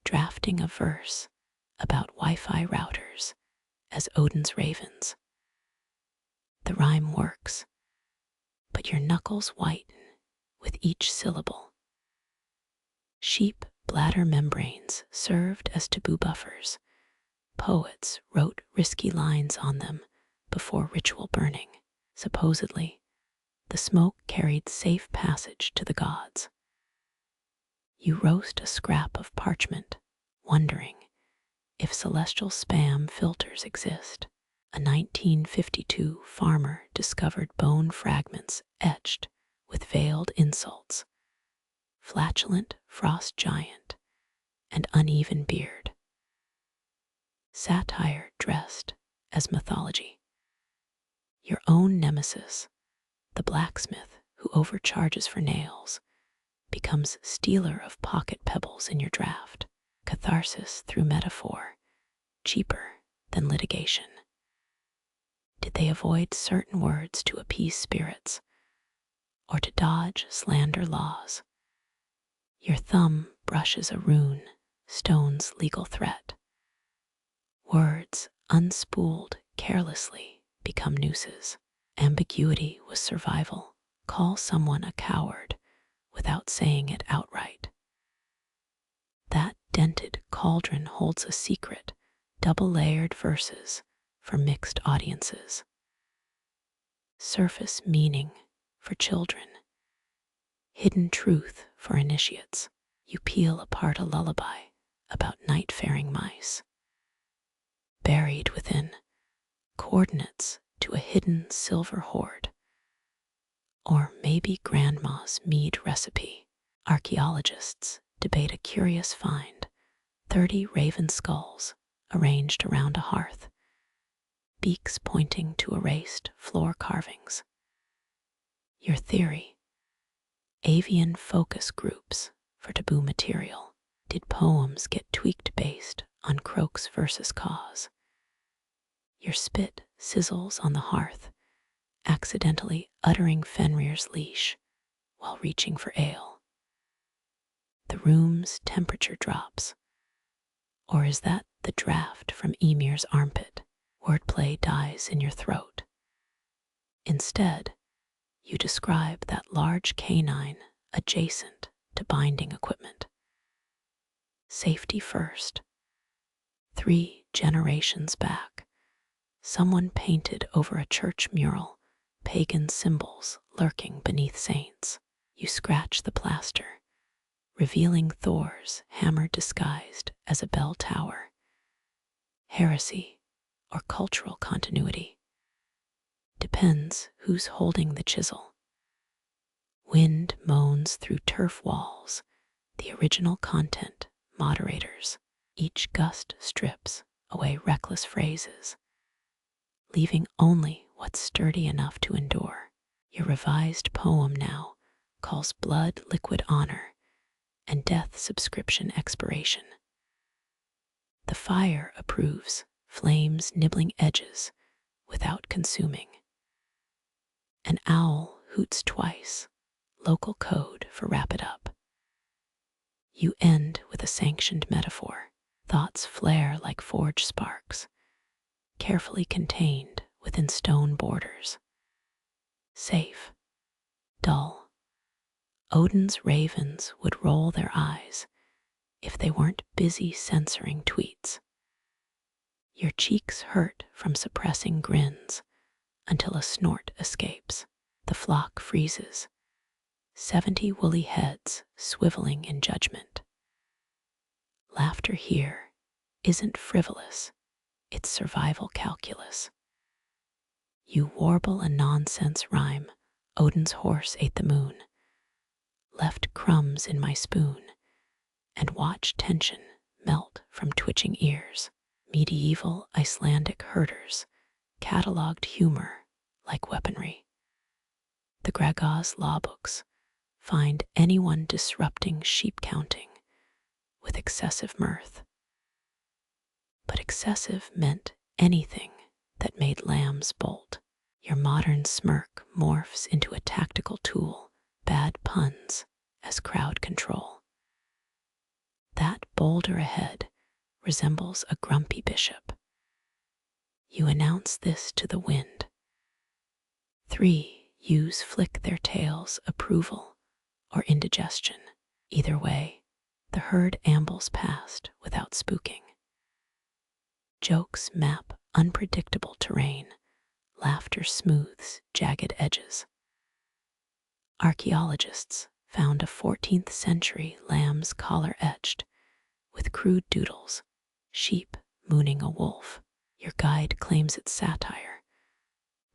drafting a verse about Wi-Fi routers as Odin's ravens. The rhyme works, but your knuckles whiten with each syllable. Sheep bladder membranes served as taboo buffers. Poets wrote risky lines on them before ritual burning. Supposedly, the smoke carried safe passage to the gods. You roast a scrap of parchment, wondering if celestial spam filters exist. A 1952 farmer discovered bone fragments etched with veiled insults, flatulent frost giant, and uneven beard. Satire dressed as mythology. Your own nemesis, the blacksmith who overcharges for nails, becomes stealer of pocket pebbles in your draft. Catharsis through metaphor, cheaper than litigation. Did they avoid certain words to appease spirits, or to dodge slander laws? Your thumb brushes a rune, stone's legal threat. Words unspooled carelessly become nooses. Ambiguity was survival. Call someone a coward without saying it outright. That dented cauldron holds a secret, double-layered verses for mixed audiences. Surface meaning for children, hidden truth for initiates. You peel apart a lullaby about night-faring mice. Buried within, coordinates to a hidden silver hoard. Or maybe grandma's mead recipe. Archaeologists debate a curious find, 30 raven skulls arranged around a hearth, beaks pointing to erased floor carvings. Your theory, avian focus groups for taboo material. Did poems get tweaked based on croaks versus caws? Your spit sizzles on the hearth, accidentally uttering Fenrir's leash while reaching for ale. The room's temperature drops. Or is that the draft from Emir's armpit? Wordplay dies in your throat. Instead, you describe that large canine adjacent to binding equipment. Safety first. 3 generations back, someone painted over a church mural pagan symbols lurking beneath saints. You scratch the plaster, revealing Thor's hammer disguised as a bell tower. Heresy or cultural continuity? Depends who's holding the chisel. Wind moans through turf walls, the original content moderators. Each gust strips away reckless phrases, leaving only what's sturdy enough to endure. Your revised poem now calls blood liquid honor and death subscription expiration. The fire approves, flames nibbling edges without consuming. An owl hoots twice, local code for wrap it up. You end with a sanctioned metaphor. Thoughts flare like forged sparks, carefully contained within stone borders. Safe, dull. Odin's ravens would roll their eyes if they weren't busy censoring tweets. Your cheeks hurt from suppressing grins until a snort escapes. The flock freezes, 70 woolly heads swiveling in judgment. Laughter here isn't frivolous, it's survival calculus. You warble a nonsense rhyme. Odin's horse ate the moon, left crumbs in my spoon, and watch tension melt from twitching ears. Medieval Icelandic herders catalogued humor like weaponry. The Sagas law books find anyone disrupting sheep counting with excessive mirth. But excessive meant anything that made lambs bolt. Your modern smirk morphs into a tactical tool, bad puns as crowd control. That boulder ahead resembles a grumpy bishop. You announce this to the wind. 3 ewes flick their tails, approval or indigestion. Either way, the herd ambles past without spooking. Jokes map unpredictable terrain. Laughter smooths jagged edges. Archaeologists found a 14th century lamb's collar etched with crude doodles, sheep mooning a wolf. Your guide claims it's satire,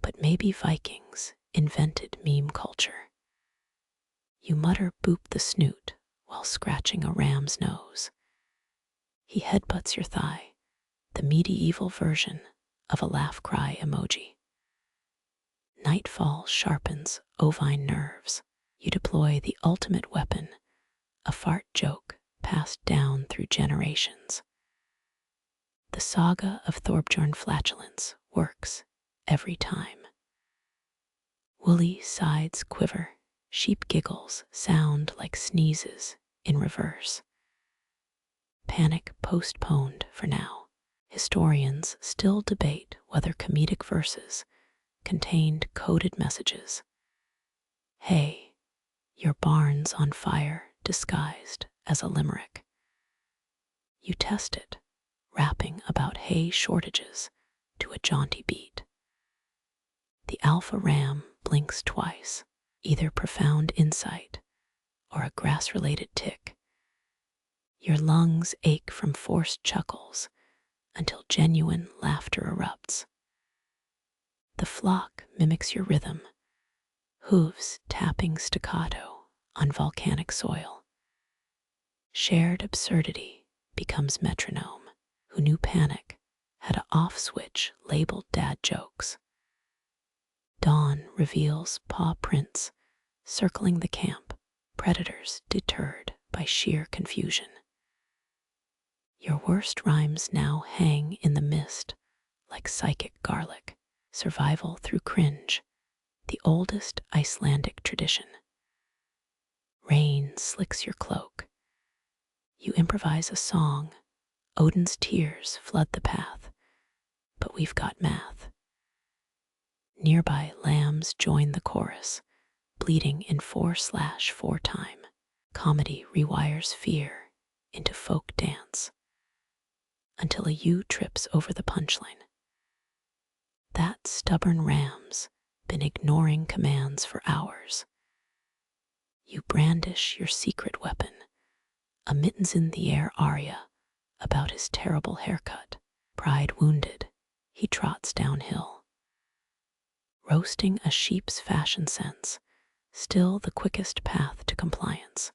but maybe Vikings invented meme culture. You mutter boop the snoot while scratching a ram's nose. He headbutts your thigh, the medieval version of a laugh cry emoji. Nightfall sharpens ovine nerves. You deploy the ultimate weapon, a fart joke passed down through generations. The saga of Thorbjorn flatulence works every time. Woolly sides quiver, sheep giggles sound like sneezes in reverse. Panic postponed for now. Historians still debate whether comedic verses contained coded messages. Hey, your barn's on fire disguised as a limerick. You test it, rapping about hay shortages to a jaunty beat. The alpha ram blinks twice, either profound insight or a grass-related tick. Your lungs ache from forced chuckles until genuine laughter erupts. The flock mimics your rhythm, hooves tapping staccato on volcanic soil. Shared absurdity becomes metronome. Who knew panic had an off switch labeled dad jokes. Dawn reveals paw prints circling the camp, predators deterred by sheer confusion. Your worst rhymes now hang in the mist like psychic garlic. Survival through cringe, the oldest Icelandic tradition. Rain slicks your cloak. You improvise a song. Odin's tears flood the path, but we've got math. Nearby lambs join the chorus, bleating in 4/4 time. Comedy rewires fear into folk dance until a ewe trips over the punchline. That stubborn ram's been ignoring commands for hours. You brandish your secret weapon, a mittens in the air aria about his terrible haircut. Pride wounded, he trots downhill. Roasting a sheep's fashion sense, still the quickest path to compliance.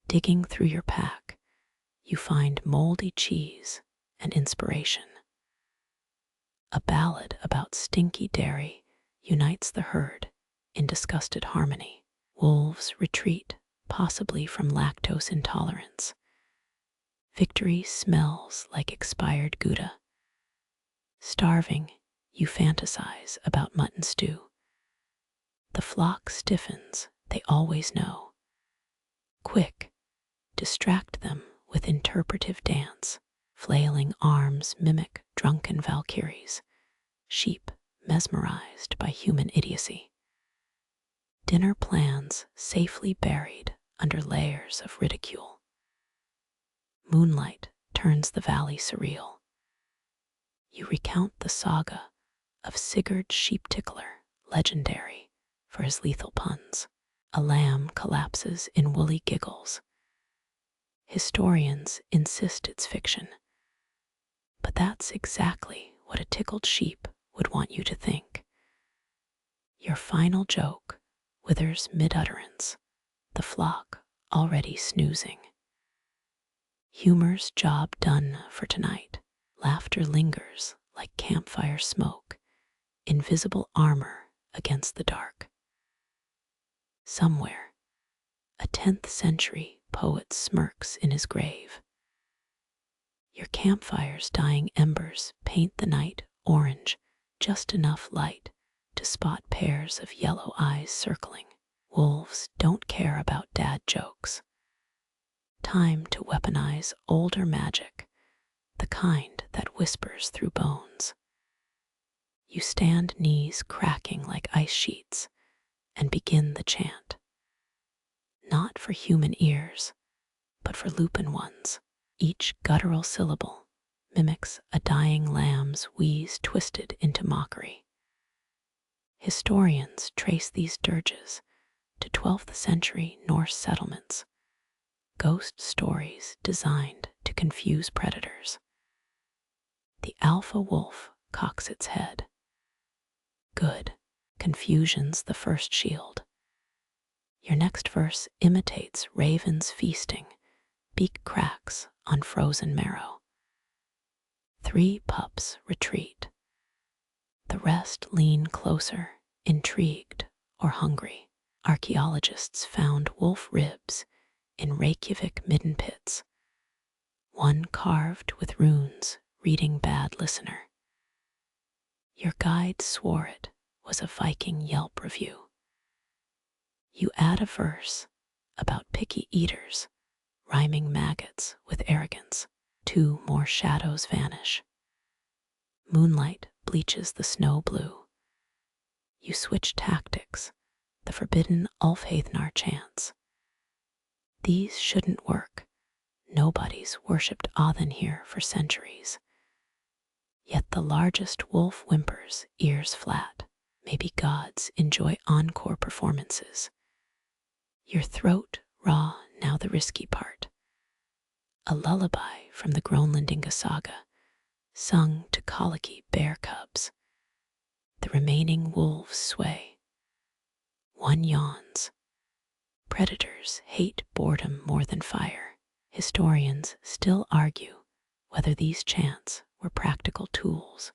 Digging through your pack, you find moldy cheese and inspiration. A ballad about stinky dairy unites the herd in disgusted harmony. Wolves retreat, possibly from lactose intolerance. Victory smells like expired Gouda. Starving, you fantasize about mutton stew. The flock stiffens, they always know. Quick, distract them with interpretive dance. Flailing arms mimic drunken valkyries, sheep mesmerized by human idiocy. Dinner plans safely buried under layers of ridicule. Moonlight turns the valley surreal. You recount the saga of Sigurd Sheep Tickler, legendary for his lethal puns. A lamb collapses in woolly giggles. Historians insist it's fiction. But that's exactly what a tickled sheep would want you to think. Your final joke withers mid-utterance, the flock already snoozing. Humor's job done for tonight. Laughter lingers like campfire smoke, invisible armor against the dark. Somewhere, a 10th century poet smirks in his grave. Your campfire's dying embers paint the night orange, just enough light to spot pairs of yellow eyes circling. Wolves don't care about dad jokes. Time to weaponize older magic, the kind that whispers through bones. You stand knees cracking like ice sheets and begin the chant. Not for human ears, but for lupin ones. Each guttural syllable mimics a dying lamb's wheeze twisted into mockery. Historians trace these dirges to 12th century Norse settlements, ghost stories designed to confuse predators. The alpha wolf cocks its head. Good, confusion's the first shield. Your next verse imitates ravens feasting, beak cracks on frozen marrow. 3 pups retreat. The rest lean closer, intrigued or hungry. Archaeologists found wolf ribs in Reykjavik midden pits, one carved with runes reading bad listener. Your guide swore it was a Viking Yelp review. You add a verse about picky eaters, rhyming maggots with arrogance. 2 more shadows vanish. Moonlight bleaches the snow blue. You switch tactics, the forbidden Ulfheithnar chants. These shouldn't work. Nobody's worshipped Othin here for centuries. Yet the largest wolf whimpers, ears flat. Maybe gods enjoy encore performances. Your throat raw, now the risky part. A lullaby from the Grönlandinga saga, sung to colicky bear cubs. The remaining wolves sway. One yawns. Predators hate boredom more than fire. Historians still argue whether these chants were practical tools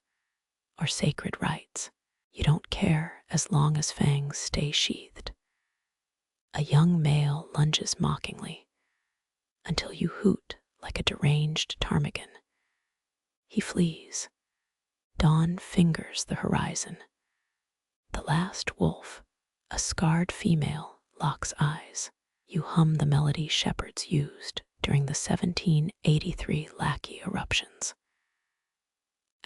or sacred rites. You don't care as long as fangs stay sheathed. A young male lunges mockingly until you hoot like a deranged ptarmigan. He flees. Dawn fingers the horizon. The last wolf, a scarred female, locks eyes. You hum the melody shepherds used during the 1783 Laki eruptions.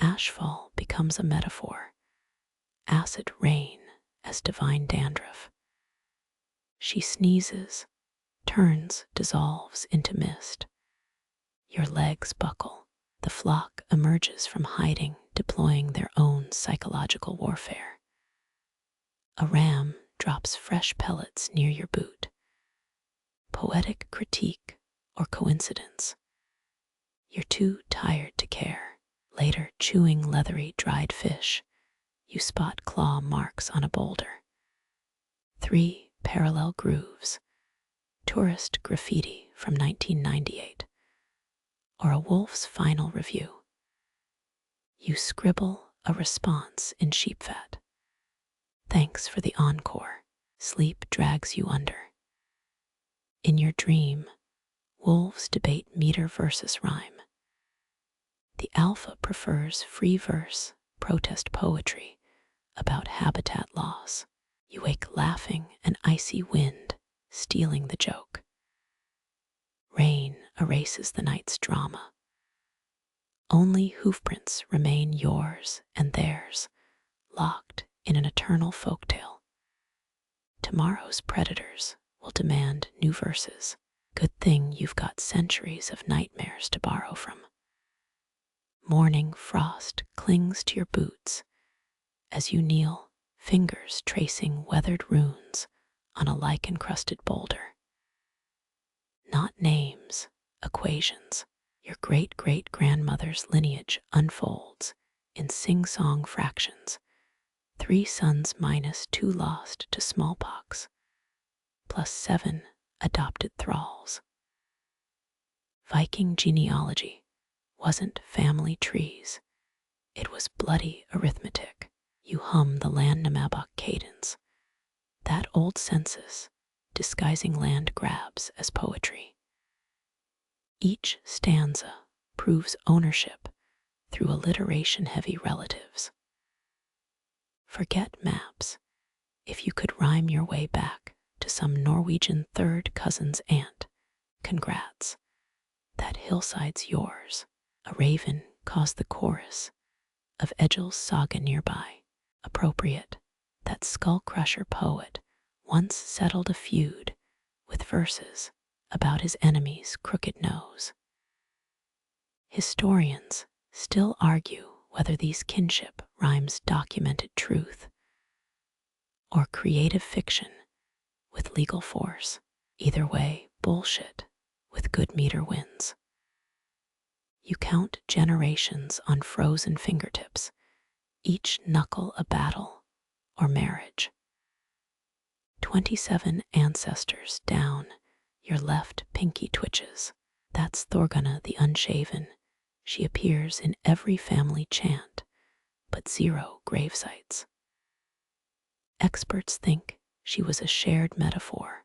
Ashfall becomes a metaphor. Acid rain as divine dandruff. She sneezes, turns, dissolves into mist. Your legs buckle. The flock emerges from hiding, deploying their own psychological warfare. A ram drops fresh pellets near your boot. Poetic critique or coincidence? You're too tired to care. Later, chewing leathery dried fish, you spot claw marks on a boulder. 3 parallel grooves, tourist graffiti from 1998, or a wolf's final review. You scribble a response in sheep fat. Thanks for the encore. Sleep drags you under. In your dream, wolves debate meter versus rhyme. The alpha prefers free verse, protest poetry about habitat loss. You wake laughing, an icy wind stealing the joke. Rain erases the night's drama. Only hoofprints remain yours and theirs, locked in an eternal folktale. Tomorrow's predators will demand new verses. Good thing you've got centuries of nightmares to borrow from. Morning frost clings to your boots as you kneel, fingers tracing weathered runes on a lichen-crusted boulder. Not names, equations. Your great-great-grandmother's lineage unfolds in sing-song fractions. 3 sons minus 2 lost to smallpox, plus 7 adopted thralls. Viking genealogy wasn't family trees. It was bloody arithmetic. You hum the Landnamabok cadence, that old census disguising land grabs as poetry. Each stanza proves ownership through alliteration-heavy relatives. Forget maps. If you could rhyme your way back to some Norwegian third cousin's aunt, congrats. That hillside's yours. A raven caused the chorus of Egil's saga nearby. Appropriate. That skull-crusher poet once settled a feud with verses about his enemy's crooked nose. Historians still argue whether these kinship rhymes documented truth or creative fiction with legal force. Either way, bullshit with good meter wins. You count generations on frozen fingertips, each knuckle a battle or marriage. 27 ancestors down, your left pinky twitches. That's Thorgunna the Unshaven. She appears in every family chant, but 0 gravesites. Experts think she was a shared metaphor,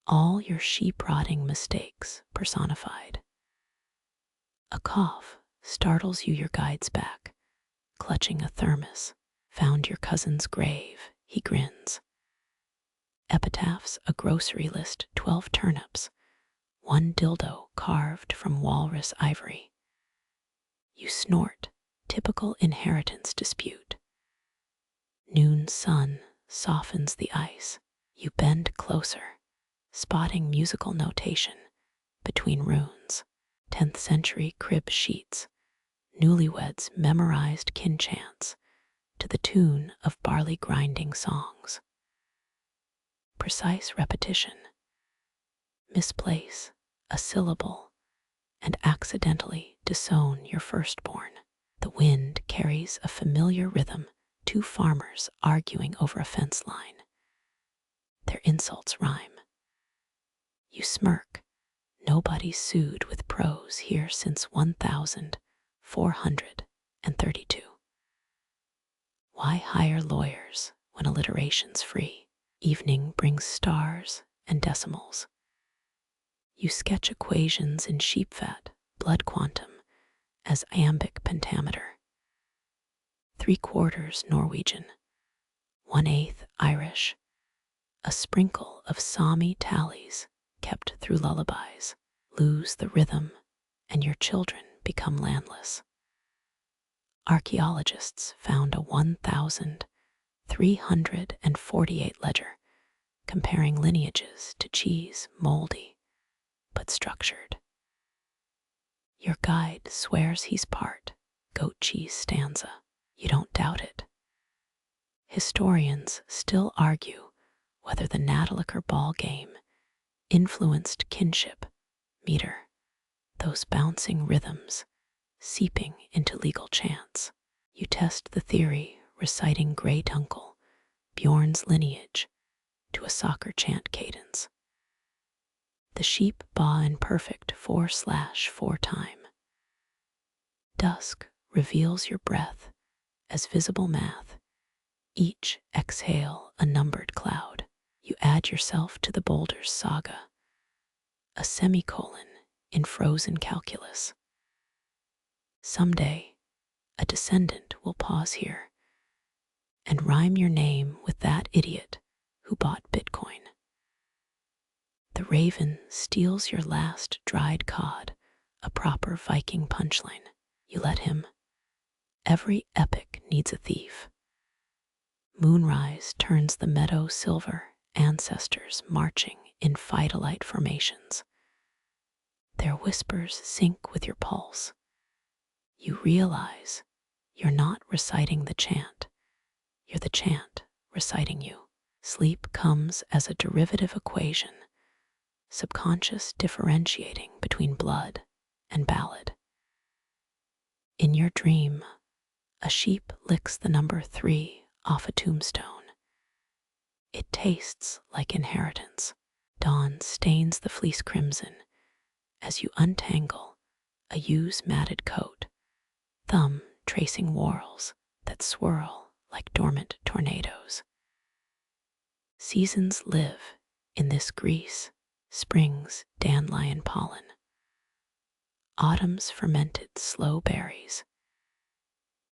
all your sheep-rotting mistakes personified. A cough startles you, your guide's back, clutching a thermos. Found your cousin's grave, he grins. Epitaphs, a grocery list, 12 turnips, 1 dildo carved from walrus ivory. You snort, typical inheritance dispute. Noon sun softens the ice. You bend closer, spotting musical notation between runes. 10th century crib sheets, newlyweds memorized kin chants to the tune of barley grinding songs. Precise repetition. Misplace a syllable and accidentally disown your firstborn. The wind carries a familiar rhythm, 2 farmers arguing over a fence line. Their insults rhyme. You smirk. Nobody's sued with prose here since 1432. Why hire lawyers when alliteration's free? Evening brings stars and decimals. You sketch equations in sheep fat, blood quantum, as iambic pentameter. 3/4 Norwegian, 1/8 Irish, a sprinkle of Sami tallies kept through lullabies. Lose the rhythm and your children become landless. Archaeologists found a 1,348 ledger comparing lineages to cheese, moldy but structured. Your guide swears he's part goat cheese stanza. You don't doubt it. Historians still argue whether the Nataliker ball game influenced kinship meter, those bouncing rhythms seeping into legal chants. You test the theory, reciting Great Uncle Bjorn's lineage to a soccer chant cadence. The sheep baa in perfect 4/4 time. Dusk reveals your breath as visible math, each exhale a numbered cloud. You add yourself to the boulder's saga, a semicolon in frozen calculus. Someday, a descendant will pause here and rhyme your name with that idiot who bought Bitcoin. The raven steals your last dried cod, a proper Viking punchline. You let him. Every epic needs a thief. Moonrise turns the meadow silver, ancestors marching in phytolite formations. Their whispers sync with your pulse. You realize you're not reciting the chant. You're the chant reciting you. Sleep comes as a derivative equation, subconscious differentiating between blood and ballad. In your dream, A sheep licks the number 3 off a tombstone. It tastes like inheritance. Dawn stains the fleece crimson as you untangle a ewe's matted coat, thumb tracing whorls that swirl like dormant tornadoes. Seasons live in this grease, spring's dandelion pollen, autumn's fermented slow berries.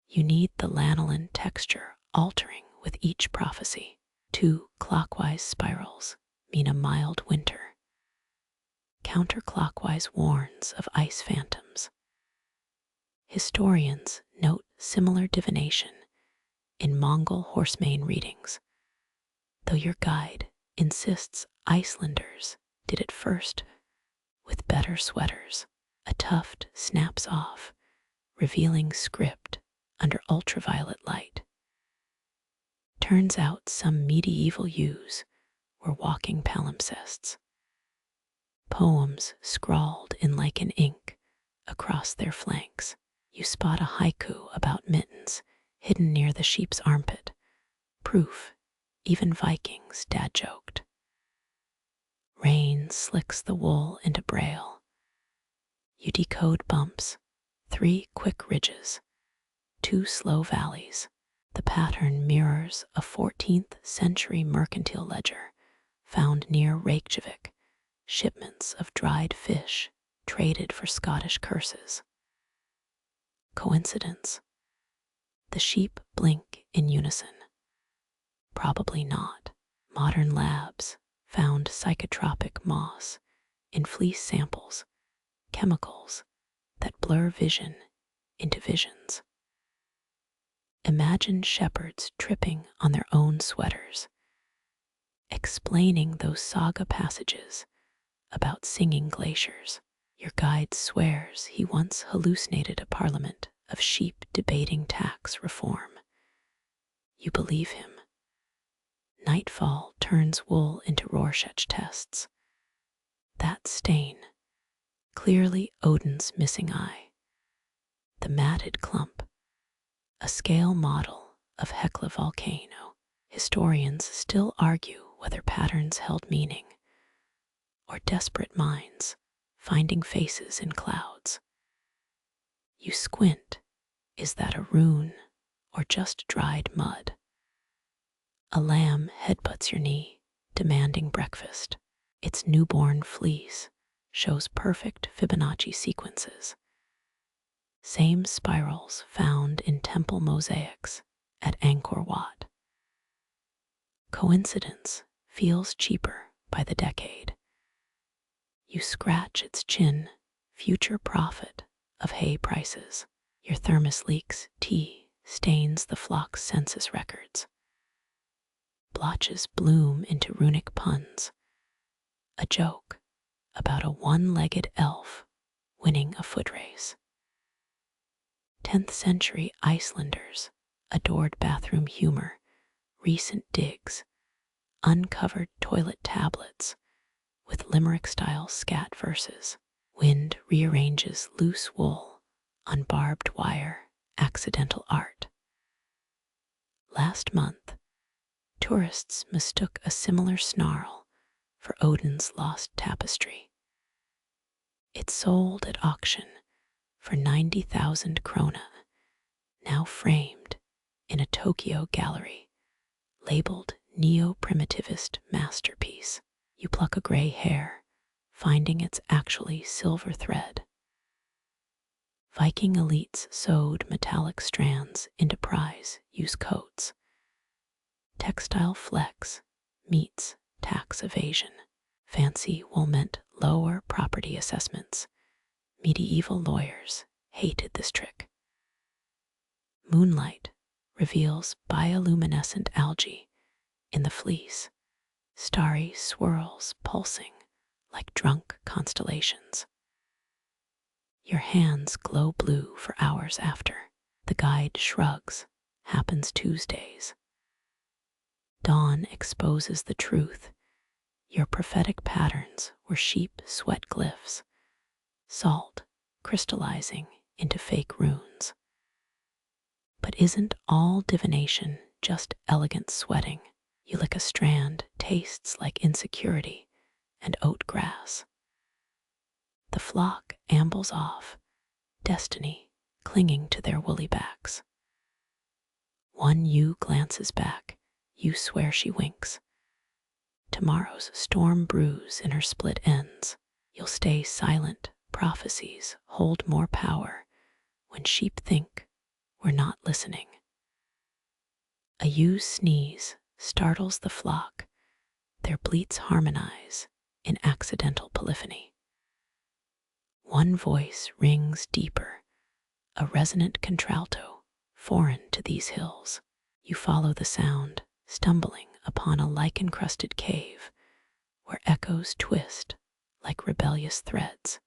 You need the lanolin texture altering with each prophecy. 2 clockwise spirals mean a mild winter. Counterclockwise warns of ice phantoms. Historians note similar divination in Mongol horsemane readings, though your guide insists Icelanders did it first with better sweaters. A tuft snaps off, revealing script under ultraviolet light. Turns out some medieval ewes were walking palimpsests, poems scrawled in lichen ink across their flanks. You spot a haiku about mittens hidden near the sheep's armpit, proof even Vikings dad joked. Rain slicks the wool into braille. You decode bumps, 3 quick ridges, 2 slow valleys. The pattern mirrors a 14th century mercantile ledger found near Reykjavik, shipments of dried fish traded for Scottish curses. Coincidence? The sheep blink in unison. Probably not. Modern labs found psychotropic moss in fleece samples, chemicals that blur vision into visions. Imagine shepherds tripping on their own sweaters, explaining those saga passages about singing glaciers. Your guide swears he once hallucinated a parliament of sheep debating tax reform. You believe him. Nightfall turns wool into Rorschach tests. That stain, clearly Odin's missing eye. The matted clump, a scale model of Hekla volcano. Historians still argue whether patterns held meaning, or desperate minds finding faces in clouds. You squint. Is that a rune or just dried mud? A lamb headbutts your knee, demanding breakfast. Its newborn fleece shows perfect Fibonacci sequences. Same spirals found in temple mosaics at Angkor Wat. Coincidence feels cheaper by the decade. You scratch its chin, future prophet of hay prices. Your thermos leaks tea, stains the flock's census records. Blotches bloom into runic puns. A joke about a one-legged elf winning a foot race. 10th century Icelanders adored bathroom humor, recent digs, uncovered toilet tablets with limerick-style scat verses. Wind rearranges loose wool on barbed wire, accidental art. Last month, tourists mistook a similar snarl for Odin's lost tapestry. It sold at auction for 90,000 krona, now framed in a Tokyo gallery, labeled neo-primitivist masterpiece. You pluck a gray hair, finding it's actually silver thread. Viking elites sewed metallic strands into prize-use coats. Textile flex meets tax evasion. Fancy wool meant lower property assessments. Medieval lawyers hated this trick. Moonlight reveals bioluminescent algae in the fleece, starry swirls pulsing like drunk constellations. Your hands glow blue for hours after. The guide shrugs. Happens Tuesdays. Dawn exposes the truth. Your prophetic patterns were sheep sweat glyphs, salt crystallizing into fake runes. But isn't all divination just elegant sweating? You lick a strand, tastes like insecurity and oat grass. The flock ambles off, destiny clinging to their woolly backs. One ewe glances back, you swear she winks. Tomorrow's storm brews in her split ends. You'll stay silent, prophecies hold more power when sheep think we're not listening. A ew's sneeze startles the flock, their bleats harmonize in accidental polyphony. One voice rings deeper, a resonant contralto, foreign to these hills. You follow the sound, stumbling upon a lichen-crusted cave where echoes twist like rebellious threads.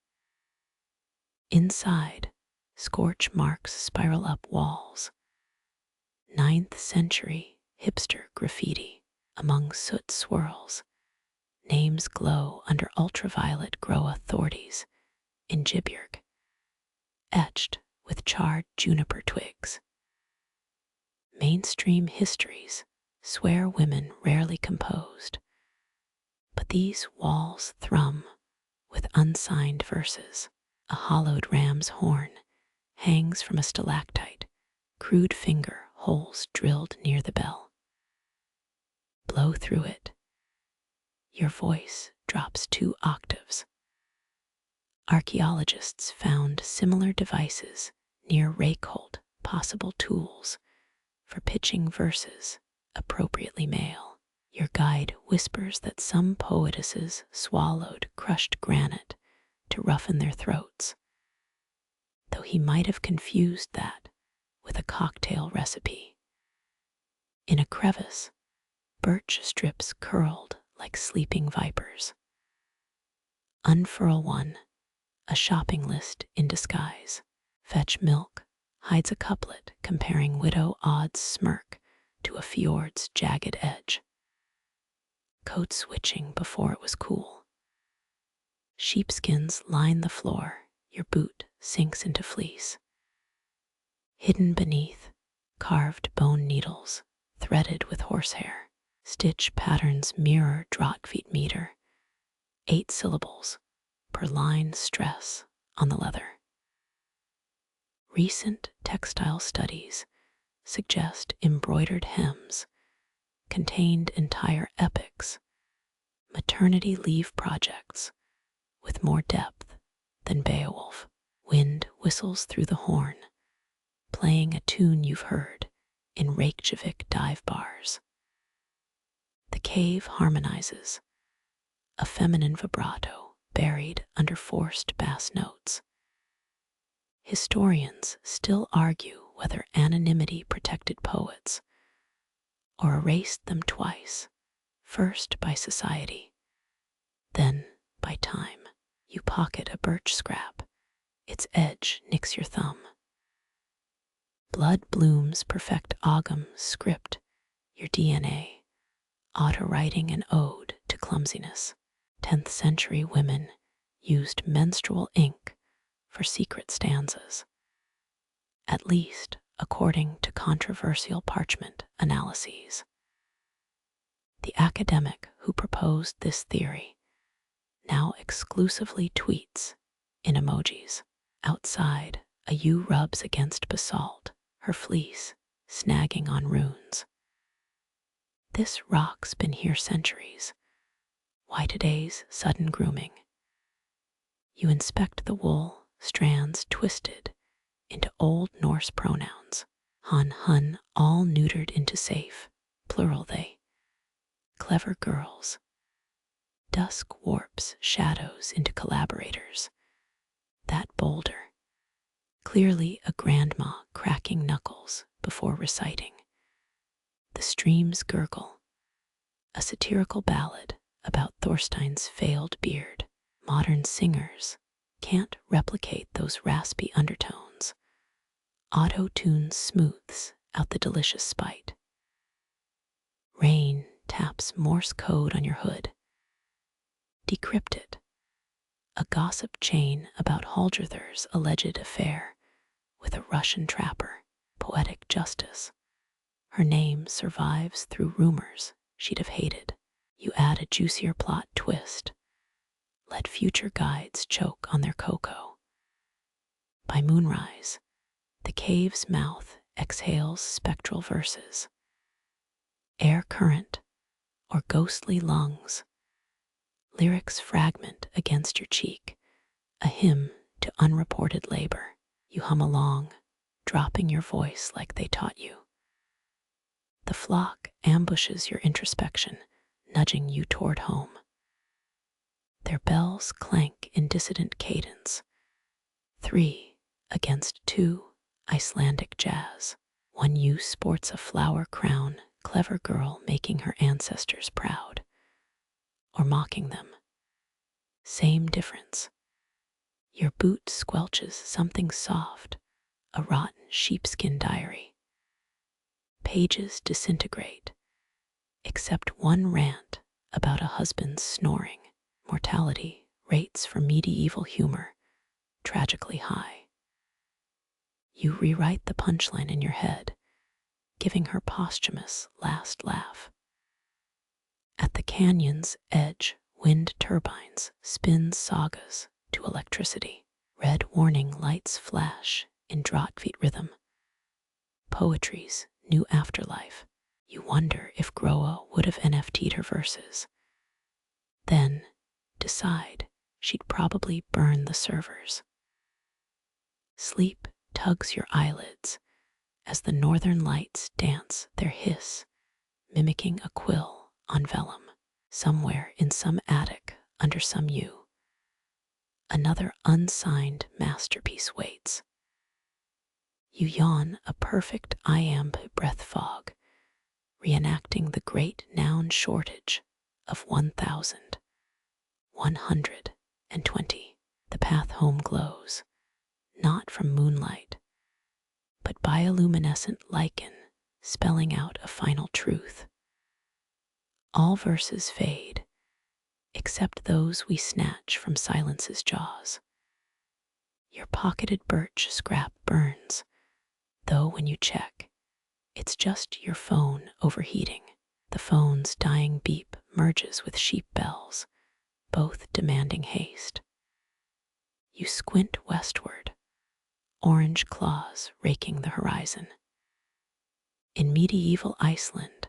Inside, scorch marks spiral up walls. 9th century hipster graffiti among soot swirls. Names glow under ultraviolet grow authorities in Gibbjörg, etched with charred juniper twigs. Mainstream histories swear women rarely composed, but these walls thrum with unsigned verses. A hollowed ram's horn hangs from a stalactite, crude finger holes drilled near the bell. Blow through it. Your voice drops 2 octaves. Archaeologists found similar devices near Reykholt, possible tools for pitching verses appropriately male. Your guide whispers that some poetesses swallowed crushed granite to roughen their throats, though he might have confused that with a cocktail recipe. In a crevice, birch strips curled like sleeping vipers. Unfurl one, a shopping list in disguise. Fetch milk hides a couplet comparing widow Odd's smirk to a fjord's jagged edge. Code switching before it was cool. Sheepskins line the floor, your boot sinks into fleece. Hidden beneath, carved bone needles, threaded with horsehair. Stitch patterns mirror Drottfeet meter, 8 syllables per line stress on the leather. Recent textile studies suggest embroidered hems contained entire epics, maternity leave projects with more depth than Beowulf. Wind whistles through the horn, playing a tune you've heard in Reykjavik dive bars. The cave harmonizes, a feminine vibrato buried under forced bass notes. Historians still argue whether anonymity protected poets or erased them twice, first by society, then by time. You pocket a birch scrap, its edge nicks your thumb. Blood blooms perfect Ogham script, your DNA, auto-writing an ode to clumsiness. 10th century women used menstrual ink for secret stanzas, at least according to controversial parchment analyses. The academic who proposed this theory now exclusively tweets in emojis. Outside, a ewe rubs against basalt, her fleece snagging on runes. This rock's been here centuries. Why today's sudden grooming? You inspect the wool, strands twisted into Old Norse pronouns. Han, hun, all neutered into safe, plural they. Clever girls. Dusk warps shadows into collaborators. That boulder, clearly a grandma cracking knuckles before reciting. The streams gurgle, a satirical ballad about Thorstein's failed beard. Modern singers can't replicate those raspy undertones. Auto-tune smooths out the delicious spite. Rain taps Morse code on your hood. Decrypt it. A gossip chain about Hallgerther's alleged affair with a Russian trapper. poetic justice. Her name survives through rumors she'd have hated. You add a juicier plot twist. Let future guides choke on their cocoa. By moonrise, the cave's mouth exhales spectral verses. Air current or ghostly lungs. Lyrics fragment against your cheek, a hymn to unreported labor. You hum along, dropping your voice like they taught you. The flock ambushes your introspection, nudging you toward home. Their bells clank in dissonant cadence. 3 against 2, Icelandic jazz. One you sports a flower crown, clever girl making her ancestors proud. Or mocking them. Same difference. Your boot squelches something soft, a rotten sheepskin diary. Pages disintegrate, except one rant about a husband's snoring. Mortality rates for medieval humor tragically high. You rewrite the punchline in your head, giving her posthumous last laugh. At the canyon's edge, wind turbines spin sagas to electricity. Red warning lights flash in drought-beat rhythm. Poetry's new afterlife. You wonder if Groa would have NFT'd her verses. Then decide she'd probably burn the servers. Sleep tugs your eyelids as the northern lights dance their hiss, mimicking a quill on vellum. Somewhere in some attic under some yew, another unsigned masterpiece waits. You yawn a perfect iamb breath fog, reenacting the great noun shortage of 1,120. The path home glows, not from moonlight, but bioluminescent lichen spelling out a final truth. All verses fade, except those we snatch from silence's jaws. Your pocketed birch scrap burns, though when you check, it's just your phone overheating. The phone's dying beep merges with sheep bells, both demanding haste. You squint westward, orange claws raking the horizon. In medieval Iceland,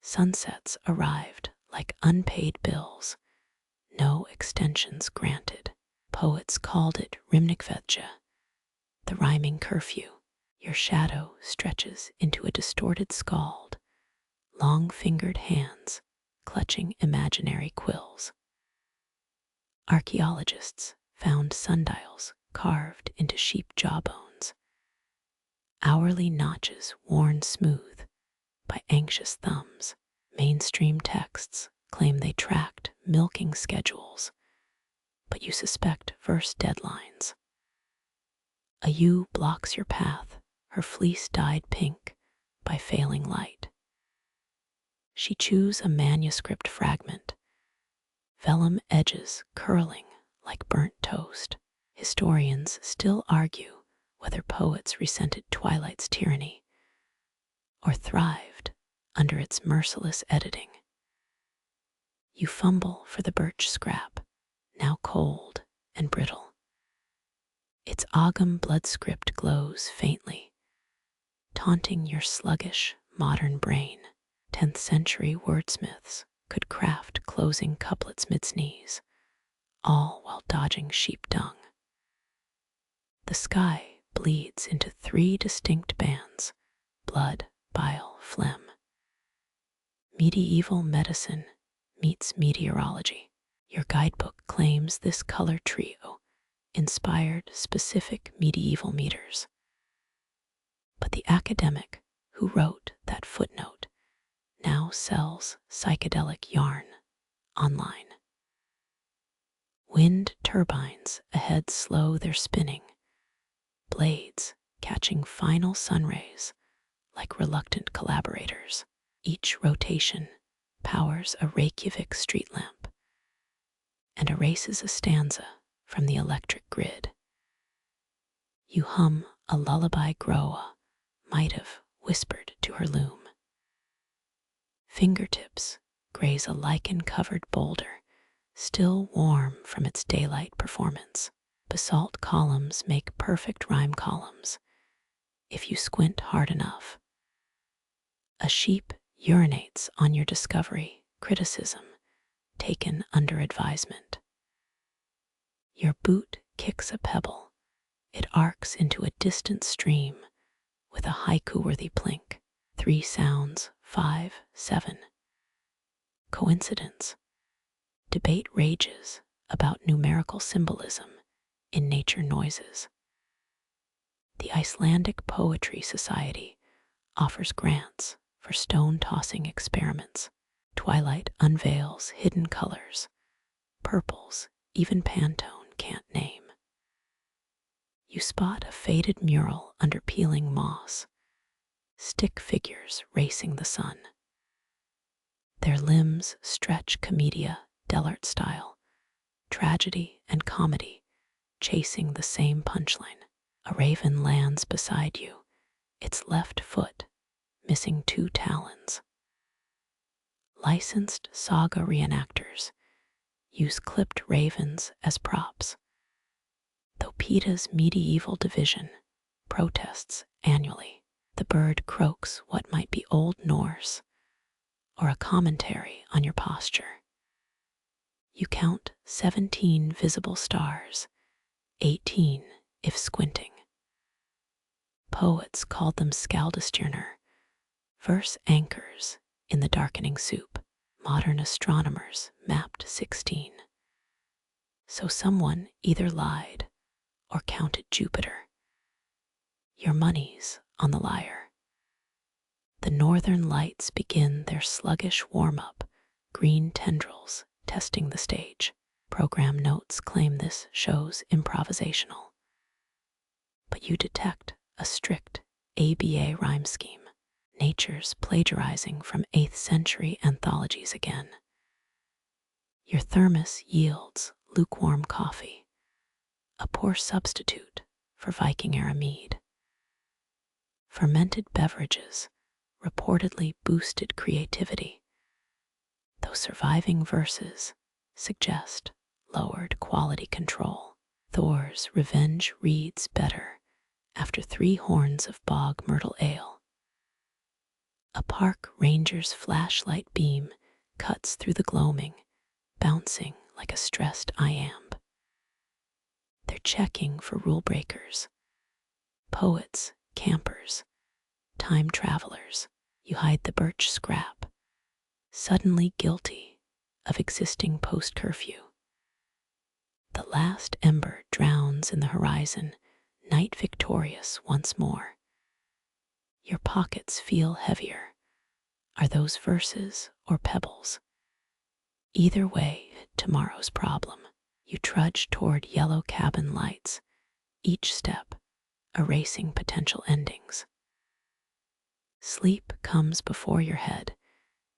sunsets arrived like unpaid bills, no extensions granted. Poets called it Rimnikvedja, the rhyming curfew. Your shadow stretches into a distorted skald, long-fingered hands clutching imaginary quills. Archaeologists found sundials carved into sheep jawbones, hourly notches worn smooth by anxious thumbs. Mainstream texts claim they tracked milking schedules, but you suspect verse deadlines. A ewe blocks your path, her fleece dyed pink by failing light. She chews a manuscript fragment, vellum edges curling like burnt toast. Historians still argue whether poets resented Twilight's tyranny or thrived under its merciless editing. You fumble for the birch scrap, now cold and brittle. Its Ogham blood script glows faintly, taunting your sluggish, modern brain. 10th century wordsmiths could craft closing couplets mid-sneeze, all while dodging sheep dung. The sky bleeds into 3 distinct bands: blood, bile, phlegm. Medieval medicine meets meteorology. Your guidebook claims this color trio inspired specific medieval meters. But the academic who wrote that footnote now sells psychedelic yarn online. Wind turbines ahead slow their spinning, blades catching final sunrays like reluctant collaborators. Each rotation powers a Reykjavik street lamp and erases a stanza from the electric grid. You hum a lullaby Groa, might have whispered to her loom. Fingertips graze a lichen-covered boulder, still warm from its daylight performance. Basalt columns make perfect rhyme columns, if you squint hard enough. A sheep urinates on your discovery, criticism, taken under advisement. Your boot kicks a pebble. It arcs into a distant stream with a haiku-worthy plink. 3 sounds, 5, 7. Coincidence? Debate rages about numerical symbolism in nature noises. The Icelandic Poetry Society offers grants for stone-tossing experiments. Twilight unveils hidden colors, purples even Pantone can't name. You spot a faded mural under peeling moss, stick figures racing the sun. Their limbs stretch commedia dell'arte style, tragedy and comedy chasing the same punchline. A raven lands beside you, its left foot missing 2 talons. Licensed saga reenactors use clipped ravens as props, though PETA's medieval division protests annually. The bird croaks what might be Old Norse or a commentary on your posture. You count 17 visible stars, 18 if squinting. Poets called them skaldstjörnur, verse anchors in the darkening soup. Modern astronomers mapped 16. So someone either lied or counted Jupiter. Your money's on the liar. The northern lights begin their sluggish warm-up, green tendrils testing the stage. Program notes claim this show's improvisational. But you detect a strict ABA rhyme scheme. Nature's plagiarizing from 8th century anthologies again. Your thermos yields lukewarm coffee, a poor substitute for Viking-era mead. Fermented beverages reportedly boosted creativity, though surviving verses suggest lowered quality control. Thor's revenge reads better after 3 horns of bog myrtle ale. A park ranger's flashlight beam cuts through the gloaming, bouncing like a stressed iamb. They're checking for rule breakers. Poets, campers, time travelers. You hide the birch scrap, suddenly guilty of existing post-curfew. The last ember drowns in the horizon, night victorious once more. Your pockets feel heavier. Are those verses or pebbles? Either way, tomorrow's problem. You trudge toward yellow cabin lights, each step erasing potential endings. Sleep comes before your head,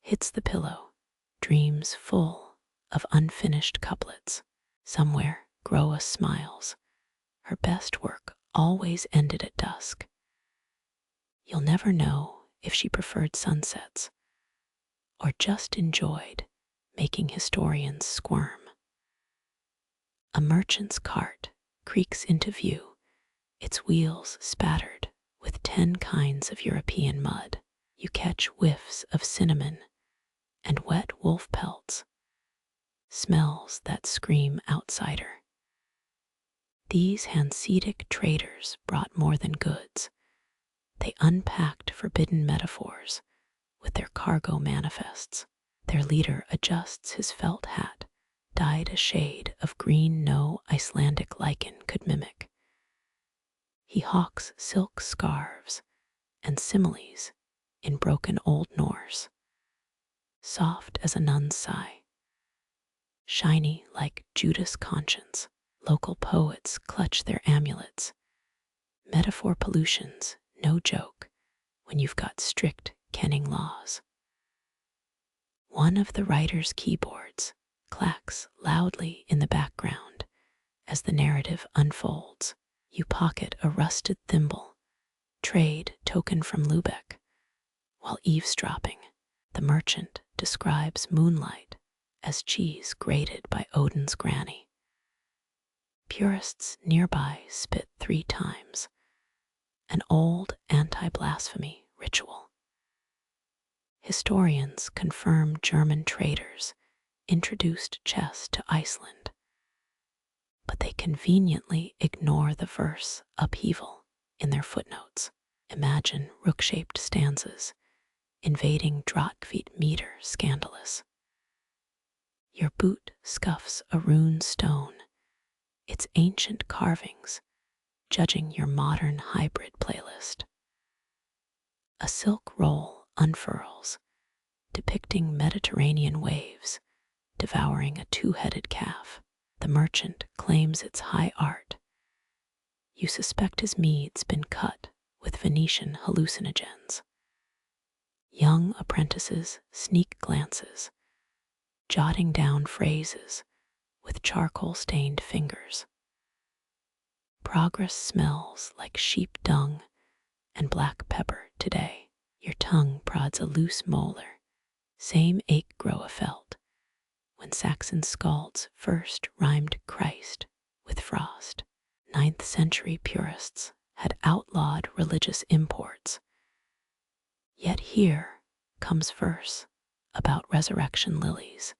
hits the pillow, dreams full of unfinished couplets. Somewhere, Groa smiles. Her best work always ended at dusk. You'll never know if she preferred sunsets or just enjoyed making historians squirm. A merchant's cart creaks into view, its wheels spattered with 10 kinds of European mud. You catch whiffs of cinnamon and wet wolf pelts, smells that scream outsider. These Hasidic traders brought more than goods. They unpacked forbidden metaphors with their cargo manifests. Their leader adjusts his felt hat, dyed a shade of green no Icelandic lichen could mimic. He hawks silk scarves and similes in broken Old Norse, soft as a nun's sigh, shiny like Judas' conscience. Local poets clutch their amulets. Metaphor pollution's no joke when you've got strict kenning laws. One of the writer's keyboards clacks loudly in the background as the narrative unfolds. You pocket a rusted thimble trade token from Lübeck. While eavesdropping, the merchant describes moonlight as cheese grated by Odin's granny. Purists nearby spit 3 times, an old anti-blasphemy ritual. Historians confirm German traders introduced chess to Iceland, but they conveniently ignore the verse upheaval in their footnotes. Imagine rook-shaped stanzas invading Drottfeet meter scandalous. Your boot scuffs a rune stone, its ancient carvings judging your modern hybrid playlist. A silk roll unfurls, depicting Mediterranean waves devouring a 2-headed calf. The merchant claims it's high art. You suspect his mead's been cut with Venetian hallucinogens. Young apprentices sneak glances, jotting down phrases with charcoal-stained fingers. Progress smells like sheep dung and black pepper today. Your tongue prods a loose molar, same ache grow a felt, when Saxon skalds first rhymed Christ with frost. 9th century purists had outlawed religious imports. Yet here comes verse about resurrection lilies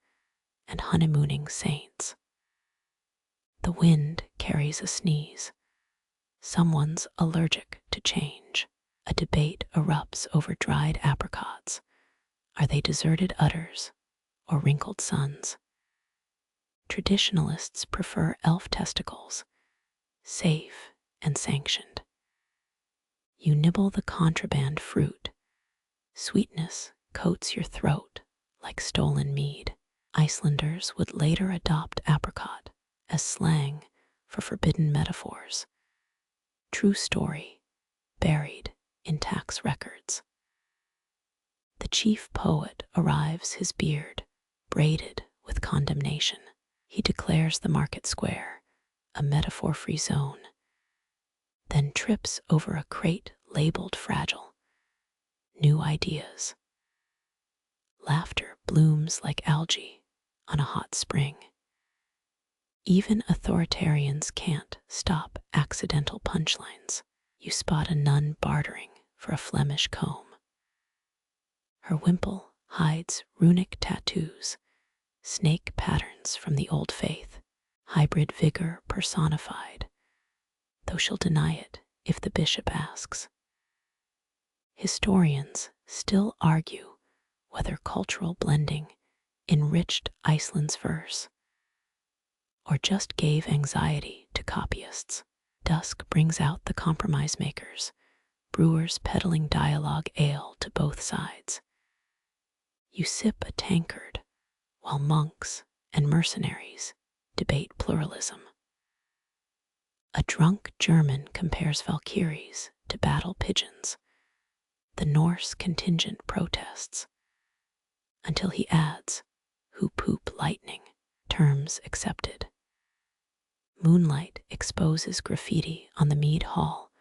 and honeymooning saints. The wind carries a sneeze. Someone's allergic to change. A debate erupts over dried apricots. Are they deserted udders or wrinkled suns? Traditionalists prefer elf testicles, safe and sanctioned. You nibble the contraband fruit. Sweetness coats your throat like stolen mead. Icelanders would later adopt apricot as slang for forbidden metaphors. True story, buried in tax records. The chief poet arrives, his beard braided with condemnation. He declares the market square a metaphor-free zone, then trips over a crate labeled fragile. New ideas. Laughter blooms like algae on a hot spring. Even authoritarians can't stop accidental punchlines. You spot a nun bartering for a Flemish comb. Her wimple hides runic tattoos, snake patterns from the old faith, hybrid vigor personified, though she'll deny it if the bishop asks. Historians still argue whether cultural blending enriched Iceland's verse or just gave anxiety to copyists. Dusk brings out the compromise makers, brewers peddling dialogue ale to both sides. You sip a tankard while monks and mercenaries debate pluralism. A drunk German compares Valkyries to battle pigeons. The Norse contingent protests, until he adds, who poop lightning, terms accepted. Moonlight exposes graffiti on the mead hall,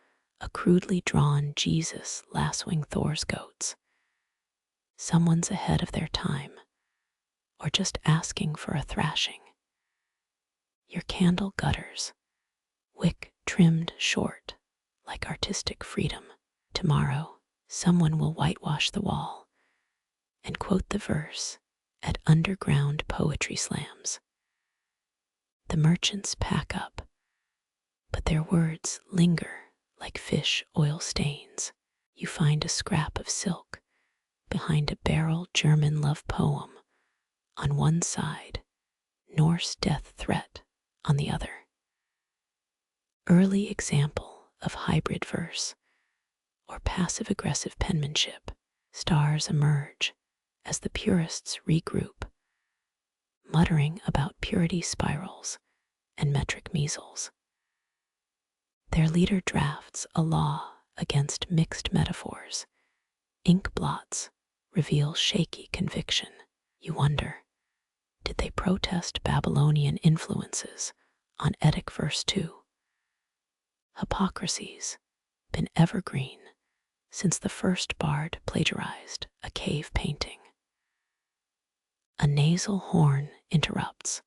a crudely drawn Jesus lassoing Thor's goats. Someone's ahead of their time, or just asking for a thrashing. Your candle gutters, wick trimmed short like artistic freedom. Tomorrow, someone will whitewash the wall and quote the verse at underground poetry slams. The merchants pack up, but their words linger like fish oil stains. You find a scrap of silk behind a barrel German love poem on one side, Norse death threat on the other. Early example of hybrid verse or passive-aggressive penmanship. Stars emerge as the purists regroup, muttering about purity spirals and metric measles. Their leader drafts a law against mixed metaphors. Ink blots reveal shaky conviction. You wonder, did they protest Babylonian influences on Etic verse 2? Hypocrisy's been evergreen since the first bard plagiarized a cave painting. A nasal horn interrupts,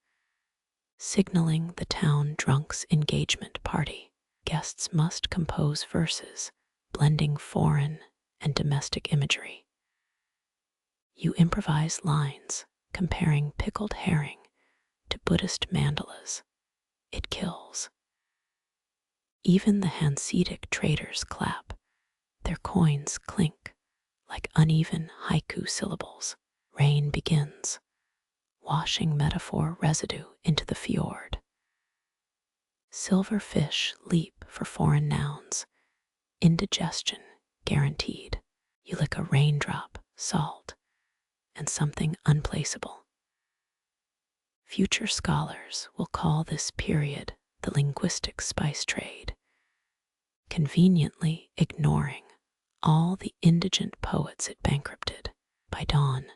signaling the town drunk's engagement party. Guests must compose verses, blending foreign and domestic imagery. You improvise lines, comparing pickled herring to Buddhist mandalas. It kills. Even the Hasidic traders clap. Their coins clink like uneven haiku syllables. Rain begins, washing metaphor residue into the fjord. Silver fish leap for foreign nouns, indigestion guaranteed. You lick a raindrop, salt, and something unplaceable. Future scholars will call this period the linguistic spice trade, conveniently ignoring all the indigent poets it bankrupted. By dawn,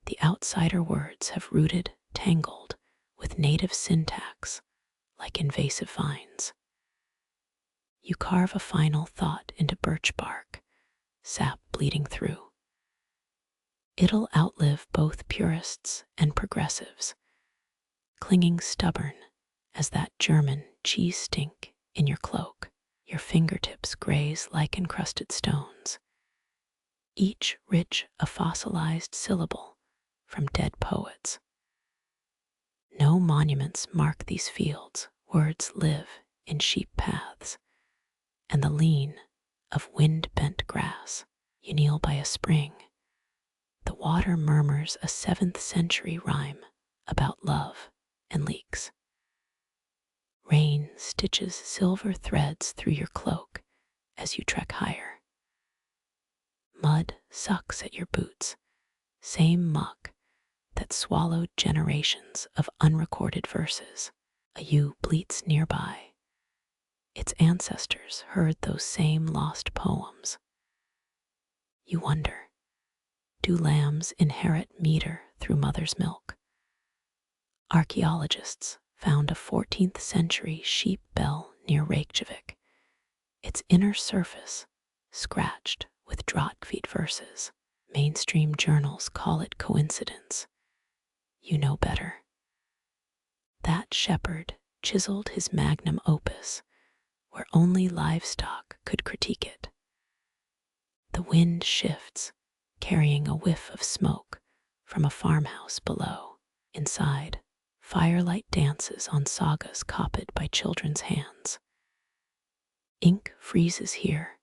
the outsider words have rooted, tangled with native syntax like invasive vines. You carve a final thought into birch bark, sap bleeding through. It'll outlive both purists and progressives, clinging stubborn as that German cheese stink in your cloak. Your fingertips graze like encrusted stones, each rich a fossilized syllable from dead poets. No monuments mark these fields, words live in sheep paths and the lean of wind-bent grass. You kneel by a spring. The water murmurs a 7th century rhyme about love and leaks. Rain stitches silver threads through your cloak as you trek higher. Mud sucks at your boots, same muck that swallowed generations of unrecorded verses. A ewe bleats nearby. Its ancestors heard those same lost poems. You wonder, do lambs inherit meter through mother's milk? Archaeologists found a 14th century sheep bell near Reykjavik, its inner surface scratched with Drottfeet verses. Mainstream journals call it coincidence. You know better. That shepherd chiseled his magnum opus where only livestock could critique it. The wind shifts, carrying a whiff of smoke from a farmhouse below. Inside, firelight dances on sagas copied by children's hands. Ink freezes here,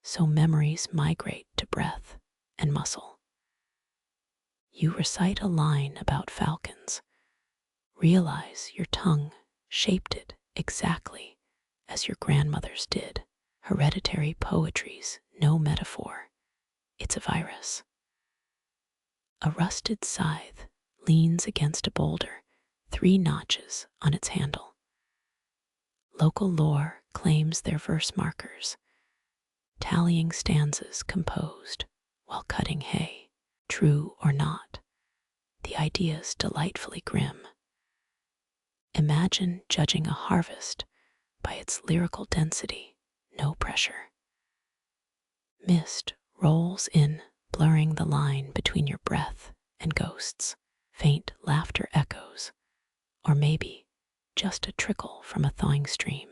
so memories migrate to breath and muscle. You recite a line about falcons, realize your tongue shaped it exactly as your grandmother's did. Hereditary poetry's no metaphor, it's a virus. A rusted scythe leans against a boulder, 3 notches on its handle. Local lore claims their verse markers, tallying stanzas composed while cutting hay. True or not, the idea's delightfully grim. Imagine judging a harvest by its lyrical density, no pressure. Mist rolls in, blurring the line between your breath and ghosts. Faint laughter echoes, or maybe just a trickle from a thawing stream.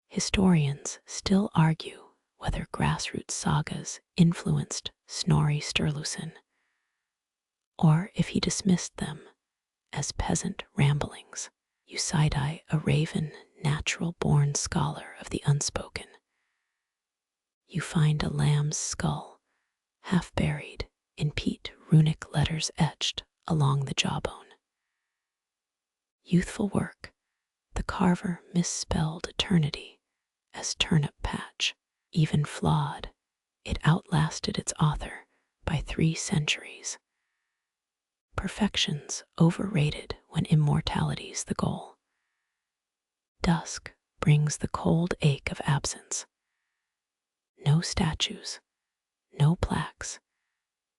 Historians still argue whether grassroots sagas influenced Snorri Sturluson, or if he dismissed them as peasant ramblings. You side-eye a raven, natural-born scholar of the unspoken. You find a lamb's skull, half buried in peat, runic letters etched along the jawbone. Youthful work, the carver misspelled eternity as turnip patch. Even flawed, it outlasted its author by 3 centuries. Perfection's overrated when immortality's the goal. Dusk brings the cold ache of absence. No statues, no plaques,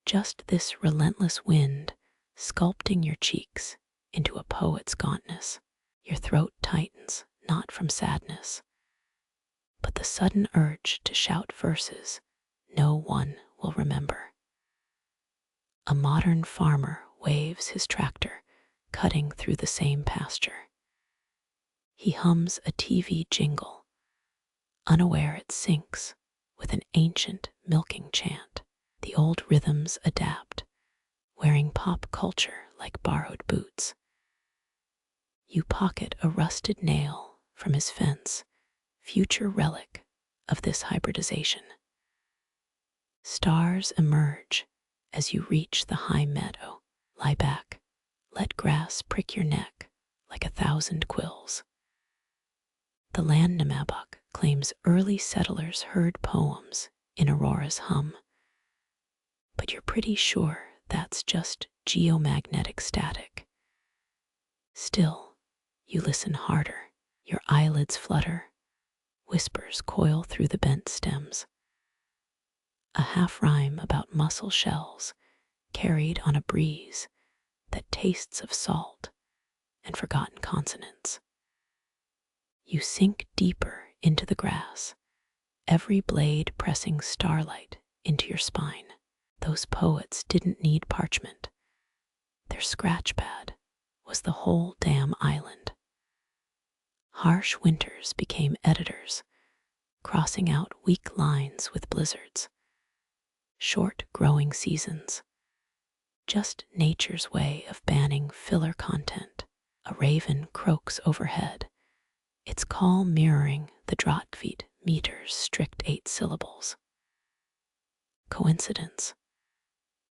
just this relentless wind sculpting your cheeks into a poet's gauntness. Your throat tightens, not from sadness, but the sudden urge to shout verses no one will remember. A modern farmer waves his tractor, cutting through the same pasture. He hums a TV jingle. Unaware it syncs with an ancient milking chant. The old rhythms adapt, wearing pop culture like borrowed boots. You pocket a rusted nail from his fence, future relic of this hybridization. Stars emerge as you reach the high meadow. Lie back, let grass prick your neck like 1,000 quills. The land Namabok claims early settlers heard poems in Aurora's hum, but you're pretty sure that's just geomagnetic static. Still, you listen harder, your eyelids flutter, whispers coil through the bent stems. A half-rhyme about mussel shells carried on a breeze that tastes of salt and forgotten consonants. You sink deeper into the grass, every blade pressing starlight into your spine. Those poets didn't need parchment. Their scratch pad was the whole damn island. Harsh winters became editors, crossing out weak lines with blizzards. Short growing seasons, just nature's way of banning filler content. A raven croaks overhead, its call mirroring the Drottvedt meter's strict 8 syllables. Coincidence?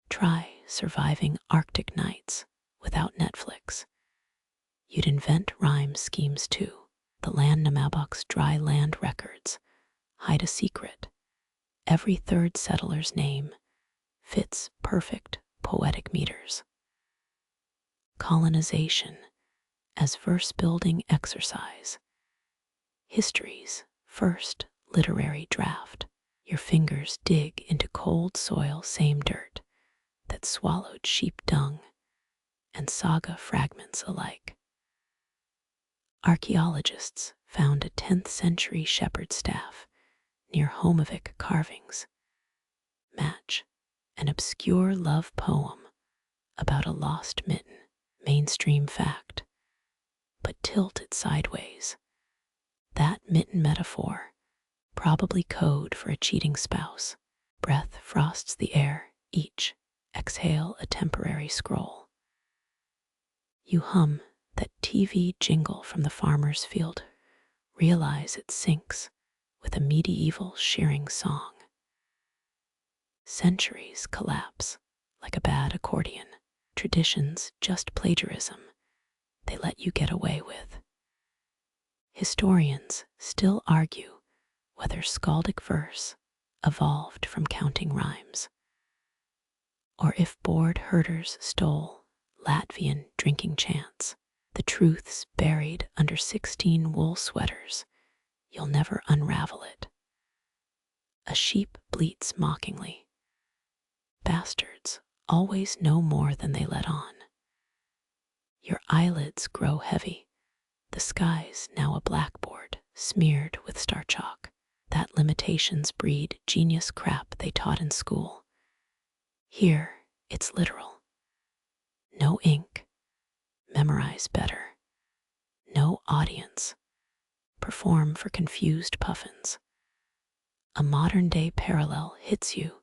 Try surviving Arctic nights without Netflix. You'd invent rhyme schemes too. The land Namabok's dry land records hide a secret. Every third settler's name fits perfect poetic meters. Colonization as verse-building exercise. History's first literary draft. Your fingers dig into cold soil, same dirt that swallowed sheep dung and saga fragments alike. Archaeologists found a 10th century shepherd's staff near Hypothermic carvings. Match an obscure love poem about a lost mitten, mainstream fact, but tilted sideways. That mitten metaphor, probably code for a cheating spouse. Breath frosts the air, each exhale a temporary scroll. You hum that TV jingle from the farmer's field, realize it syncs with a medieval shearing song. Centuries collapse like a bad accordion. Traditions just plagiarism they let you get away with. Historians still argue whether skaldic verse evolved from counting rhymes, or if bored herders stole Latvian drinking chants. The truth's buried under 16 wool sweaters. You'll never unravel it. A sheep bleats mockingly. Bastards always know more than they let on. Your eyelids grow heavy. The sky's now a blackboard smeared with star chalk. That limitations breed genius crap they taught in school. Here, it's literal. No ink. Memorize better. No audience. Perform for confused puffins. A modern-day parallel hits you,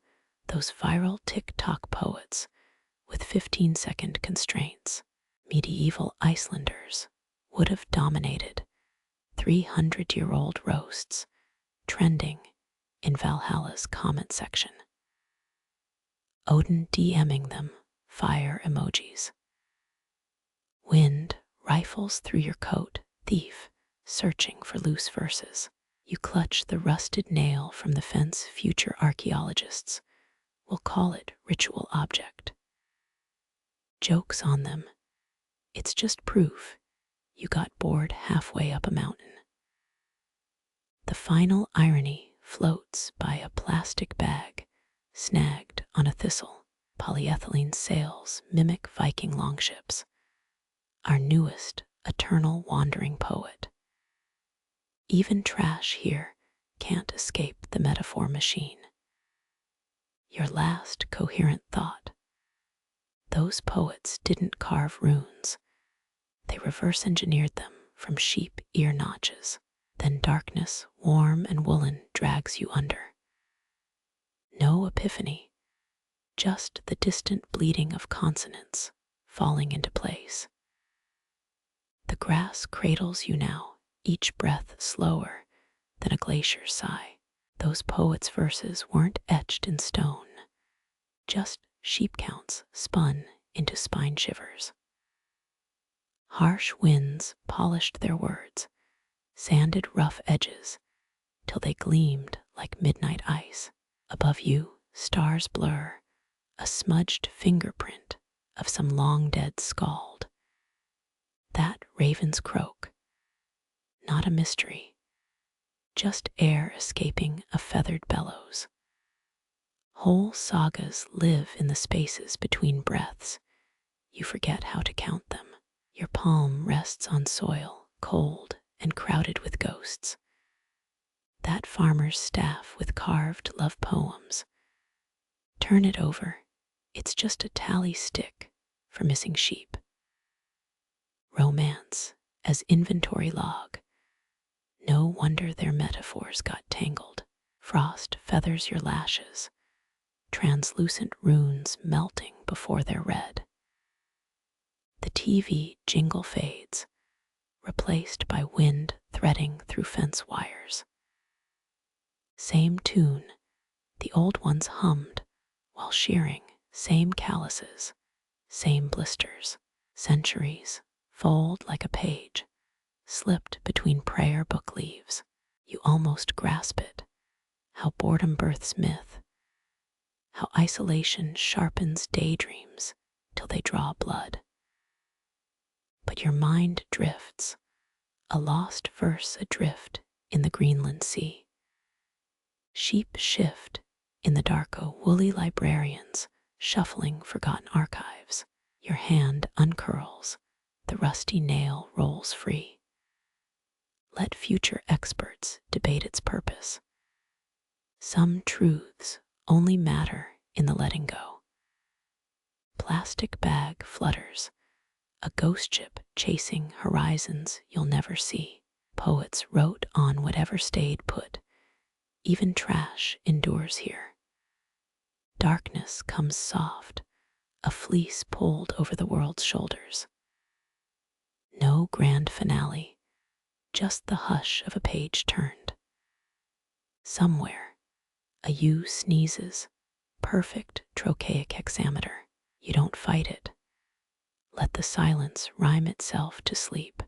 those viral TikTok poets with 15-second constraints. Medieval Icelanders would have dominated 300-year-old roasts, trending in Valhalla's comment section. Odin DMing them fire emojis. Wind rifles through your coat, thief searching for loose verses. You clutch the rusted nail from the fence. Future archaeologists will call it ritual object. Jokes on them. It's just proof you got bored halfway up a mountain. The final irony floats by a plastic bag snagged on a thistle. Polyethylene sails mimic Viking longships. Our newest eternal wandering poet. Even trash here can't escape the metaphor machine. Your last coherent thought. Those poets didn't carve runes. They reverse engineered them from sheep ear notches. Then darkness, warm and woolen, drags you under. No epiphany, just the distant bleating of consonants falling into place. The grass cradles you now, each breath slower than a glacier's sigh. Those poets' verses weren't etched in stone, just sheep counts spun into spine shivers. Harsh winds polished their words, sanded rough edges till they gleamed like midnight ice. Above you, stars blur, a smudged fingerprint of some long-dead skald. That raven's croak, not a mystery, just air escaping a feathered bellows. Whole sagas live in the spaces between breaths. You forget how to count them. Your palm rests on soil, cold and crowded with ghosts. That farmer's staff with carved love poems. Turn it over. It's just a tally stick for missing sheep. Romance as inventory log. No wonder their metaphors got tangled. Frost feathers your lashes, translucent runes melting before they're read. The TV jingle fades, replaced by wind threading through fence wires. Same tune, the old ones hummed while shearing, same calluses, same blisters. Centuries fold like a page, slipped between prayer book leaves. You almost grasp it, how boredom births myth, how isolation sharpens daydreams till they draw blood. But your mind drifts, a lost verse adrift in the Greenland Sea. Sheep shift in the darko, woolly librarians shuffling forgotten archives. Your hand uncurls, the rusty nail rolls free. Let future experts debate its purpose. Some truths only matter in the letting go. Plastic bag flutters, a ghost ship chasing horizons you'll never see. Poets wrote on whatever stayed put. Even trash endures here. Darkness comes soft, a fleece pulled over the world's shoulders. No grand finale, just the hush of a page turned. Somewhere, a U sneezes, perfect trochaic hexameter. You don't fight it. Let the silence rhyme itself to sleep.